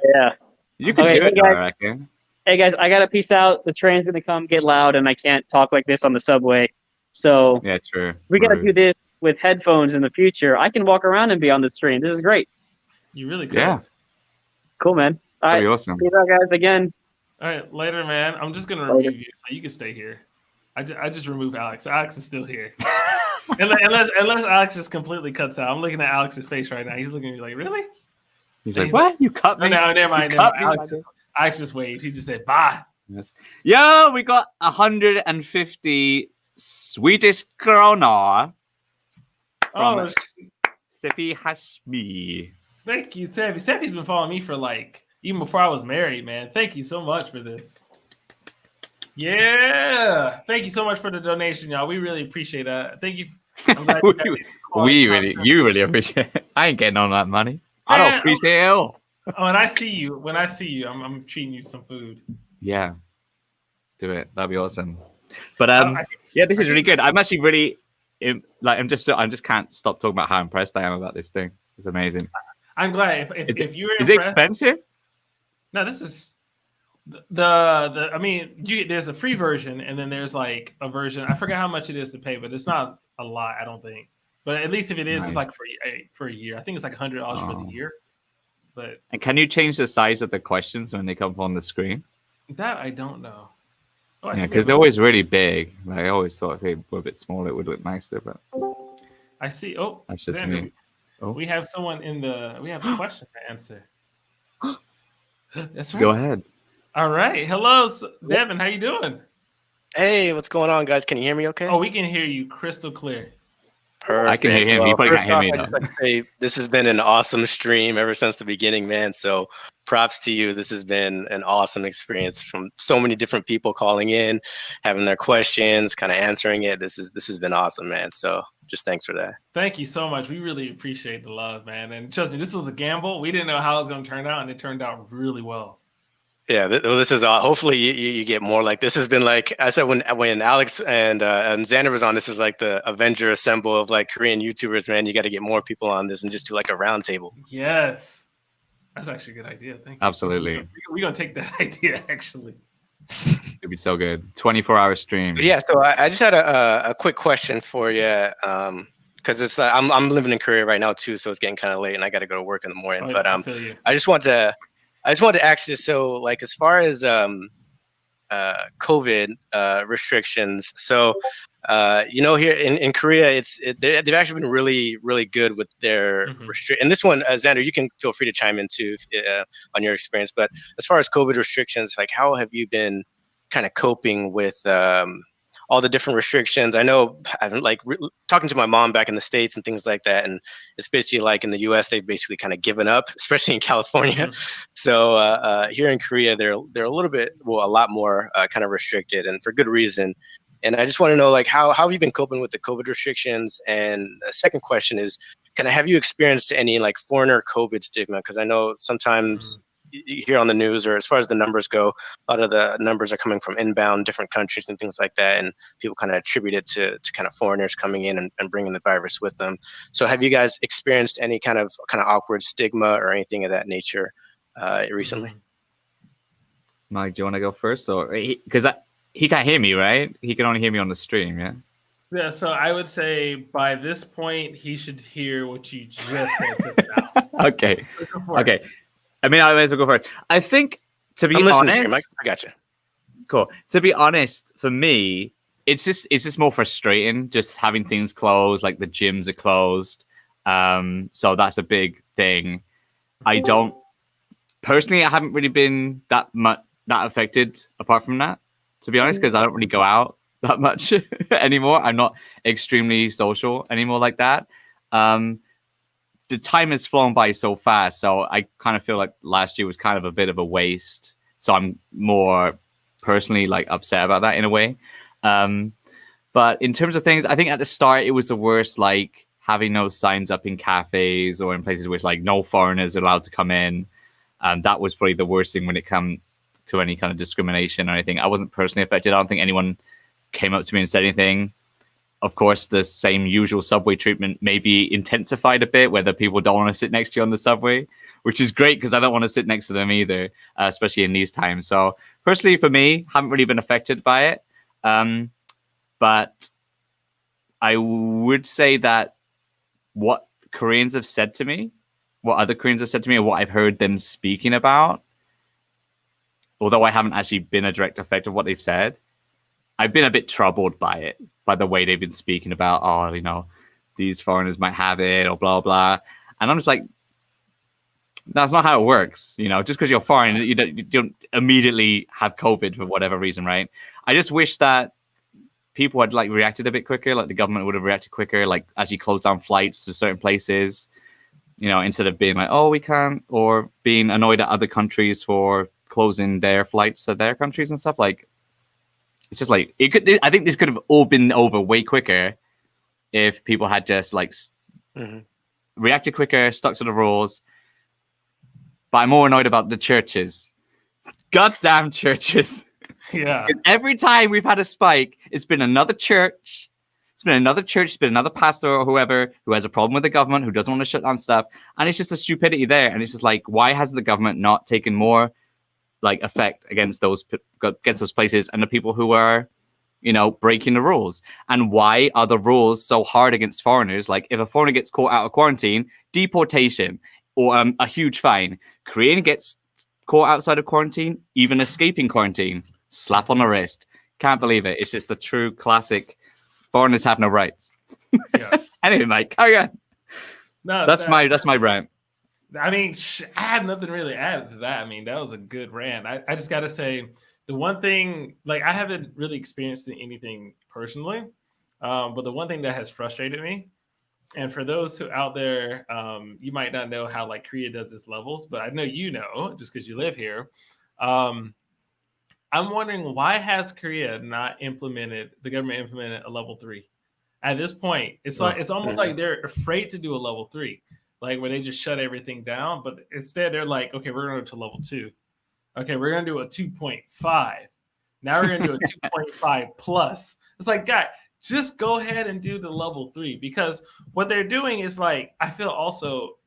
You can do it, I reckon. Hey guys, I gotta peace out. The train's gonna come get loud, and I can't talk like this on the subway. So yeah, true. We gotta do this with headphones in the future, I can walk around and be on the stream. This is great. You really could. Yeah. Cool, man. All right. That'd be awesome. See you guys again. All right, later, man. I'm just gonna remove you so you can stay here. I just removed Alex. Alex is still here. unless Alex just completely cuts out. I'm looking at Alex's face right now. He's looking at me like, really? He's like, what? You cut me? No, never mind. Alex just waved. He just said, bye. Yes. Yo, we got 150 Swedish krona from Sefi Hashmi. Thank you, Sefi. Sefi's been following me for even before I was married, man. Thank you so much for this. Yeah. Thank you so much for the donation, y'all. We really appreciate that. Thank you. I'm glad you really appreciate it. I ain't getting on that money. I don't appreciate it all. When I see you, I'm treating you some food. Yeah. Do it. That'd be awesome. But yeah, this is really good. I'm actually really I just can't stop talking about how impressed I am about this thing. It's amazing. I'm glad if you were Is it expensive? No, this is the I mean, there's a free version and then there's like a version. I forget how much it is to pay, but it's not a lot, I don't think. But at least if it is, it's like for a year. I think it's like $100 for the year. And can you change the size of the questions when they come up on the screen? That I don't know. Yeah, because they're always really big. I always thought if they were a bit smaller, it would look nicer. But I see. Oh, that's just Xander, me. Oh. We have someone we have a question to answer. That's right. Go ahead. All right. Hello, Devin. How you doing? Hey, what's going on, guys? Can you hear me okay? Oh, we can hear you crystal clear. Perfect. I can hear him. You probably can't hear me, though. Like to say, this has been an awesome stream ever since the beginning, man. So props to you. This has been an awesome experience from so many different people calling in, having their questions, kind of answering it. This has been awesome, man. So just thanks for that. Thank you so much. We really appreciate the love, man. And trust me, this was a gamble. We didn't know how it was going to turn out, and it turned out really well. Yeah, this is hopefully you get more. Like this has been like I said when Alex and Xander was on, this was like the Avenger assemble of like Korean YouTubers, man. You got to get more people on this and just do like a round table. Yes, that's actually a good idea. Thank you. Absolutely. We're gonna take that idea actually. It'd be so good. 24-hour stream. Yeah, so I just had a quick question for you. Because it's I'm living in Korea right now too, so it's getting kind of late and I got to go to work in the morning. But I just wanted to ask you, so like as far as COVID restrictions, so here in Korea, they've actually been really, really good with their and this one, Xander, you can feel free to chime in too on your experience. But as far as COVID restrictions, like how have you been kind of coping with all the different restrictions? I know I've been talking to my mom back in the States and things like that. And it's basically like in the US, they've basically kind of given up, especially in California. So here in Korea, they're a little bit, a lot more kind of restricted and for good reason. And I just want to know, like, how have you been coping with the COVID restrictions? And the second question is, have you experienced any like foreigner COVID stigma? Because I know sometimes you hear on the news, or as far as the numbers go, a lot of the numbers are coming from inbound different countries and things like that, and people kind of attribute it to kind of foreigners coming in and bringing the virus with them. So have you guys experienced any kind of awkward stigma or anything of that nature recently? Mike, do you want to go first? Or because he can't hear me, right? He can only hear me on the stream, yeah? Yeah, so I would say by this point, he should hear what you just said. Okay. I mean, I might as well go for it. I think, to be honest, I got you. Cool. To be honest, for me, it's just more frustrating just having things closed, like the gyms are closed. So that's a big thing. I haven't really been that affected apart from that, to be honest, because I don't really go out that much anymore. I'm not extremely social anymore like that. The time has flown by so fast, so I kind of feel like last year was kind of a bit of a waste. So I'm more personally upset about that in a way. But in terms of things, I think at the start it was the worst, like having no signs up in cafes or in places where it's no foreigners are allowed to come in. That was probably the worst thing when it came to any kind of discrimination or anything. I wasn't personally affected. I don't think anyone came up to me and said anything. Of course, the same usual subway treatment may be intensified a bit, whether people don't want to sit next to you on the subway, which is great because I don't want to sit next to them either, especially in these times. So personally, for me, haven't really been affected by it. But I would say that what Koreans have said to me, what other Koreans have said to me, or what I've heard them speaking about, although I haven't actually been a direct effect of what they've said, I've been a bit troubled by it, by the way they've been speaking about, oh, you know, these foreigners might have it or blah, blah. And I'm just like, that's not how it works. You know, just because you're foreign, you don't immediately have COVID for whatever reason, right? I just wish that people had like reacted a bit quicker, like the government would have reacted quicker, like as you close down flights to certain places, you know, instead of being like, oh, we can't, or being annoyed at other countries for closing their flights to their countries and stuff. Like, it's just like, I think this could have all been over way quicker if people had just like reacted quicker, stuck to the rules. But I'm more annoyed about the churches. Goddamn churches. Yeah. Every time we've had a spike, it's been another church. It's been another pastor or whoever who has a problem with the government, who doesn't want to shut down stuff. And it's just a stupidity there. And it's just like, why has the government not taken more like effect against those places and the people who are, you know, breaking the rules? And why are the rules so hard against foreigners? Like, if a foreigner gets caught out of quarantine, deportation or a huge fine. Korean gets caught outside of quarantine, even escaping quarantine, slap on the wrist. Can't believe it. It's just the true classic foreigners have no rights. Yeah. Anyway, Mike, carry on. No, that's my rant. I mean, I had nothing really added to that. I mean, that was a good rant. I just got to say, the one thing, like, I haven't really experienced anything personally, but the one thing that has frustrated me, and for those who out there, you might not know how like Korea does its levels, but I know you know just because you live here. I'm wondering, why has Korea not the government implemented a level 3? At this point, it's like it's almost like they're afraid to do a level 3, like where they just shut everything down. But instead, they're like, okay, we're going to level 2. Okay, we're going to do a 2.5. Now we're going to do a 2.5 plus. It's like, God, just go ahead and do the level 3, because what they're doing is like, I feel also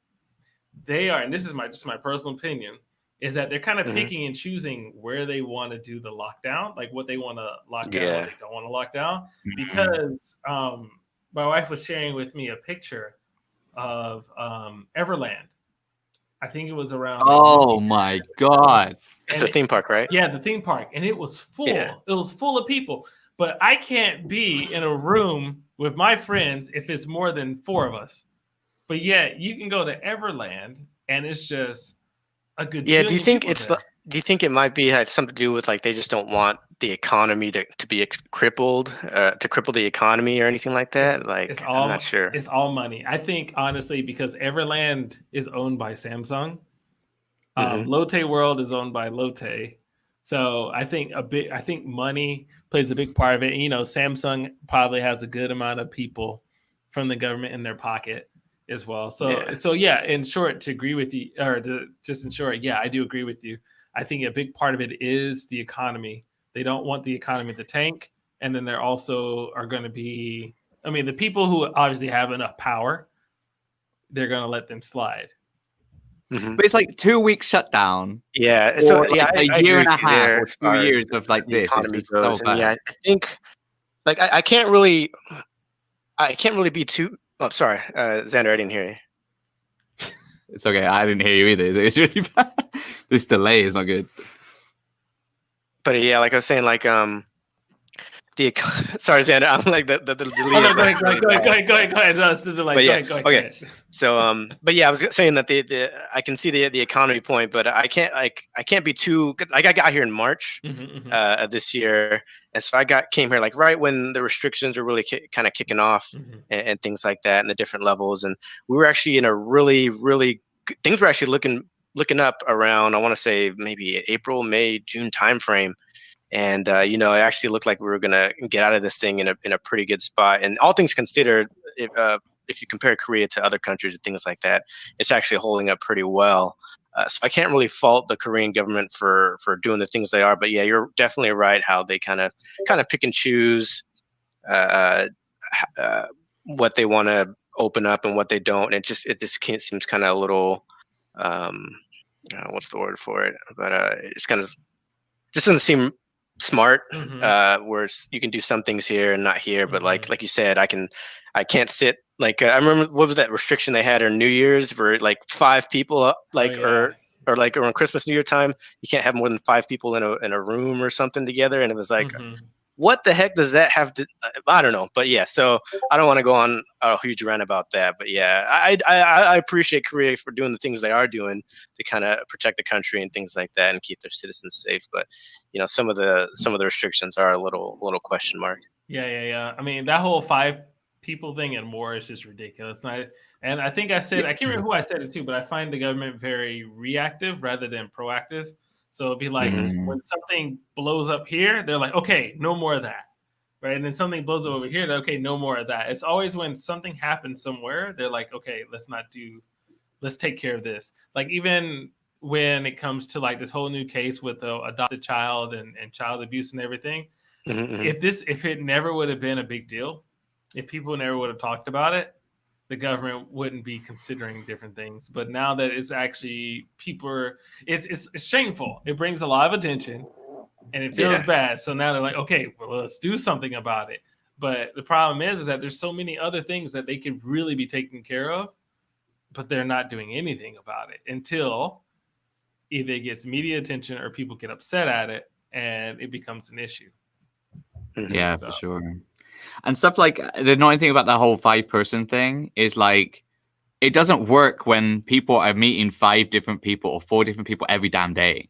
they are, and this is just my personal opinion, is that they're kind of picking and choosing where they want to do the lockdown, like what they want to lock down, what they don't want to lock down. Because my wife was sharing with me a picture of Everland. I think it was around. Oh my God. It's a theme park, right? Yeah, the theme park. And it was full. Yeah. It was full of people. But I can't be in a room with my friends if it's more than 4 of us. But yet you can go to Everland and it's just a good. Yeah. Do you think do you think it might be had something to do with like they just don't want the economy to be crippled, to cripple the economy or anything like that? I'm not sure. It's all money. I think honestly, because Everland is owned by Samsung. Lotte World is owned by Lotte. So I think money plays a big part of it. And, you know, Samsung probably has a good amount of people from the government in their pocket as well. So yeah, in short, to agree with you, or just in short, yeah, I do agree with you. I think a big part of it is the economy. They don't want the economy to tank. And then there also are going to be, I mean, the people who obviously have enough power, they're going to let them slide. But it's like 2 weeks shutdown. Yeah. So like a year and a half or 2 years of like this. Economy it's goes. so bad. Yeah, I think like I can't really be too. Oh, sorry, Xander, I didn't hear you. It's okay. I didn't hear you either. It's really bad. This delay is not good. But yeah, like I was saying, like sorry, Xander, I'm like the delay. Oh, no, go ahead. No, go ahead. Okay. So but yeah, I was saying that I can see the economy point, but I can't be too. Like I got here in March of this year, and so I came here like right when the restrictions were really kind of kicking off and things like that, and the different levels, and we were actually in a really things were actually looking up around, I want to say maybe April, May, June timeframe. And you know, it actually looked like we were gonna get out of this thing in a pretty good spot. And all things considered, if you compare Korea to other countries and things like that, it's actually holding up pretty well. So I can't really fault the Korean government for doing the things they are. But yeah, you're definitely right how they kind of pick and choose what they want to open up and what they don't. It just seems kind of a little what's the word for it? But it's kind of just doesn't seem smart, where you can do some things here and not here. But like you said, I can't sit. Like I remember, what was that restriction they had on New Year's for like 5 people, or like around Christmas, New Year time, you can't have more than 5 people in a room or something together. And it was like, what the heck does that have to? I don't know. But yeah, so I don't want to go on a huge rant about that. But yeah, I appreciate Korea for doing the things they are doing to kind of protect the country and things like that and keep their citizens safe. But you know, some of the restrictions are a little question mark. Yeah. I mean, that whole 5 people thing and more is just ridiculous. And I think I said, I can't remember who I said it to, but I find the government very reactive rather than proactive. So it'd be like when something blows up here, they're like, okay, no more of that. Right. And then something blows up over here, they're okay, no more of that. It's always when something happens somewhere, they're like, okay, let's take care of this. Like even when it comes to like this whole new case with the adopted child and child abuse and everything, if it never would have been a big deal, if people never would have talked about it, the government wouldn't be considering different things. But now that it's actually it's shameful. It brings a lot of attention and it feels bad. So now they're like, okay, well, let's do something about it. But the problem is that there's so many other things that they could really be taking care of, but they're not doing anything about it until either it gets media attention or people get upset at it and it becomes an issue. Yeah, for sure. And stuff like the annoying thing about that whole 5-person thing is like it doesn't work when people are meeting 5 different people or 4 different people every damn day.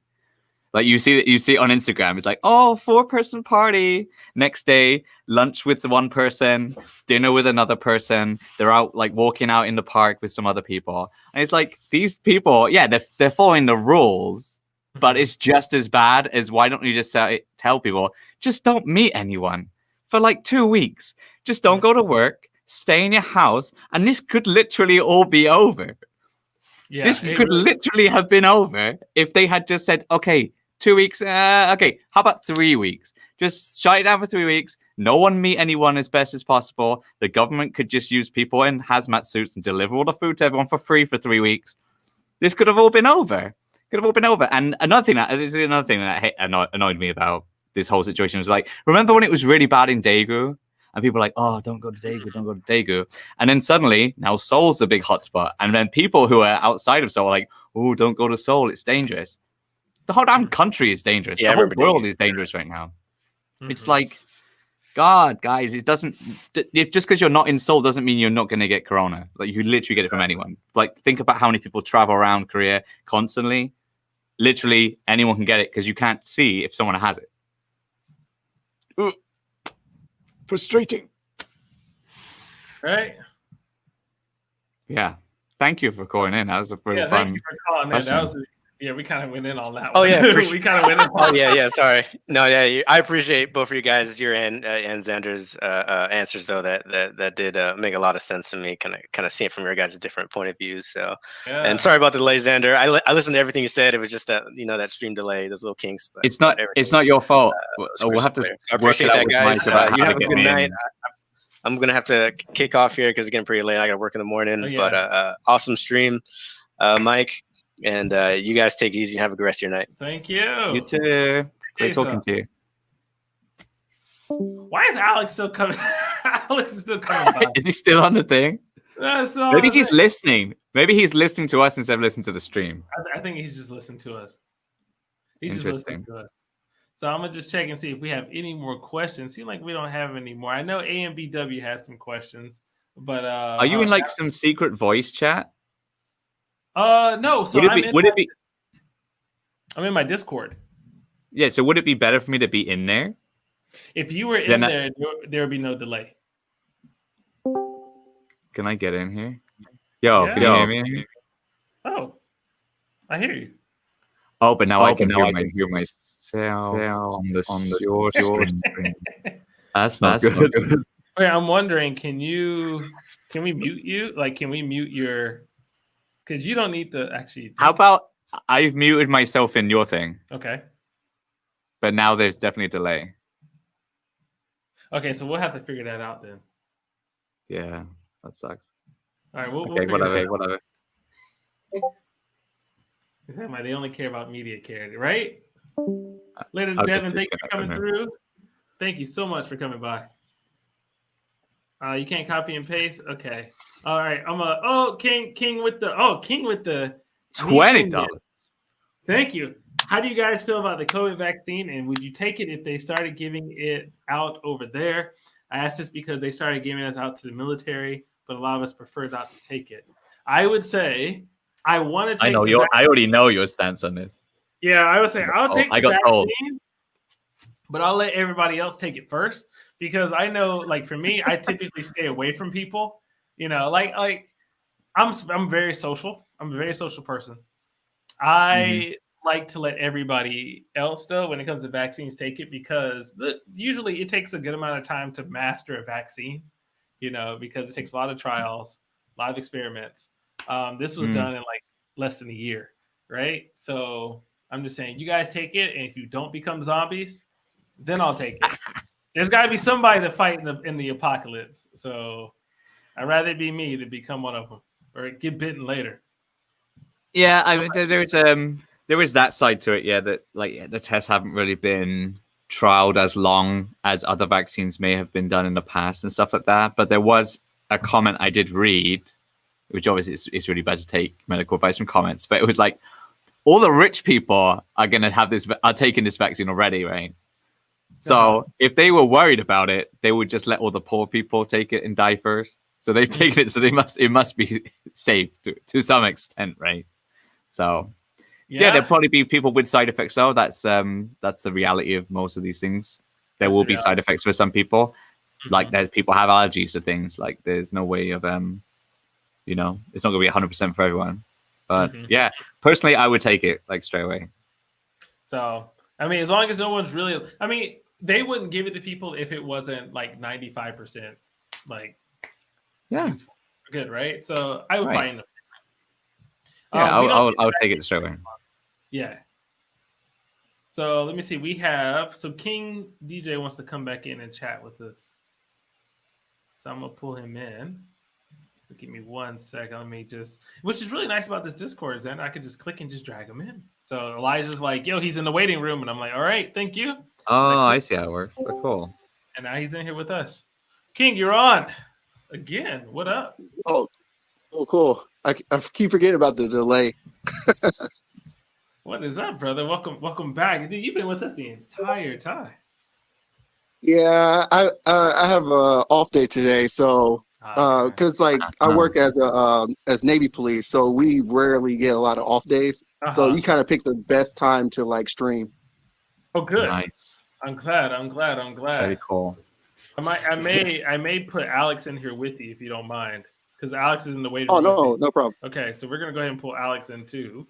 Like you see it on Instagram. It's like, oh, 4-person party. Next day, lunch with one person, dinner with another person. They're out like walking out in the park with some other people. And it's like these people, yeah, they're following the rules, but it's just as bad as why don't you just tell people, just don't meet anyone for like 2 weeks. Just don't go to work, stay in your house, and this could literally all be over. Yeah, this could literally have been over if they had just said, okay, 2 weeks. Okay, how about 3 weeks? Just shut it down for 3 weeks. No one meet anyone as best as possible. The government could just use people in hazmat suits and deliver all the food to everyone for free for 3 weeks. This could have all been over. And another thing that annoyed me about this whole situation was like, remember when it was really bad in Daegu? And people were like, oh, don't go to Daegu. And then suddenly, now Seoul's the big hotspot. And then people who are outside of Seoul are like, oh, don't go to Seoul. It's dangerous. The whole damn country is dangerous. Yeah, the whole world is dangerous right now. It's like, God, guys, it doesn't... If just because you're not in Seoul doesn't mean you're not going to get corona. Like, you literally get it from anyone. Like, think about how many people travel around Korea constantly. Literally, anyone can get it because you can't see if someone has it. Ugh. Frustrating. Right? Yeah. Thank you for calling in. That was a pretty fun. Thank you for calling in. That was we kind of went in on that one. Oh yeah, we kind of went in. Oh yeah. Sorry. No, yeah. I appreciate both of you guys, your and Xander's answers though. That did make a lot of sense to me. Kind of seeing it from your guys' different point of views. So, and sorry about the delay, Xander. I listened to everything you said. It was just that that stream delay, those little kinks. But it's not your fault. We'll have to. I appreciate that, guys. You have a good night. I'm gonna have to kick off here because it's getting pretty late. I gotta work in the morning. But awesome stream, Mike. And you guys take it easy and have a good rest of your night. Thank you. You too. Great talking to you. Why is Alex still coming? Alex is still coming by. Is he still on the thing? Maybe he's listening. Maybe he's listening to us instead of listening to the stream. I think he's just listening to us. He's just listening to us. So I'm going to just check and see if we have any more questions. Seems like we don't have any more. I know AMBW has some questions, but... Are you in like some secret voice chat? No. So I'm in my Discord. Yeah. So would it be better for me to be in there? If you were in there, there would be no delay. Can I get in here? Yo, can you hear me? Oh, I hear you. Oh, but now I can hear myself on the your screen. That's not good. Wait, I'm wondering, can we mute you? Like, can we mute your? Because you don't need to actually. How about I've muted myself in your thing? Okay. But now there's definitely a delay. Okay, so we'll have to figure that out then. Yeah, that sucks. All right, we'll whatever. They only care about media care, right? Later, I'll Devin, just thank take you it for coming out through. Thank you so much for coming by. You can't copy and paste. Okay. All right. King with the $20. Thank you. How do you guys feel about the COVID vaccine, and would you take it if they started giving it out over there? I asked this because they started giving us out to the military, but a lot of us prefer not to take it. I would say I want to take. I already know your stance on this. Yeah, I would say I'll take the vaccine, but I'll let everybody else take it first because I know, like for me, I typically stay away from people. You know, like I'm very social. I'm a very social person. I like to let everybody else, though, when it comes to vaccines, take it because usually it takes a good amount of time to master a vaccine, you know, because it takes a lot of trials, a lot of experiments. This was done in like less than a year, right? So I'm just saying, you guys take it, and if you don't become zombies, then I'll take it. There's got to be somebody to fight in the apocalypse. So I'd rather it be me than become one of them or get bitten later. Yeah, I mean, there is that side to it. Yeah, that like the tests haven't really been trialed as long as other vaccines may have been done in the past and stuff like that. But there was a comment I did read, which obviously it's really bad to take medical advice from comments, but it was like all the rich people are taking this vaccine already, right? So if they were worried about it, they would just let all the poor people take it and die first. So they've taken it, so it must be safe to some extent, right? So yeah, there'll probably be people with side effects though. That's the reality of most of these things. There will be side effects for some people. Like that people have allergies to things. Like there's no way of it's not gonna be 100% for everyone. But yeah, personally I would take it like straight away. So I mean, as long as no one's really, I mean, they wouldn't give it to people if it wasn't like 95% like useful. Good, right? So I would probably know. Yeah, I would take it straight away. Yeah. So let me see. We have King DJ wants to come back in and chat with us. So I'm gonna pull him in. So give me 1 second. Let me which is really nice about this Discord, Zen. I could just click and just drag him in. So Elijah's like, yo, he's in the waiting room, and I'm like, all right, thank you. Oh, I see how it works. Oh, cool. And now he's in here with us. King, you're on again. What up? Oh, cool. I keep forgetting about the delay. What is up, brother? Welcome back. Dude, you've been with us the entire time. Yeah, I have a off day today, so because I work as Navy police, so we rarely get a lot of off days. So you kind of pick the best time to like stream. Oh, good. Nice. I'm glad. Very cool. I may put Alex in here with you if you don't mind, because Alex is in the waiting room. Oh no problem. Okay, so we're gonna go ahead and pull Alex in too.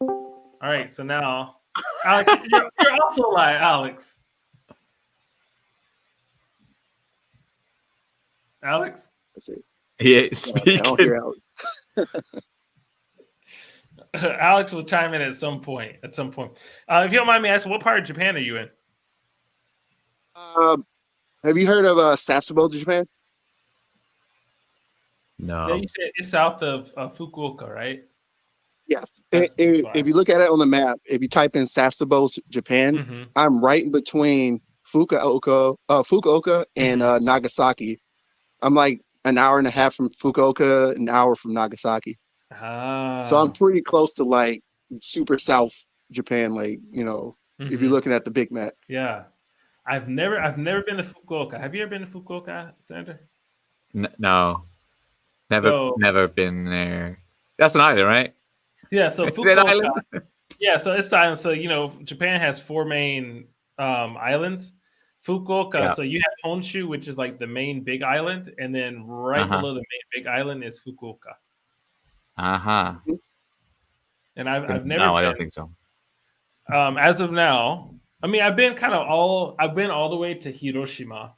All right, so now, Alex, you're also live, Alex. Alex? Yeah, speaking. Alex will chime in at some point. If you don't mind me asking, what part of Japan are you in? Have you heard of Sasebo, Japan? No. Yeah, you said it's south of Fukuoka, right? Yes. If you look at it on the map, if you type in Sasebo, Japan, I'm right in between Fukuoka and Nagasaki. I'm like an hour and a half from Fukuoka, an hour from Nagasaki. So I'm pretty close to like super south Japan, like, if you're looking at the big map. Yeah. I've never been to Fukuoka. Have you ever been to Fukuoka, Sandra? No. Never been there. That's an island, right? Yeah, so Fukuoka. Yeah, so it's island. So Japan has 4 main islands. Fukuoka. So you have Honshu, which is like the main big island, and then right below the main big island is Fukuoka. And I've never. No, I don't think so. As of now, I mean, I've been all the way to Hiroshima,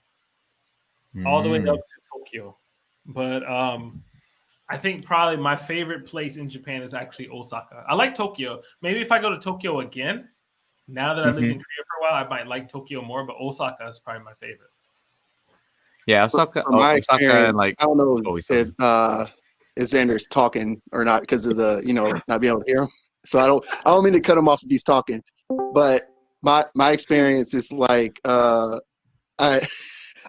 all the way up to Tokyo, but I think probably my favorite place in Japan is actually Osaka. I like Tokyo. Maybe if I go to Tokyo again, now that I lived in Korea for a while, I might like Tokyo more, but Osaka is probably my favorite. Yeah, Osaka. From my Osaka, experience, like, I don't know if Xander's talking or not because of the not being able to hear him. So I don't mean to cut him off if he's talking, but my experience is like I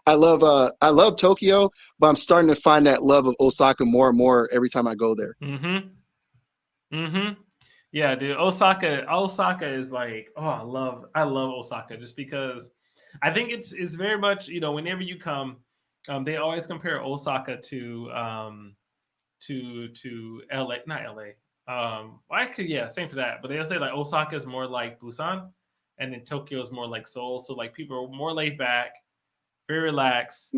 I love Tokyo, but I'm starting to find that love of Osaka more and more every time I go there. Yeah, dude. Osaka is like, oh, I love Osaka just because I think it's very much, whenever you come, they always compare Osaka to LA, not LA. Same for that. But they'll say like Osaka is more like Busan, and then Tokyo is more like Seoul. So like people are more laid back, very relaxed.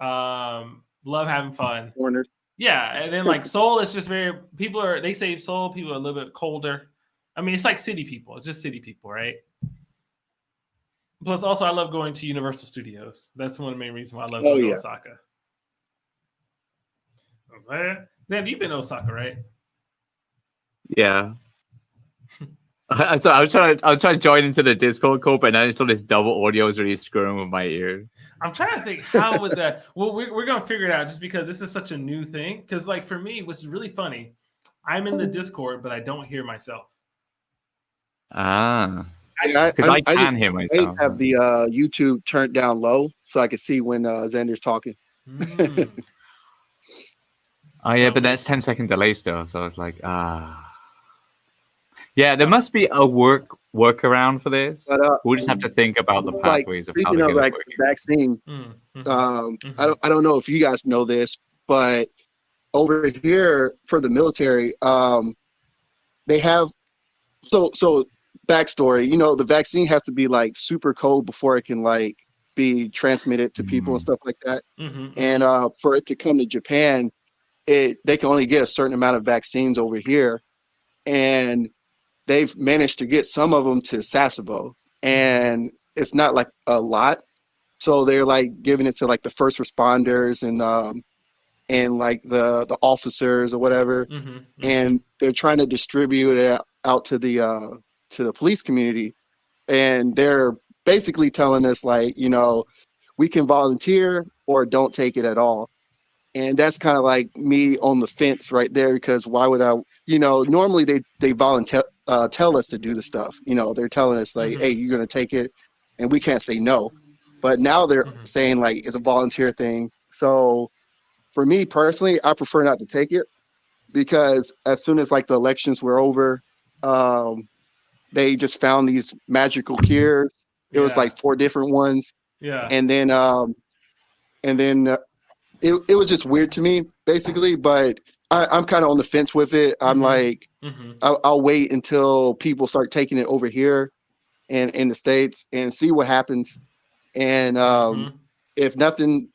Love having fun. Foreigners. Yeah, and then like Seoul is just they say Seoul people are a little bit colder. I mean, it's like city people. It's just city people, right? Plus, also, I love going to Universal Studios. That's one of the main reasons why I love going to Osaka. Zan, you've been to Osaka, right? Yeah. So I was trying to join into the Discord call, but then I saw this double audio was really screwing with my ear. I'm trying to think how would that. Well, we're gonna figure it out just because this is such a new thing. Because like for me, what's really funny, I'm in the Discord, but I don't hear myself. Because I can hear myself. I have the YouTube turned down low so I can see when Xander's talking. Oh yeah, but that's 10-second delay still, so it's like Yeah, there must be a workaround for this. But, we'll just have to think about the pathways of how to get it working. Vaccine. I don't know if you guys know this, but over here for the military, they have so backstory. The vaccine has to be like super cold before it can like be transmitted to people and stuff like that. And for it to come to Japan, they can only get a certain amount of vaccines over here, and they've managed to get some of them to Sasebo, and it's not like a lot. So they're like giving it to like the first responders and like the officers or whatever, and they're trying to distribute it out to the police community, and they're basically telling us like, we can volunteer or don't take it at all. And that's kind of like me on the fence right there, because why would I, normally they volunteer, tell us to do the stuff, they're telling us like, hey, you're going to take it and we can't say no. But now they're saying like, it's a volunteer thing. So for me personally, I prefer not to take it, because as soon as like the elections were over, they just found these magical cures. It was like 4 different ones. Yeah. And then, it was just weird to me, basically, but I'm kind of on the fence with it. I'm like, I'll wait until people start taking it over here and in the States and see what happens. And if nothing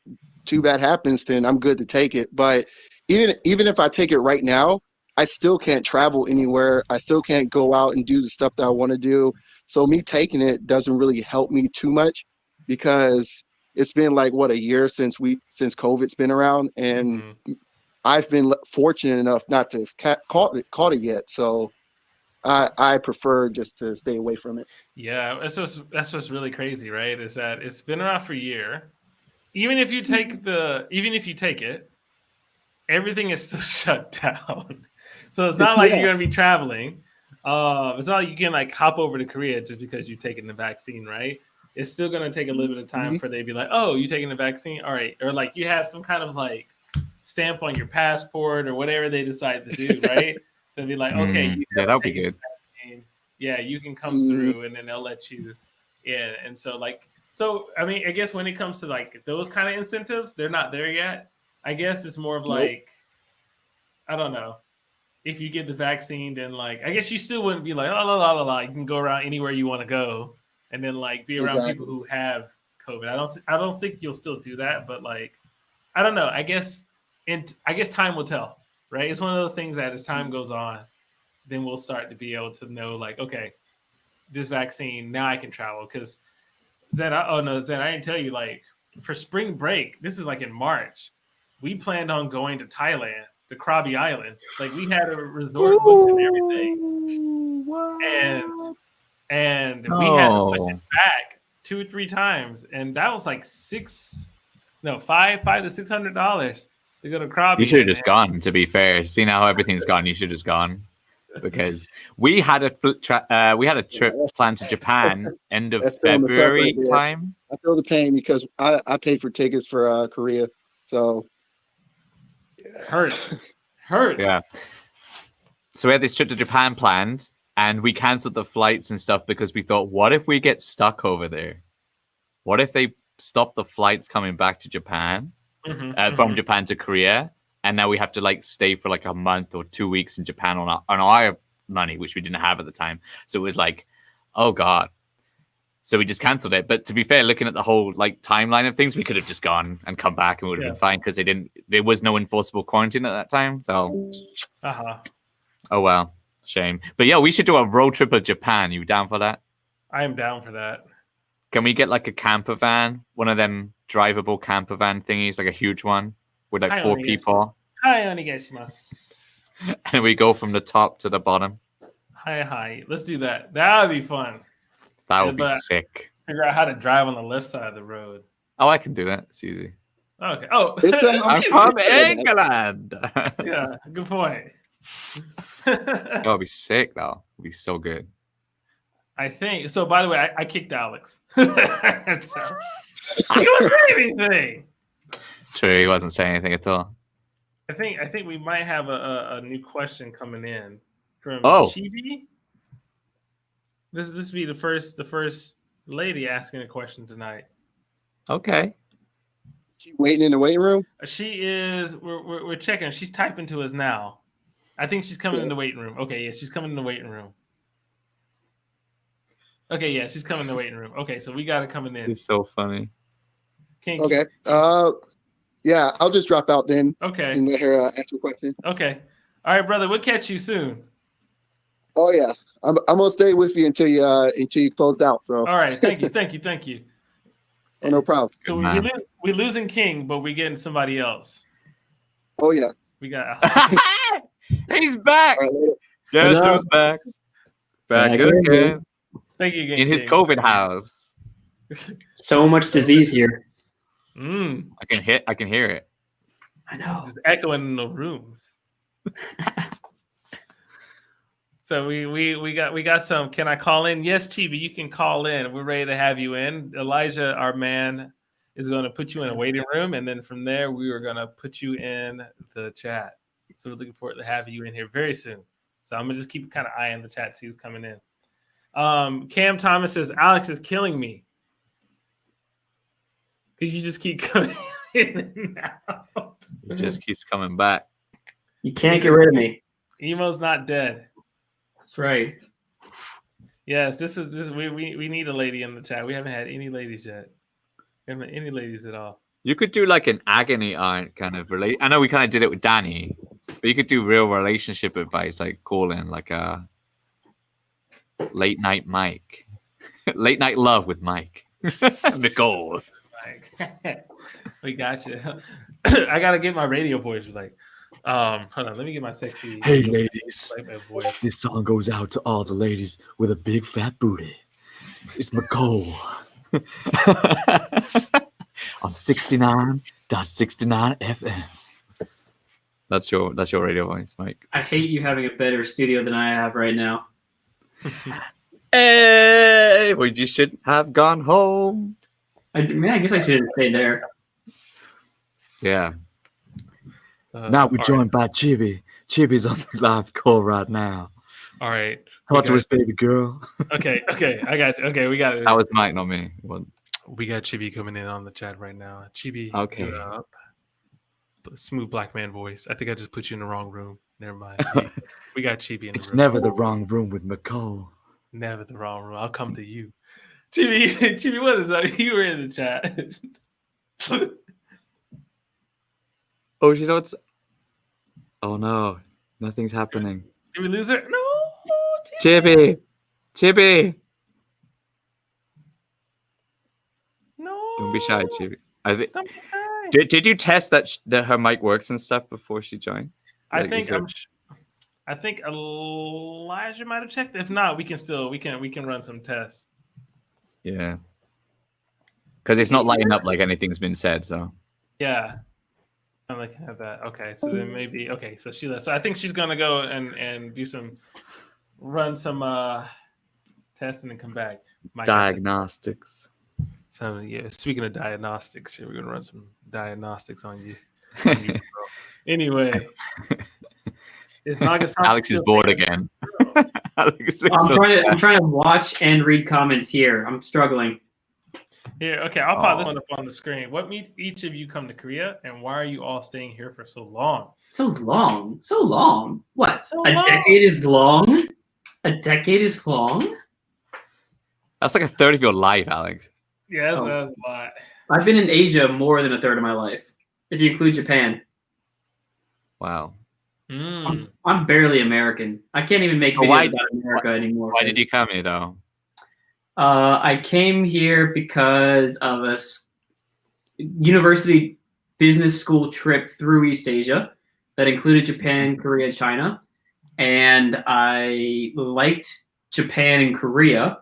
too bad happens, then I'm good to take it. But even if I take it right now, I still can't travel anywhere. I still can't go out and do the stuff that I want to do. So me taking it doesn't really help me too much, because it's been like a year since COVID's been around, and I've been fortunate enough not to have caught it yet. So I prefer just to stay away from it. Yeah, that's what's really crazy, right? Is that it's been around for a year. Even if you take it, everything is still shut down. So it's not like you're gonna be traveling. It's not like you can like hop over to Korea just because you've taken the vaccine, right? It's still going to take a little bit of time for they to be like, oh, you taking the vaccine? All right. Or like you have some kind of like stamp on your passport or whatever they decide to do, right? They'll be like, okay, that'll be good. Yeah, you can come through, and then they'll let you in. And so I mean, I guess when it comes to like those kind of incentives, they're not there yet. I guess it's more of like, I don't know. If you get the vaccine, then like, I guess you still wouldn't be like, you can go around anywhere you want to go. And then like be around people who have COVID. I don't think you'll still do that, but like, I don't know. I guess time will tell, right? It's one of those things that as time goes on, then we'll start to be able to know like, okay, this vaccine, now I can travel. Because Zen, I didn't tell you, like for spring break, this is like in March, we planned on going to Thailand, to Krabi Island. Like we had a resort booked and everything. And we had to push it back 2 or 3 times, and that was like $500 to $600 to go to Krabi. You should have just gone. To be fair, seeing how everything's gone, you should have just gone. because we had a trip planned to Japan end of That's feeling the suck February right there. time. I feel the pain because I paid for tickets for Korea, so hurts. Yeah. So we had this trip to Japan planned, and we canceled the flights and stuff because we thought, what if we get stuck over there? What if they stop the flights coming back to Japan, from Japan to Korea, and now we have to like stay for like a month or 2 weeks in Japan on our money, which we didn't have at the time. So it was like, oh God. So we just canceled it. But to be fair, looking at the whole like timeline of things, we could have just gone and come back and would have been fine because there was no enforceable quarantine at that time. So, oh well, shame. But yeah, we should do a road trip of Japan. You down for that? I am down for that. Can we get like a camper van, one of them drivable camper van thingies, like a huge one with like 4 people? Hi, onegaishimasu. And we go from the top to the bottom. Hi. Let's do that. That would be fun. That would be sick. Figure out how to drive on the left side of the road. Oh, I can do that. It's easy. Okay. Oh, I'm from England. Yeah, good point. That would be sick, though. It would be so good. I think so. By the way, I kicked Alex. So, he wasn't saying anything. True, he wasn't saying anything at all. I think we might have a new question coming in from Chibi. This will be the first lady asking a question tonight. Okay. She waiting in the waiting room? She is. We're checking. She's typing to us now. I think she's coming in the waiting room. Okay, yeah, she's coming in the waiting room. Okay, yeah, she's coming in the waiting room. Okay, so we got it coming in. It's so funny. Okay. Yeah, I'll just drop out then. Okay. And let her ask a question. Okay. All right, brother. We'll catch you soon. Oh yeah, I'm gonna stay with you until you close out. So. All right. Thank you. Oh, no problem. So we're losing King, but we're getting somebody else. Oh yeah. We got. He's back. Right, Guess who's back? Back again. Thank you again. In his COVID house. So much disease here. I can hear it. I know. It's echoing in the rooms. So we got some. Can I call in? Yes, Chibi, you can call in. We're ready to have you in. Elijah, our man, is going to put you in a waiting room, and then from there we are going to put you in the chat. So we're looking forward to having you in here very soon. So I'm gonna just keep kind of eye on the chat, see who's coming in. Cam Thomas says Alex is killing me. Could you just keep coming in and out? He just keeps coming back. You can't get rid of me. Emo's not dead. That's right. Yes, this. We need a lady in the chat. We haven't had any ladies yet. We haven't had any ladies at all. You could do like an agony aunt kind of relate. I know we kind of did it with Danny, but you could do real relationship advice, like call in like a late night Mike, late night love with Mike, Nicole. We got you. I gotta get my radio voice. Like, hold on, let me get my sexy. Hey ladies, this song goes out to all the ladies with a big fat booty. It's McCole. On 69.69 FM. That's your radio voice, Mike. I hate you having a better studio than I have right now. Hey, well, you should have gone home. I guess I should have stayed there. Yeah. Now we're joined by Chibi. Chibi's on the live call right now. All right. Talk to his baby girl. Okay, I got you. Okay, we got it. That was Mike, not me. Well, we got Chibi coming in on the chat right now. Chibi. Okay. Smooth black man voice. I think I just put you in the wrong room. Never mind. We got Chibi in the room. It's never the wrong room with McCole. Never the wrong room. I'll come to you. Chibi, what is that? You were in the chat. Oh, you know what's... Oh no, nothing's happening. Did we lose her? No, Chibi. No. Don't be shy, Chibi. Did you test that her mic works and stuff before she joined? I think Elijah might have checked. If not, we can run some tests. Yeah. Because it's not lighting up like anything's been said, so. Yeah. I'm looking at that. Okay, so then maybe so Sheila. So I think she's gonna go and do some run some testing and come back. Diagnostics. So yeah, speaking of diagnostics, we're gonna run some diagnostics on you. Anyway, Alex is bored again. I'm trying to watch and read comments here. I'm struggling. Here, okay, I'll pop this one up on the screen. What made each of you come to Korea, and why are you all staying here for so long? So long. What? So a long. decade is long? A decade is long? That's like a third of your life, Alex. Yeah, that's a lot. I've been in Asia more than a third of my life, if you include Japan. Wow. I'm barely American. I can't even make videos about America anymore. Why did you come here, though? I came here because of a university business school trip through East Asia that included Japan, Korea, China. And I liked Japan and Korea.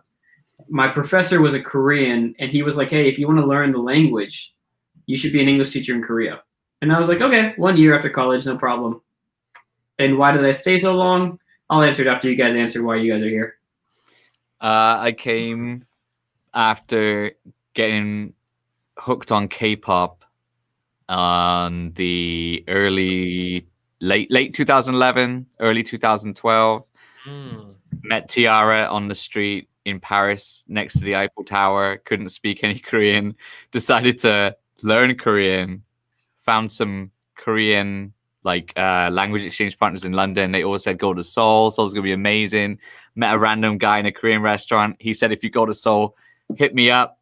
My professor was a Korean, and he was like, hey, if you want to learn the language, you should be an English teacher in Korea. And I was like, okay, 1 year after college, no problem. And why did I stay so long? I'll answer it after you guys answer why you guys are here. I came after getting hooked on K-pop on the late 2011, early 2012. Met Tiara on the street in Paris next to the Eiffel Tower. Couldn't speak any Korean. Decided to learn Korean. Found some Korean language exchange partners in London. They all said go to Seoul. Seoul's gonna be amazing. Met a random guy in a Korean restaurant. He said if you go to Seoul, hit me up.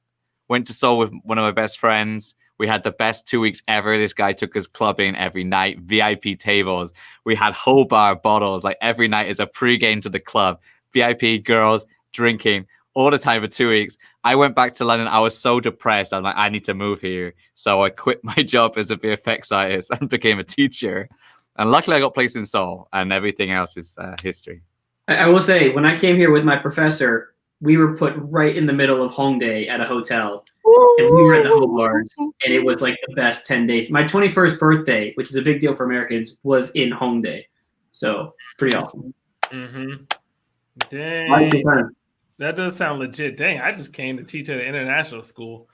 Went to Seoul with one of my best friends. We had the best 2 weeks ever. This guy took us clubbing every night, VIP tables. We had whole bar bottles. Like every night is a pregame to the club. VIP girls drinking all the time for 2 weeks. I went back to London. I was so depressed. I'm like, I need to move here. So I quit my job as a VFX artist and became a teacher. And luckily I got placed in Seoul, and everything else is history. I will say, when I came here with my professor, we were put right in the middle of Hongdae at a hotel. And we were at the whole bars, and it was like the best 10 days. My 21st birthday, which is a big deal for Americans, was in Hongdae. So pretty awesome. Dang. That does sound legit. Dang, I just came to teach at an international school.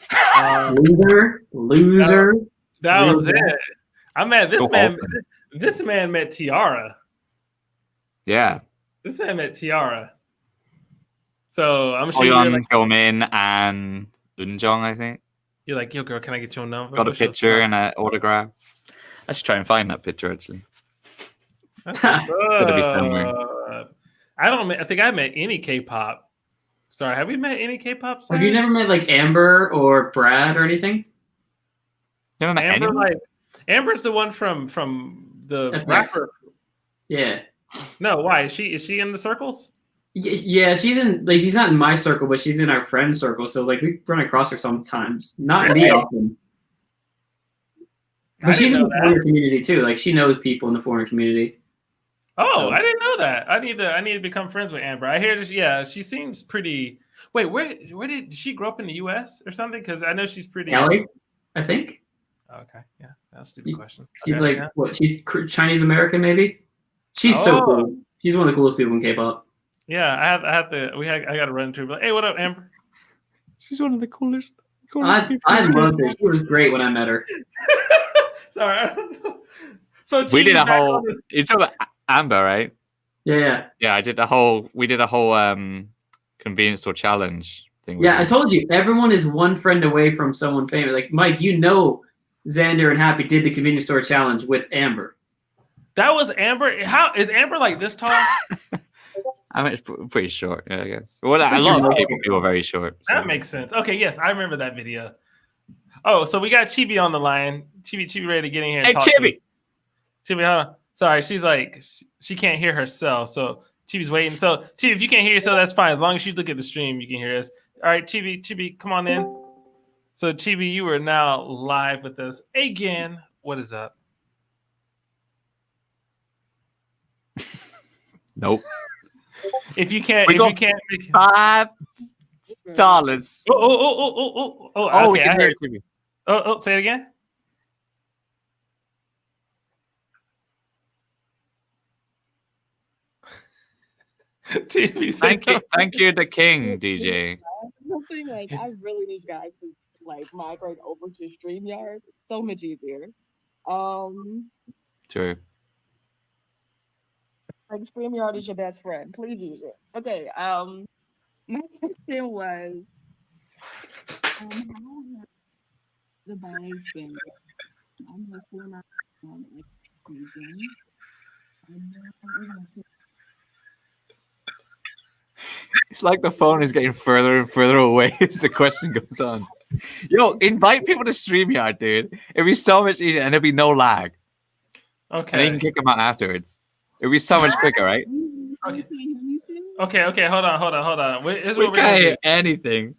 Loser. That was it. I met this man. This man met Tiara. Yeah. This man met Tiara. So I'm sure you're like, Min and Unjong, I think. You're like, yo, girl, can I get your number? Got a picture and an autograph. I should try and find that picture, actually. Gotta be somewhere. I think I met any K-pop. Sorry, have we met any K-pop stars? Have you never met like Amber or Brad or anything? Never met Amber, anyone? Amber's the one from the FX. rapper. Yeah. No, why? Is she in the circles? Yeah, she's not in my circle, but she's in our friend circle. So like we run across her sometimes. Not me often. But she's in the foreigner community too. Like she knows people in the foreigner community. Oh, So- I didn't know that. I need to become friends with Amber. I hear this. Yeah, she seems pretty. Wait, where did she grow up in the U.S. or something? Because I know she's pretty. Kelly, I think. Okay, yeah, that's a stupid question. She's Okay, like yeah. what? She's Chinese American, maybe. She's so Oh. cool. She's one of the coolest people in K-pop. Yeah, I have to. I got to run into her. But, hey, what up, Amber? She's one of the coolest. I loved her. She was great when I met her. Sorry, I don't know. So We did Chibi's a back whole. on the- It's about Amber, right? Yeah. Yeah, I did the whole. We did a whole convenience store challenge thing. Yeah, I told you, everyone is one friend away from someone famous. Like Mike, you know, Xander and Happy did the convenience store challenge with Amber. That was Amber. How is Amber like this tall? I mean, it's pretty short, yeah, I guess. Well, a lot of people are very short. So. That makes sense. Okay, yes, I remember that video. Oh, so we got Chibi on the line. Chibi ready to get in here and Hey, talk Chibi! to me. Chibi, hold on. Sorry, she's like, she can't hear herself, so Chibi's waiting. So, Chibi, if you can't hear yourself, that's fine. As long as you look at the stream, you can hear us. All right, Chibi, come on in. So, Chibi, you are now live with us again. What is up? Nope. If you can't, We if got you can't, make... $5. Oh, we okay, can I hear heard. it, Chibi. Oh, say it again. Thank you, the king, DJ. Something like I really need you guys to like migrate over to StreamYard. It's so much easier. True. Like StreamYard is your best friend. Please use it. Okay. My question was, how has the vibes been? I'm just still not using. It's like the phone is getting further and further away as the question goes on. Yo, invite people to StreamYard, dude. It'd be so much easier and there'd be no lag. Okay. And you can kick them out afterwards. It'd be so much quicker, right? Okay. Hold on. We can't hear anything.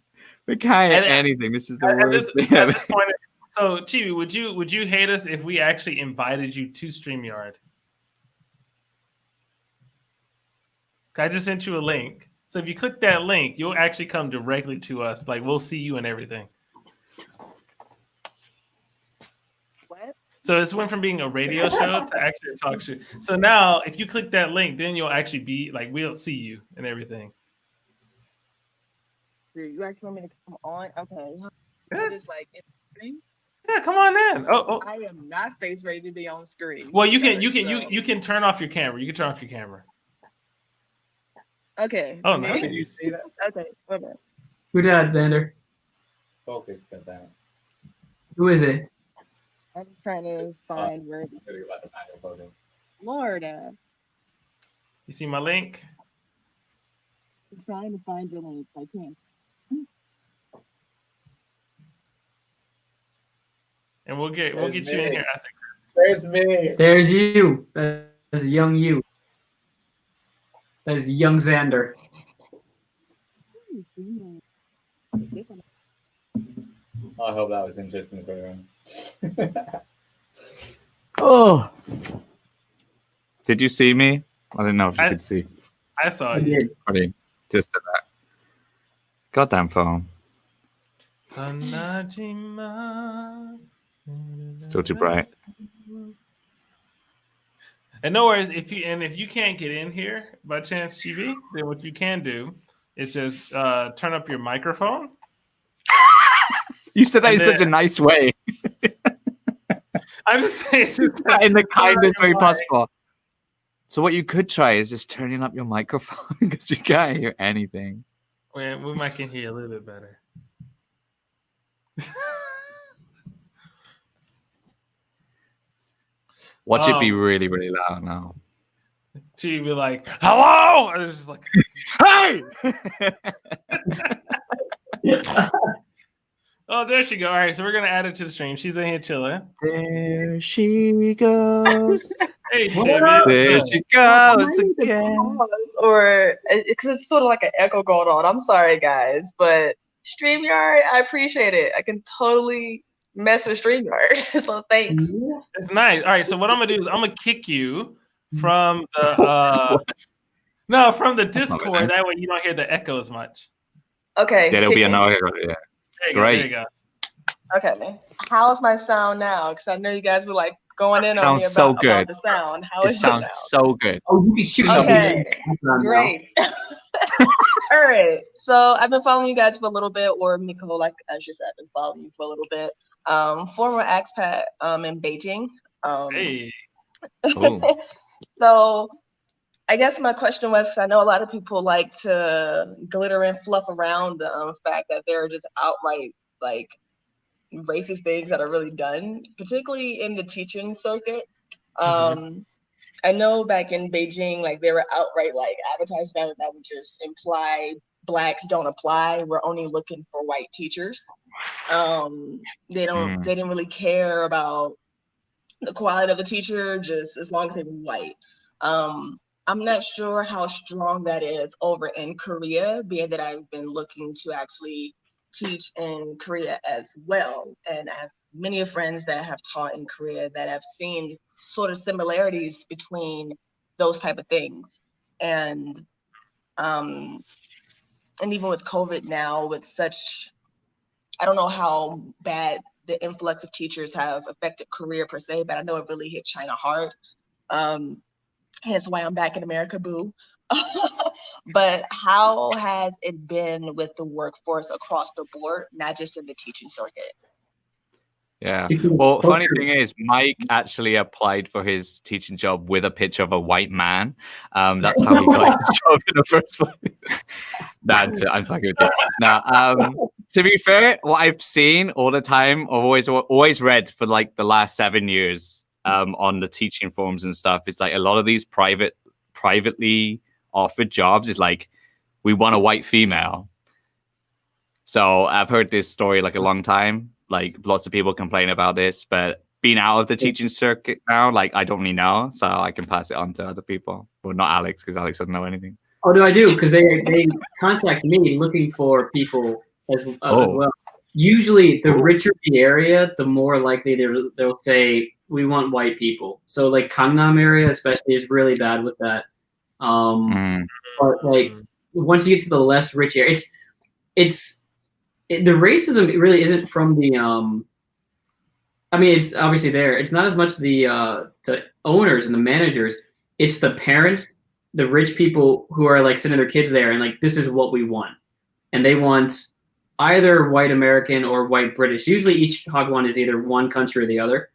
We can't hear anything. This is the worst thing ever. At this point, so Chibi, would you hate us if we actually invited you to StreamYard? I just sent you a link. So if you click that link, you'll actually come directly to us. Like we'll see you and everything. What? So this went from being a radio show to actually a talk show. So now if you click that link, then you'll actually be like, we'll see you and everything. You actually want me to come on? Okay. Just like yeah, come on in. Oh. I am not face ready to be on screen. Well, you can turn off your camera. You can turn off your camera. Okay. Oh, no. Can you see that? Okay. Who that, Xander? Focus cut down. Who is it? I'm trying to find where. Florida. You see my link? I'm trying to find your link. I can't. And we'll get you in here. I think. There's me. There's you. That's young you. That's young Xander. I hope that was interesting for everyone. Oh. Did you see me? I didn't know if you could see. I saw you. Funny. Just did that. Goddamn phone. Still too bright. And no worries, if you can't get in here by chance, TV, then what you can do is just turn up your microphone. You said that in such a nice way. I'm just saying, in the kindest way possible. So what you could try is just turning up your microphone because you can't hear anything. Well, we might can hear you a little bit better. Watch it be really, really loud now. She'd be like, "Hello!" And it's just like, "Hey!" Oh, there she goes. All right, so we're gonna add it to the stream. She's in here chilling. There she goes. Hey, there she goes again. Or because it's sort of like an echo going on. I'm sorry, guys, but StreamYard, I appreciate it. I can totally mess with StreamYard. So thanks. It's nice. All right, so what I'm gonna do is I'm gonna kick you from the from the Discord. That way you don't hear the echo as much. Okay. There'll be another echo. Yeah. There you go. Okay. How's my sound now? Because I know you guys were like going in on me about the sound. How is it now? Sounds so good. Oh, you can shoot. Okay. Great. All right. So I've been following you guys for a little bit, or Nicole, like as you said, I've been following you for a little bit. Former expat in Beijing. Hey. So I guess my question was, I know a lot of people like to glitter and fluff around the fact that there are just outright like racist things that are really done, particularly in the teaching circuit. I know back in Beijing, like there were outright like advertisements that would just imply blacks don't apply. We're only looking for white teachers. They didn't really care about the quality of the teacher, just as long as they were white. I'm not sure how strong that is over in Korea, being that I've been looking to actually teach in Korea as well. And I have many friends that have taught in Korea that have seen sort of similarities between those type of things. And even with COVID now, with such, I don't know how bad the influx of teachers have affected Korea per se, but I know it really hit China hard. Hence why I'm back in America, boo. But how has it been with the workforce across the board, not just in the teaching circuit? Yeah. Well, funny thing is, Mike actually applied for his teaching job with a picture of a white man. That's how he got his job in the first place. Nah, I'm fucking with you. Now, to be fair, what I've seen all the time, I've always read for like the last 7 years on the teaching forums and stuff, is like a lot of these privately offered jobs is like, we want a white female. So I've heard this story like a long time. Like lots of people complain about this, but being out of the teaching circuit now, like I don't really know, so I can pass it on to other people. Well, not Alex, because Alex doesn't know anything. Oh, no, I do, because they contact me looking for people as well. Usually, the richer the area, the more likely they'll say we want white people. So, like Gangnam area, especially, is really bad with that. But like once you get to the less rich area, the racism really isn't from the I mean, it's obviously there. It's not as much the owners and the managers. It's the parents, the rich people who are like sending their kids there and like, this is what we want. And they want either white American or white British. Usually each Hagwon is either one country or the other.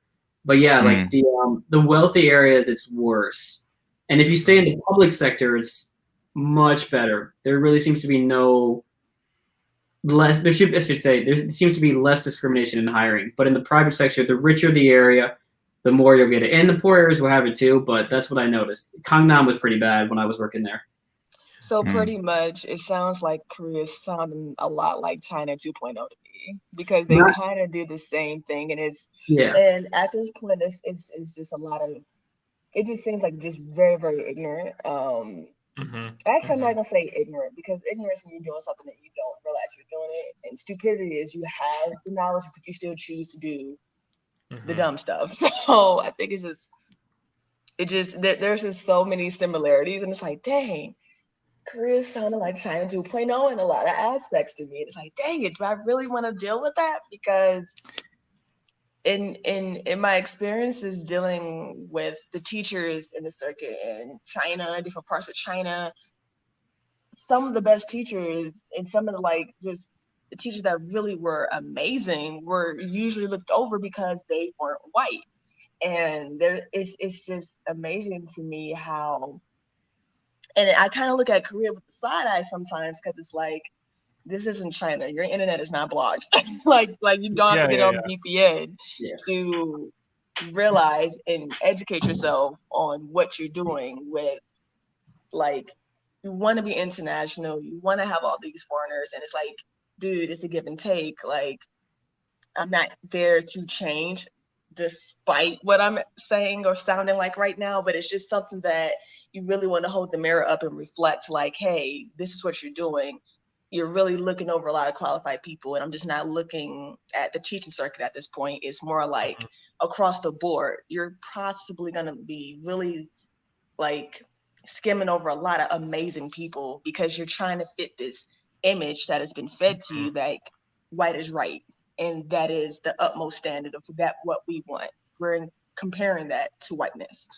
But yeah, like the wealthy areas, it's worse. And if you stay in the public sector, it's much better. There really seems to be there seems to be less discrimination in hiring. But in the private sector, the richer the area, the more you'll get it. And the poor areas will have it too, but that's what I noticed. Gangnam was pretty bad when I was working there. So pretty much, it sounds like Korea is sounding a lot like China 2.0 to me, because they kind of do the same thing, and and at this point, it's just a lot of, it just seems like just very, very ignorant. Actually, I'm not gonna say ignorant, because ignorance when you're doing something that you don't realize you're doing it, and stupidity is you have the knowledge but you still choose to do the dumb stuff. So I think there's just so many similarities, and it's like, dang, Korea sounded like China 2.0 in a lot of aspects to me. It's like, dang it, do I really want to deal with that? Because in my experiences dealing with the teachers in the circuit in China, different parts of China, some of the best teachers and some of the teachers that really were amazing were usually looked over because they weren't white. And it's just amazing to me how, and I kind of look at Korea with the side eye sometimes, because it's like, this isn't China. Your internet is not blocked. like you don't have to get on VPN to realize and educate yourself on what you're doing with, like, you want to be international. You want to have all these foreigners. And it's like, dude, it's a give and take. Like, I'm not there to change despite what I'm saying or sounding like right now, but it's just something that you really want to hold the mirror up and reflect, like, hey, this is what you're doing. You're really looking over a lot of qualified people, and I'm just not looking at the teaching circuit at this point. It's more like across the board. You're possibly going to be really like skimming over a lot of amazing people because you're trying to fit this image that has been fed to you that white is right, and that is the utmost standard of that what we want. We're comparing that to whiteness.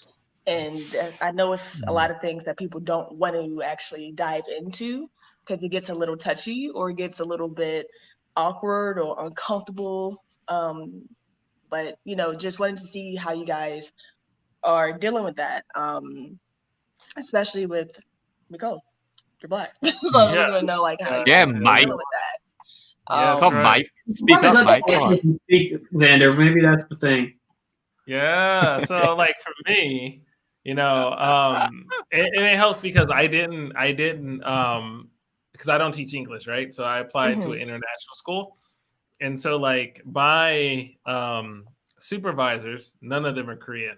And I know it's a lot of things that people don't want to actually dive into, because it gets a little touchy or it gets a little bit awkward or uncomfortable. But, just wanted to see how you guys are dealing with that, especially with Nicole. You're Black. So I really want to know, like, how you guys are Mike. dealing with that. Come, Mike. Speak up, Mike. Come on. Speak, Xander. Maybe that's the thing. Yeah. So, like, for me, it helps because I didn't because I don't teach English, right? So I applied to an international school. And so, like, my supervisors, none of them are Korean.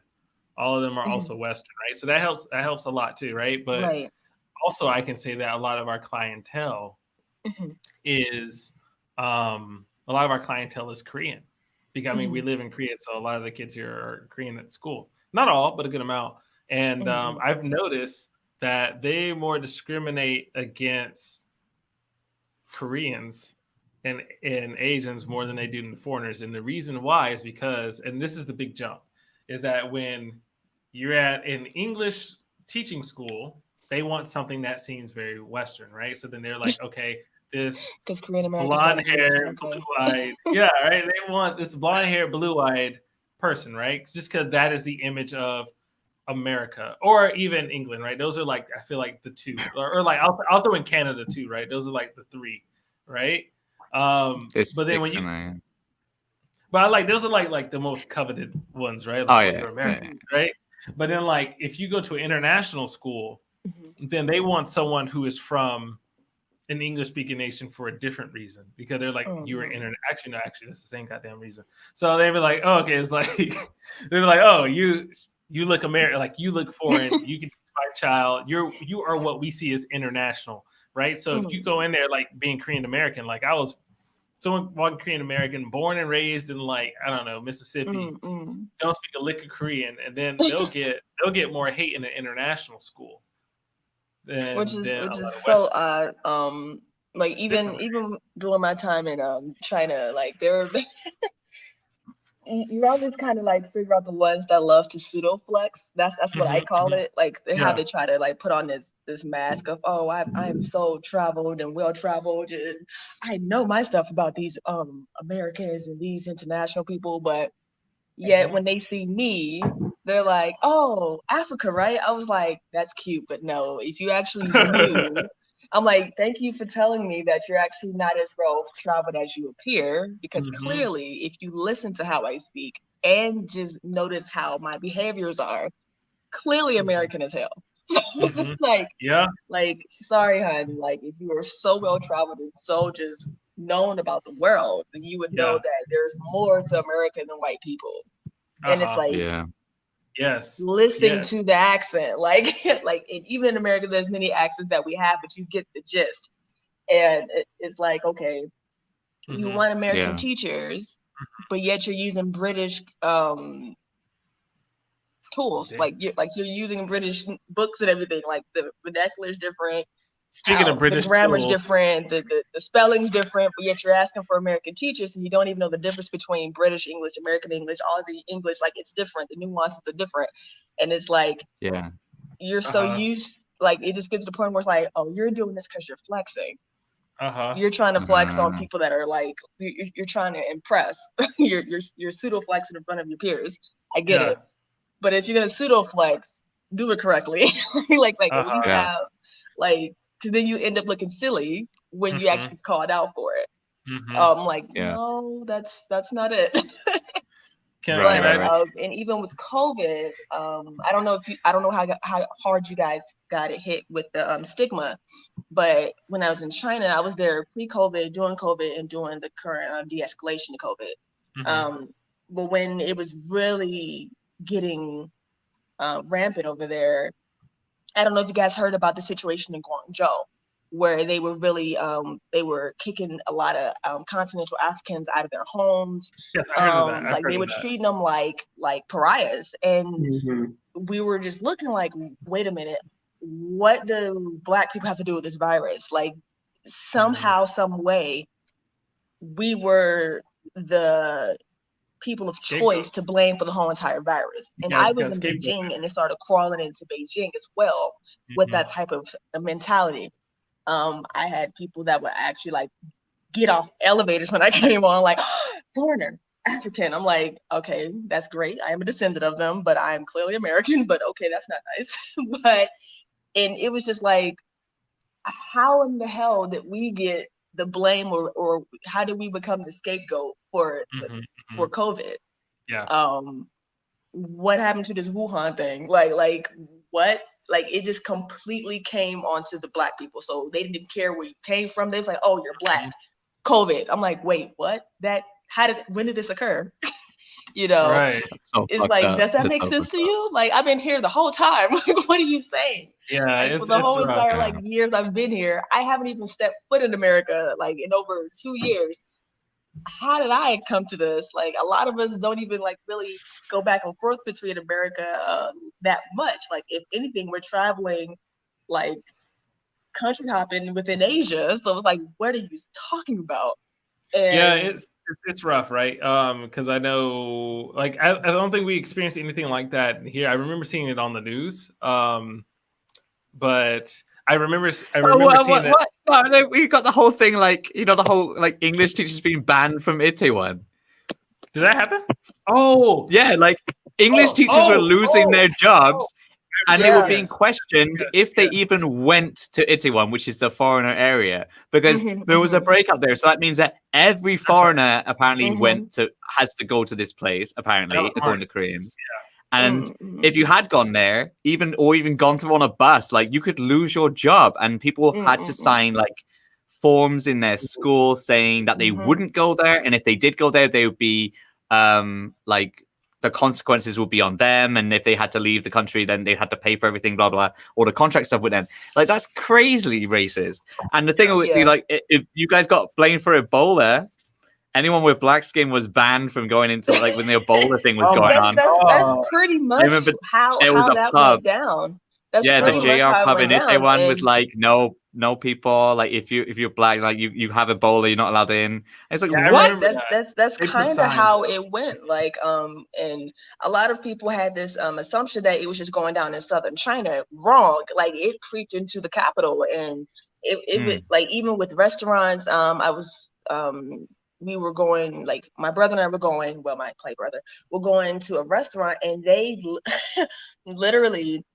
All of them are also Western, right? So that helps a lot too, right? But also I can say that a lot of our clientele is Korean. Because, I mean, we live in Korea, so a lot of the kids here are Korean at school. Not all, but a good amount. And I've noticed that they more discriminate against Koreans and Asians more than they do in foreigners. And the reason why is because, and this is the big jump, is that when you're at an English teaching school they want something that seems very Western, right? So then they're like, okay, this Korean Americans blonde don't agree. hair, Okay. blue-eyed, yeah, right. They want this blonde hair, blue-eyed person, right? Just because that is the image of America, or even England, right? Those are like, I feel like the two, or like I'll throw in Canada too, right? Those are like the three, right? But then when you, but I like, those are like the most coveted ones, right? Like for Americans, right? But then like if you go to an international school, then they want someone who is from an English speaking nation for a different reason, because they're like, you were actually that's the same goddamn reason. So they were like, oh, okay, it's like they were like, oh, you look American, like you look foreign, you can be my child, you are what we see as international, right? So if you go in there like being Korean American, like I was someone one Korean American born and raised in like, I don't know, Mississippi, don't speak a lick of Korean, and then they'll get more hate in an international school. Which is so odd. Like It's even during my time in China, like they're you always kind of like figure out the ones that love to pseudo flex. That's what I call it. Like how they try to like put on this mask of, oh, I'm so traveled and well traveled, and I know my stuff about these Americans and these international people, but yet when they see me, they're like, oh, Africa, right? I was like, that's cute, but no, if you actually knew, I'm like, thank you for telling me that you're actually not as well traveled as you appear, because clearly, if you listen to how I speak and just notice how my behaviors are, clearly American as hell. So it's like, sorry, hon, like if you were so well traveled and so just known about the world, then you would know that there's more to America than white people. And it's like, listen to the accent, like even in America, there's many accents that we have, but you get the gist. And it's like, okay, you want American teachers, but yet you're using British tools, like you're using British books and everything. Like the vernacular is different. Speaking of British the grammar's tools, different, the spelling's different, but yet you're asking for American teachers and you don't even know the difference between British English, American English, Aussie English. Like it's different. The nuances are different. And it's like, you're so used, like it just gets to the point where it's like, oh, you're doing this because you're flexing. You're trying to flex on people that are like, you're trying to impress. you're pseudo flexing in front of your peers. I get it. But if you're gonna pseudo flex, do it correctly. like at least have like, because then you end up looking silly when you actually called out for it. Like, no, that's not it. And even with COVID, I don't know how hard you guys got it hit with the stigma, but when I was in China, I was there pre-COVID, during COVID, and during the current de-escalation of COVID. But when it was really getting rampant over there, I don't know if you guys heard about the situation in Guangzhou, where they were really they were kicking a lot of continental Africans out of their homes. Yes, I heard of that. Like they were treating them like pariahs, and we were just looking like, wait a minute, what do Black people have to do with this virus? Like somehow, some way, we were the people of choice to blame for the whole entire virus. And I was in Beijing, and it started crawling into Beijing as well with that type of mentality. I had people that would actually like get off elevators when I came on, like, foreigner, African. I'm like, okay, that's great. I am a descendant of them, but I'm clearly American, but okay, that's not nice. And it was just like, how in the hell did we get the blame, or how did we become the scapegoat for COVID? What happened to this Wuhan thing? Like what? Like it just completely came onto the Black people. So they didn't care where you came from. They was like, oh, you're Black. COVID. I'm like, wait, what? When did this occur? You know, it's like, does that make sense to you? Like, I've been here the whole time. Like, what are you saying? Yeah, for the whole entire like years I've been here, I haven't even stepped foot in America like in over 2 years. How did I come to this? Like, a lot of us don't even like really go back and forth between America that much. Like, if anything, we're traveling like country hopping within Asia. So it's like, what are you talking about? And it's rough, right? Because I know, like, I don't think we experienced anything like that here. I remember seeing it on the news. but I remember seeing it. What? No, we got the whole thing, like, you know, the whole like English teachers being banned from Itaewon. Did that happen? Oh, yeah, like English teachers were losing their jobs, and they were being questioned if they even went to Itaewon, which is the foreigner area, because there was a breakout there. So that means that every foreigner apparently has to go to this place, apparently, according to Koreans. And if you had gone there, even gone through on a bus, like you could lose your job, and people had to sign like forms in their school saying that they wouldn't go there, and if they did go there, they would be like the consequences would be on them, and if they had to leave the country, then they had to pay for everything, blah blah, or the contract stuff would end. Like that's crazily racist. And the thing would be like, if you guys got blamed for Ebola, anyone with black skin was banned from going into like when the Ebola thing was going on. That's pretty much how that went down. That's the JR how pub it in went down. Itaewon was like, no people, like if you're black, like you have Ebola, you're not allowed in. It's like, what? That's kind of how it went. Like and a lot of people had this assumption that it was just going down in southern China. Wrong. Like it creeped into the capital, and it was like, even with restaurants, we were going, like my brother and I were going, well, my play brother, were going to a restaurant, and they literally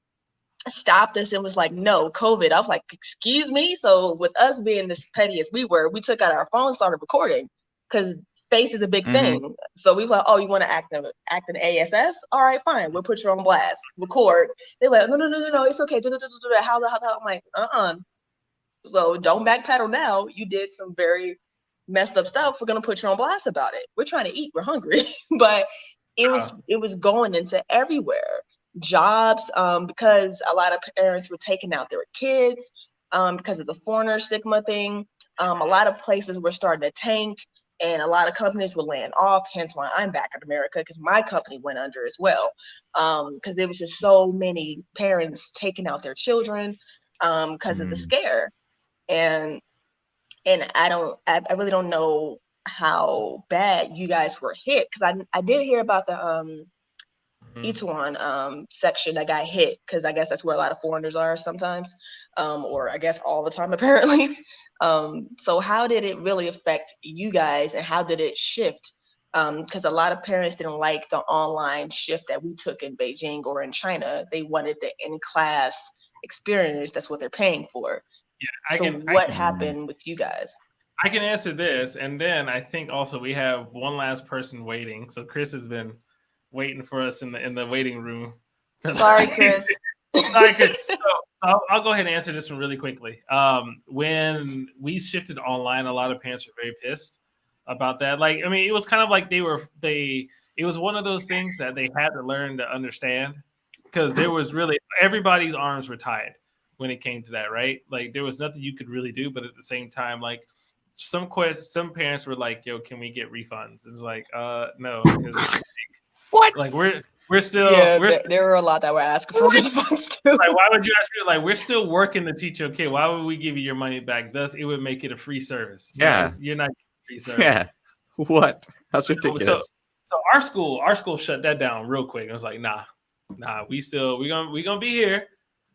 stopped us and was like, no, COVID. I was like, excuse me? So with us being as petty as we were, we took out our phones, started recording, because face is a big thing. So we were like, oh, you want to act an ASS? All right, fine. We'll put you on blast. Record. They're like, no, it's okay. How? I'm like, So don't backpedal now. You did some very messed up stuff. We're gonna put you on blast about it. We're trying to eat. We're hungry. But it was going into everywhere. Jobs, because a lot of parents were taking out their kids, because of the foreigner stigma thing. A lot of places were starting to tank, and a lot of companies were laying off. Hence why I'm back in America, because my company went under as well. Because there was just so many parents taking out their children, because of the scare. And I really don't know how bad you guys were hit, because I did hear about the Itaewon section that got hit, because I guess that's where a lot of foreigners are sometimes, or I guess all the time apparently. So how did it really affect you guys, and how did it shift? Because a lot of parents didn't like the online shift that we took in Beijing or in China. They wanted the in-class experience. That's what they're paying for. Yeah, what happened with you guys? I can answer this, and then I think also we have one last person waiting. So Chris has been waiting for us in the waiting room. Sorry, Chris. Sorry, Chris. So I'll go ahead and answer this one really quickly. When we shifted online, a lot of parents were very pissed about that. Like, I mean, it was kind of like it was one of those things that they had to learn to understand, because there was really, everybody's arms were tied when it came to that, right? Like there was nothing you could really do, but at the same time, like some parents were like, yo, can we get refunds? It's like, no, because what? Like we're still, there were a lot that were asking for refunds too. Like, why would you ask me? Like, we're still working to teach your kid. Why would we give you your money back? Thus, it would make it a free service. Yeah, you're not getting free service. Yeah, what? That's ridiculous. So our school shut that down real quick. It was like, nah, we're gonna be here.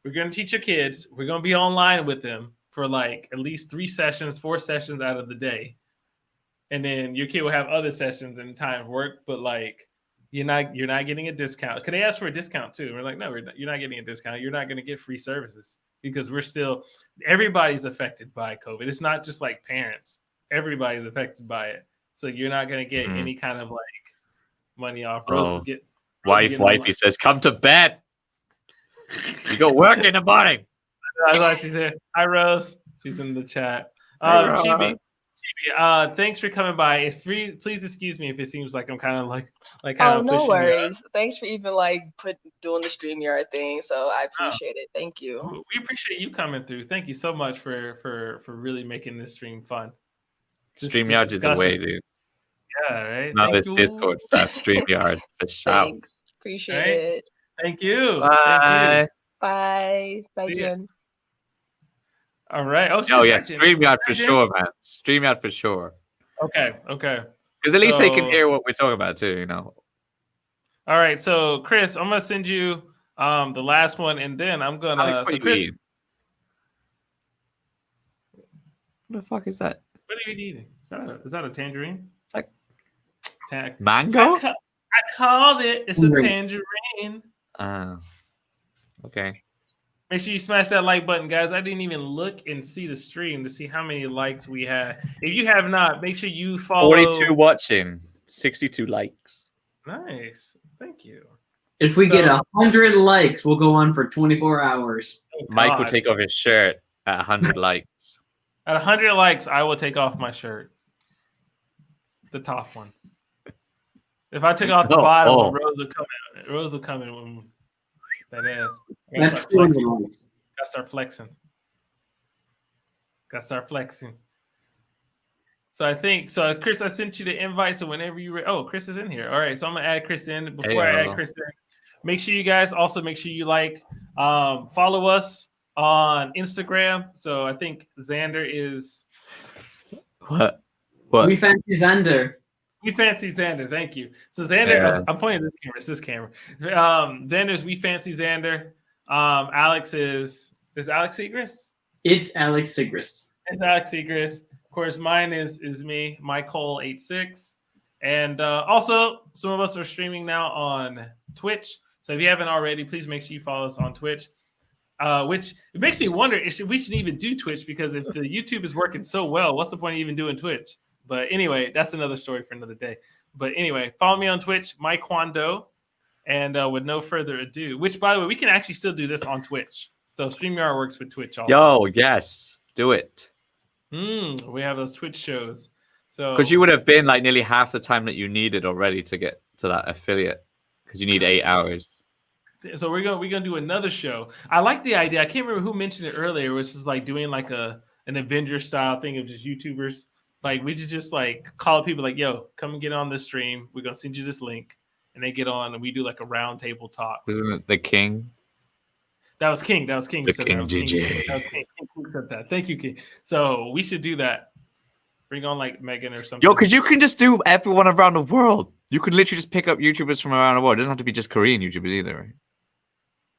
We're gonna teach your kids. We're gonna be online with them for like at least 4 sessions out of the day, and then your kid will have other sessions in time of work. But like, you're not getting a discount. Could they ask for a discount too? We're like, no, you're not getting a discount. You're not gonna get free services, because everybody's affected by COVID. It's not just like parents. Everybody's affected by it. So you're not gonna get any kind of like money off. Wifey says, come to bed. You go work in the morning. That's why she's here. Hi, Rose. She's in the chat. Chibi, thanks for coming by. Please excuse me if it seems like I'm kind of like oh, no worries. Thanks for even like doing the StreamYard thing. So I appreciate it. Thank you. We appreciate you coming through. Thank you so much for really making this stream fun. StreamYard is the way, dude. Yeah, right. Not this Discord stuff. StreamYard for sure. Thanks. Appreciate it. Thank you. Bye. Bye. Bye, Jen. All right. Oh yeah, StreamYard for sure, man. StreamYard for sure. Okay. Because at least they can hear what we're talking about too, you know. All right. So Chris, I'm gonna send you the last one, and then I'm gonna. Alex, so Chris, What the fuck is that? What are you eating? Is that a tangerine? It's like I mango. called it. It's a tangerine. Okay. Make sure you smash that like button, guys. I didn't even look and see the stream to see how many likes we had. If you have not, make sure you follow. 42 watching, 62 likes. Nice. Thank you. If we get 100 likes, we'll go on for 24 hours. Mike will take off his shirt at 100 likes. At 100 likes, I will take off my shirt. The top one. If I took off the bottom one, Rose will come in. Rose will come in when that ass. That's Gotta start flexing. So I think Chris, I sent you the invite. So whenever you Chris is in here. All right. So I'm gonna add Chris in. Before I add Chris in, make sure you guys also make sure you follow us on Instagram. So I think Xander is what? We fancy Xander. We fancy Xander. Thank you. So Xander, I'm pointing at this camera. It's this camera. Xander's We Fancy Xander. Alex is Alex Segrist? It's Alex Segrist. It's Alex Segrist. Of course, mine is me, Michael86. And also, some of us are streaming now on Twitch. So if you haven't already, please make sure you follow us on Twitch. Which it makes me wonder if we should even do Twitch, because if the YouTube is working so well, what's the point of even doing Twitch? But anyway, that's another story for another day. But anyway, follow me on Twitch, Mike Kwando. And with no further ado, which, by the way, we can actually still do this on Twitch. So StreamYard works with Twitch also. Yo, yes, do it. We have those Twitch shows. So because you would have been like nearly half the time that you needed already to get to that affiliate, because you need 8 hours. So we're gonna do another show. I like the idea. I can't remember who mentioned it earlier, which is like doing like an Avenger style thing of just YouTubers. Like we just like call people like, yo, come and get on this stream. We're gonna send you this link. And they get on and we do like a round table talk. Wasn't it the King? That was King. The King GG. That was King. King said that. Thank you, King. So we should do that. Bring on like Megan or something. Yo, because you can just do everyone around the world. You can literally just pick up YouTubers from around the world. It doesn't have to be just Korean YouTubers either, right?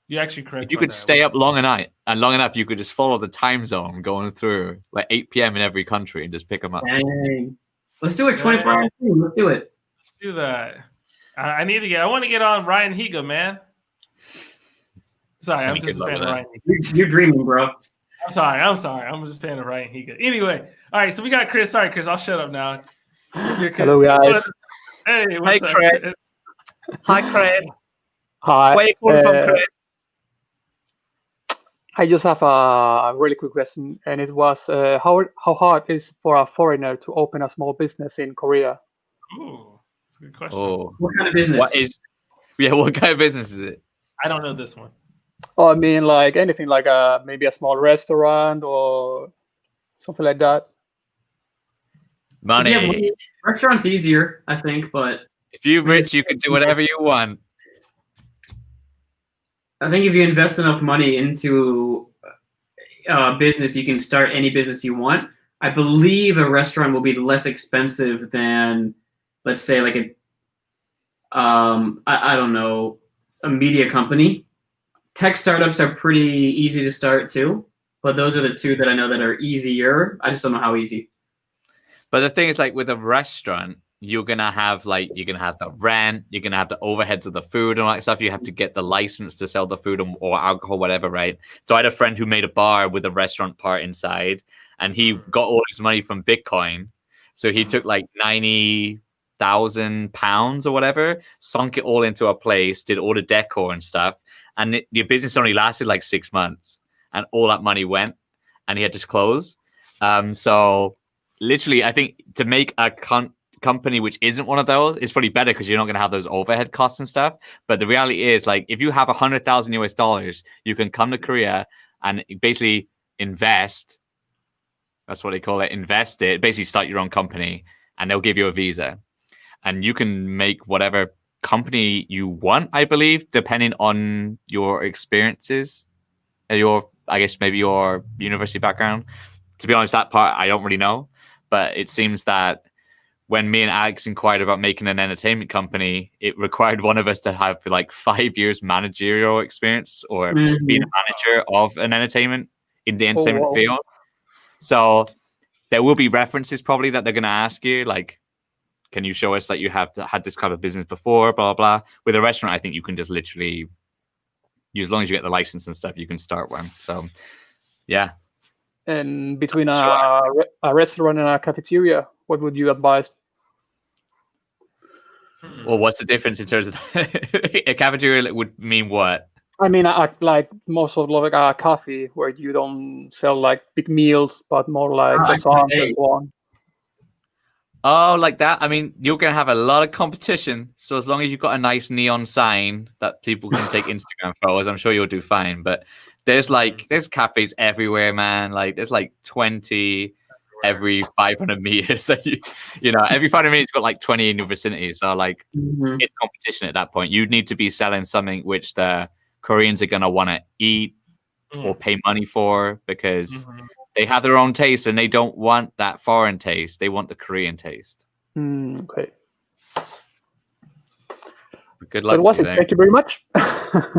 You actually correct. If you could stay up long enough, you could just follow the time zone going through like 8 p.m. in every country and just pick them up. Dang. Let's do it 24 hours. Let's do it. Let's do that. I want to get on Ryan Higa, man. Sorry, I'm just a fan of Ryan Higa. You're dreaming, bro. I'm sorry. I'm just a fan of Ryan Higa. Anyway, all right, so we got Chris. Sorry, Chris, I'll shut up now. Hello, guys. Hey, what's up, Chris? Hi, Chris. Hi. Where are you calling from, Chris? I just have a really quick question, and it was how hard is for a foreigner to open a small business in Korea? Ooh. That's a good question. Oh, what kind of business? What kind of business is it? I don't know this one. Oh, I mean, like anything, like maybe a small restaurant or something like that. Money. Yeah, restaurant's easier, I think, but if you're rich, you can do whatever you want. I think if you invest enough money into business, you can start any business you want. I believe a restaurant will be less expensive than, let's say, like I don't know, a media company. Tech startups are pretty easy to start too, but those are the two that I know that are easier. I just don't know how easy. But the thing is, like with a restaurant, you're gonna have the rent, you're gonna have the overheads of the food and all that stuff. You have to get the license to sell the food or alcohol, whatever, right? So I had a friend who made a bar with a restaurant part inside, and he got all his money from Bitcoin. So he took like £90,000 or whatever, sunk it all into a place, did all the decor and stuff, and the business only lasted like 6 months, and all that money went, and he had to close. So literally, I think to make a company which isn't one of those is probably better because you're not going to have those overhead costs and stuff. But the reality is, like, if you have $100,000 US, you can come to Korea and basically invest. That's what they call it. Invest it. Basically, start your own company, and they'll give you a visa, and you can make whatever company you want, I believe, depending on your experiences, I guess maybe your university background. To be honest, that part I don't really know, but it seems that when me and Alex inquired about making an entertainment company, it required one of us to have like 5 years managerial experience or being a manager of an entertainment in the entertainment field. So there will be references probably that they're going to ask you, like, can you show us that you have had this kind of business before, blah, blah. With a restaurant, I think you can just literally, as long as you get the license and stuff, you can start one. So, yeah. And between a restaurant and a cafeteria, what would you advise? Well, what's the difference in terms of a cafeteria would mean what? I mean, like most of like a coffee where you don't sell like big meals, but more like croissants and so on. Oh, like that? I mean, you're going to have a lot of competition. So as long as you've got a nice neon sign that people can take Instagram photos, I'm sure you'll do fine. But there's cafes everywhere, man. Like there's like 20 every 500 meters. So every 500 meters got like 20 in your vicinity. So like it's competition at that point. You need to be selling something which the Koreans are going to want to eat or pay money for, because they have their own taste and they don't want that foreign taste. They want the Korean taste. Okay. Good luck. Thank you very much. Thank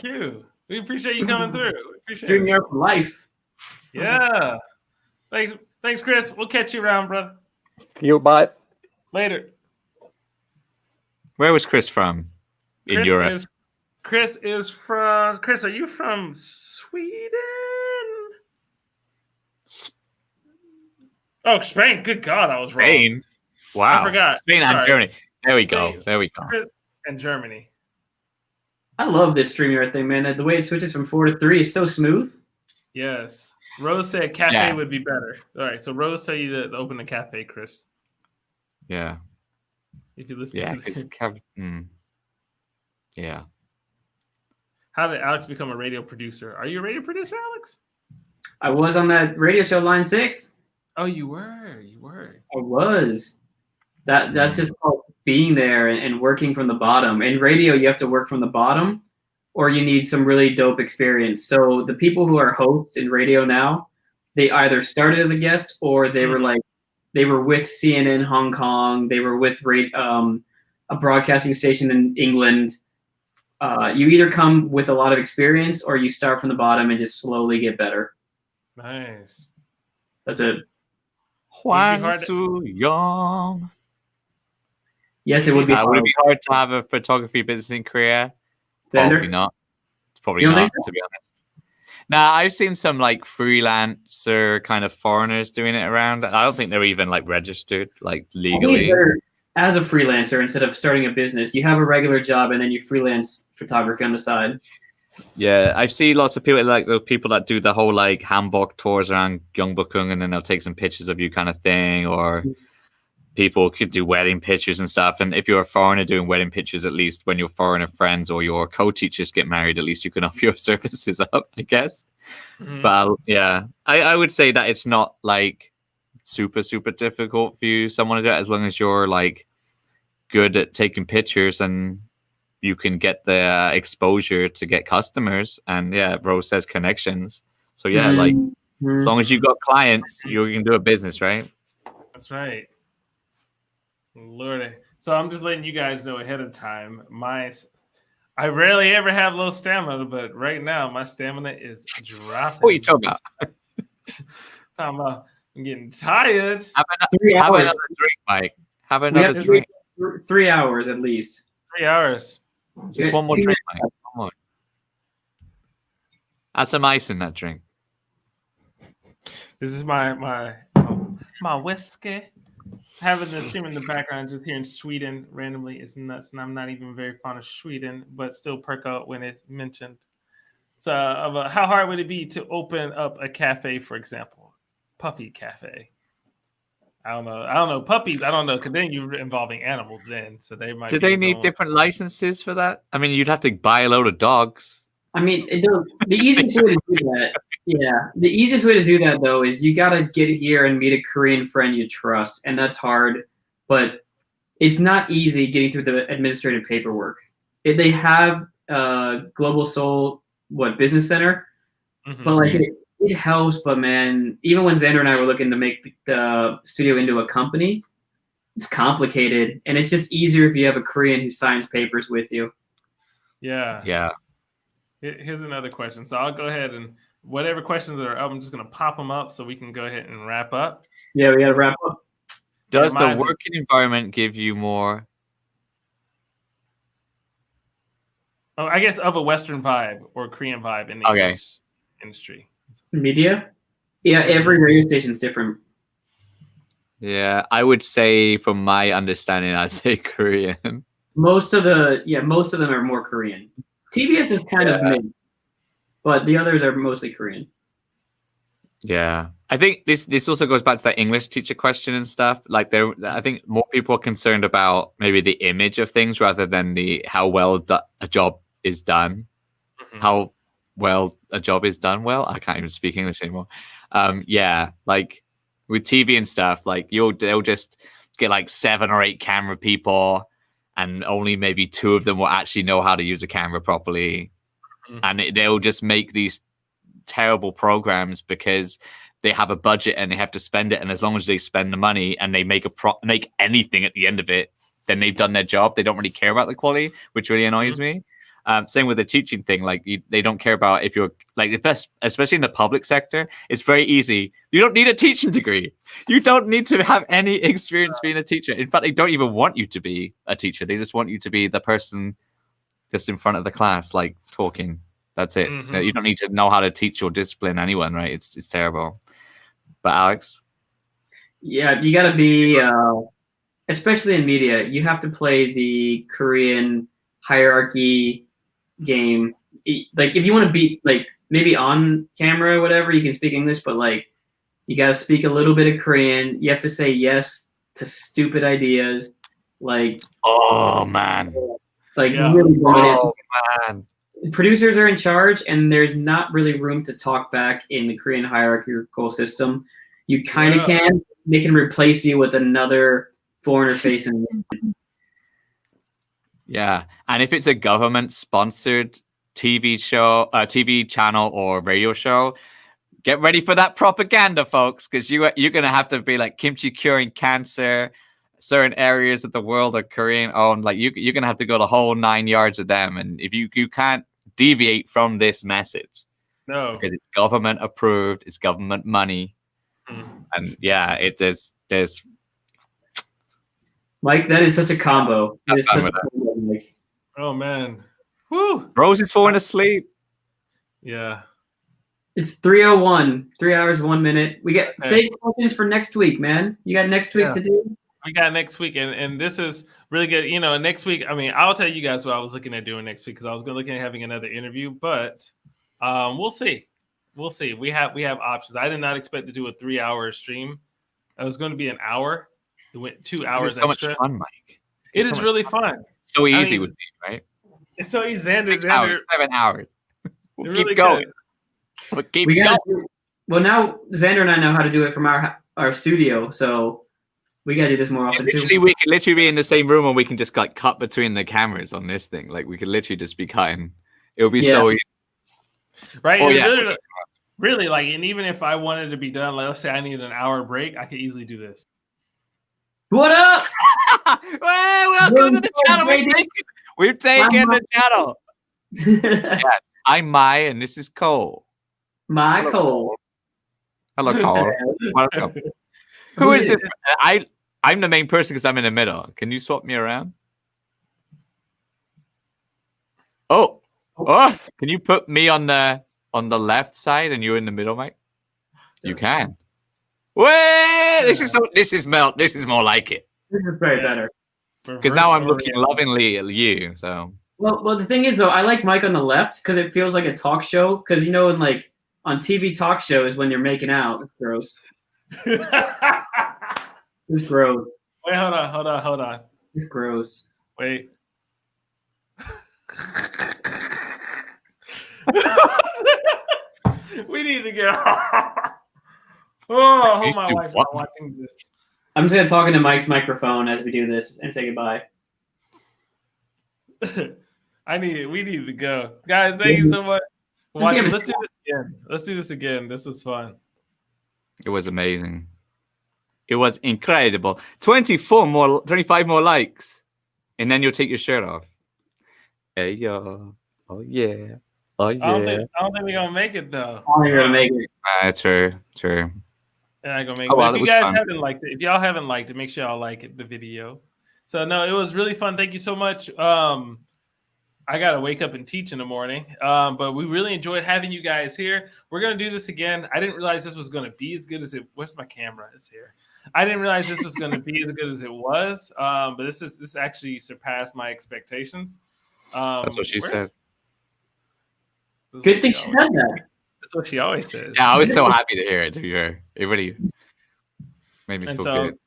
you. We appreciate you coming through. Dream your life. Yeah. Thanks, Chris. We'll catch you around, brother. You bye. Later. Where was Chris from? In Europe. Chris, are you from Sweden? Oh, Spain. Good God, I was wrong. Spain? Wow. I forgot. Spain and Germany. There we go. And Germany. I love this StreamYard thing, man. The way it switches from 4 to 3 is so smooth. Yes. Rose said cafe would be better. All right, so Rose tell you to open a cafe, Chris. Yeah. If you listen Yeah, to this. Yeah. How did Alex become a radio producer? Are you a radio producer, Alex? I was on that radio show Line 6. Oh, you were. I was. That's just called being there and working from the bottom. In radio, you have to work from the bottom, or you need some really dope experience. So the people who are hosts in radio now, they either started as a guest or they were with CNN Hong Kong. They were with a broadcasting station in England. You either come with a lot of experience or you start from the bottom and just slowly get better. Nice. That's it. Huang Su Yong. Yes, it would be hard. Would it be hard to have a photography business in Korea? Xander? Probably not. Probably You don't not, think so? to be honest. Nah, I've seen some like freelancer kind of foreigners doing it around. I don't think they're even like registered like I think it's legally. better as a freelancer instead of starting a business. You have a regular job and then you freelance photography on the side. Yeah, I've seen lots of people like those people that do the whole like hanbok tours around Gyeongbokgung and then they'll take some pictures of you kind of thing, or people could do wedding pictures and stuff. And if you're a foreigner doing wedding pictures, at least when your foreigner friends or your co-teachers get married, at least you can offer your services up, I guess. But yeah, I would say that it's not like super difficult for you someone to do it, as long as you're like good at taking pictures and you can get the exposure to get customers. And yeah, Rose says connections. So yeah, like as long as you got clients, you can do a business, right? That's right. Lordy. So I'm just letting you guys know ahead of time. I rarely ever have low stamina, but right now my stamina is dropping. What are you talking about? I'm getting tired. Have another drink, Mike. Have another drink. 3 hours at least. 3 hours. Just one more drink, Mike. One more. Add some ice in that drink. This is my whiskey. Having the stream in the background, just hearing Sweden randomly is nuts, and I'm not even very fond of Sweden, but still perk out when it's mentioned. So, how hard would it be to open up a cafe, for example, Puppy Cafe? I don't know, puppies. I don't know, because then you're involving animals then, so they might. Do they need different licenses for that? I mean, you'd have to buy a load of dogs. I mean, the easiest way to do that, the easiest way to do that though is you gotta get here and meet a Korean friend you trust, and that's hard. But it's not easy getting through the administrative paperwork. They have Global Soul Business Center, but like it helps. But man, even when Xander and I were looking to make the studio into a company, it's complicated, and it's just easier if you have a Korean who signs papers with you. Yeah. Yeah. Here's another question. So I'll go ahead and whatever questions are up, I'm just gonna pop them up so we can go ahead and wrap up. Yeah, we gotta wrap up. Does the working environment give you more? Oh, I guess of a Western vibe or Korean vibe in the English industry. Media? Yeah, every radio station's different. Yeah, I would say, from my understanding, I'd say Korean. Most of them are more Korean. TBS is kind of mid, but the others are mostly Korean. Yeah, I think this also goes back to that English teacher question and stuff. Like, I think more people are concerned about maybe the image of things rather than how well a job is done. How well a job is done. Well, I can't even speak English anymore. Yeah, like with TV and stuff, like they'll just get like 7 or 8 camera people, and only maybe 2 of them will actually know how to use a camera properly, and they'll just make these terrible programs because they have a budget and they have to spend it, and as long as they spend the money and they make make anything at the end of it, then they've done their job. They don't really care about the quality, which really annoys me. Same with the teaching thing. Like they don't care about if you're like the best, especially in the public sector. It's very easy. You don't need a teaching degree. You don't need to have any experience being a teacher. In fact, they don't even want you to be a teacher. They just want you to be the person just in front of the class, like talking. That's it. You don't need to know how to teach or discipline anyone, right? It's terrible. But Alex? Yeah, you got to be, especially in media, you have to play the Korean hierarchy game. Like, if you want to be, like, maybe on camera or whatever, you can speak English, but, like, you got to speak a little bit of Korean. You have to say yes to stupid ideas. Like, oh, man. Like, really limited. Oh, man. Producers are in charge, and there's not really room to talk back in the Korean hierarchical system. You kind of can. They can replace you with another foreigner face. Yeah, and if it's a government-sponsored TV show, TV channel, or radio show, get ready for that propaganda, folks, because you're gonna have to be like kimchi curing cancer. Certain areas of the world are Korean-owned. Like you're gonna have to go the whole 9 yards of them, and if you can't deviate from this message, because it's government approved, it's government money, and yeah, there's Mike, that is such a combo. It is such a combo, Mike. Oh man, woo! Rose is falling asleep. Yeah, it's 3:01, 3 hours 1 minute. We get save questions for next week, man. You got next week to do. We got next week, and this is really good. You know, next week, I mean, I'll tell you guys what I was looking at doing next week because I was looking at having another interview, but we'll see. We'll see. We have options. I did not expect to do a 3-hour stream. It was going to be an hour. It went 2 hours. It's so extra. much fun, Mike. It is really fun. So easy with me, right? It's so easy. Xander, 6 hours, 7 hours. We'll keep really going. good. We'll keep going. Well, now Xander and I know how to do it from our studio, so we gotta do this more often literally, too. we could literally be in the same room and we can just like cut between the cameras on this thing. Like we could literally just be cutting. It would be so easy. Right. Oh, Really, like, and even if I wanted to be done, like, let's say I need an hour break, I could easily do this. What up? Welcome to the channel. We've taken the channel. Yes, I'm Mai and this is Cole. Cole. Hello, Cole. Welcome. Who is this? I'm the main person because I'm in the middle. Can you swap me around? Oh, can you put me on the left side and you're in the middle, mate? You can. Wait, this is more like it. This is very better. Because now I'm looking lovingly at you. So. Well, the thing is though, I like Mike on the left because it feels like a talk show. Because in like on TV talk shows when you're making out, it's gross. It's gross. Wait, hold on. It's gross. Wait. We need to get off. Oh, I hope my wife's not watching this. I'm just gonna talk into Mike's microphone as we do this and say goodbye. We need to go. Guys, thank you so much for watching. Let's do this again. This was fun. It was amazing. It was incredible. 25 more likes. And then you'll take your shirt off. Hey, yo. Oh, yeah. Oh I don't yeah. think we're gonna make it though. I ain't gonna make it. True. Yeah, I gonna make Oh, it. But well, if that you was guys fun. haven't liked it, if y'all haven't liked it, make sure y'all like it, the video. So no, it was really fun. Thank you so much. I gotta wake up and teach in the morning. But we really enjoyed having you guys here. We're gonna do this again. I didn't realize this was gonna be as good as it. Where's my camera? It's here. I didn't realize this was gonna be as good as it was. But this actually surpassed my expectations. That's what she said. Good thing she said that. That's what she always says. Yeah, I was so happy to hear it. To be fair, it really made me And feel so, good.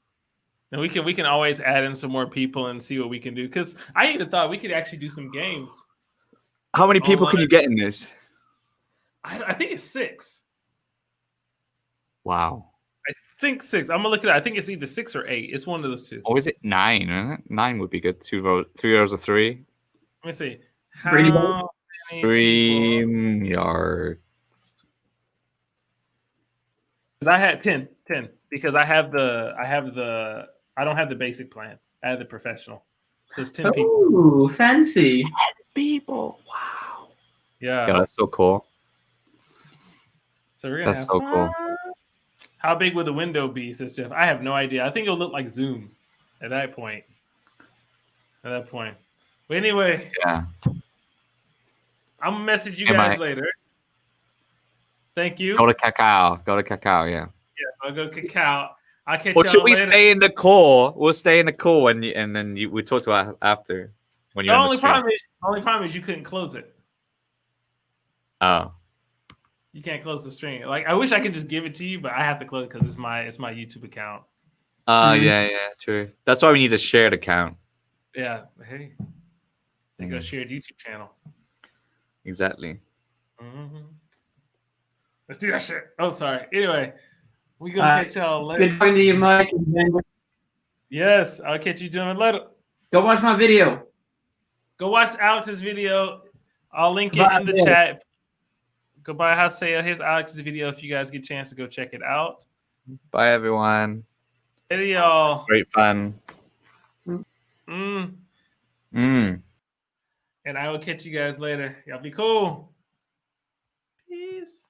and we can always add in some more people and see what we can do. Because I even thought we could actually do some games. How many people can online. you get in this? I think it's 6. Wow. I think 6. I'm gonna look at it. I think it's either 6 or 8. It's one of those two. Or is it 9? Isn't it? 9 would be good. 3 hours of 3. Let me see. Brady How Bunch? many people? StreamYard. Because I had 10 because I don't have the basic plan. I have the professional. So it's 10 people. Ooh, fancy. 10 people. Wow. Yeah. Yeah, that's so cool. So we're gonna That's have so fun. cool. How big would the window be, says Jeff? I have no idea. I think it'll look like Zoom at that point. But anyway, Yeah. I'm gonna message you Hey, guys Mike. later. Thank you. Go to Cacao. Yeah. Yeah, I'll go cacao. I'll catch Or y'all should we later. stay in the core? We'll stay in the core and then we talk about it after when The you're on only the stream. problem is you couldn't close it. Oh. You can't close the stream. Like I wish I could just give it to you, but I have to close it because it's my YouTube account. Yeah, true. That's why we need a shared account. Yeah. Hey. You got a shared YouTube channel. Exactly. Mm-hmm. Let's do that shit. Oh, sorry. Anyway, we gonna catch y'all later. Good talking to you, Mike. Yes, I'll catch you gentlemen later. Go watch my video. Go watch Alex's video. I'll link it Goodbye, in the Bill. chat. Goodbye, Haseo. Here's Alex's video if you guys get a chance to go check it out. Bye, everyone. Hey, y'all. Great fun. Mm. Mm. And I will catch you guys later. Y'all be cool. Peace.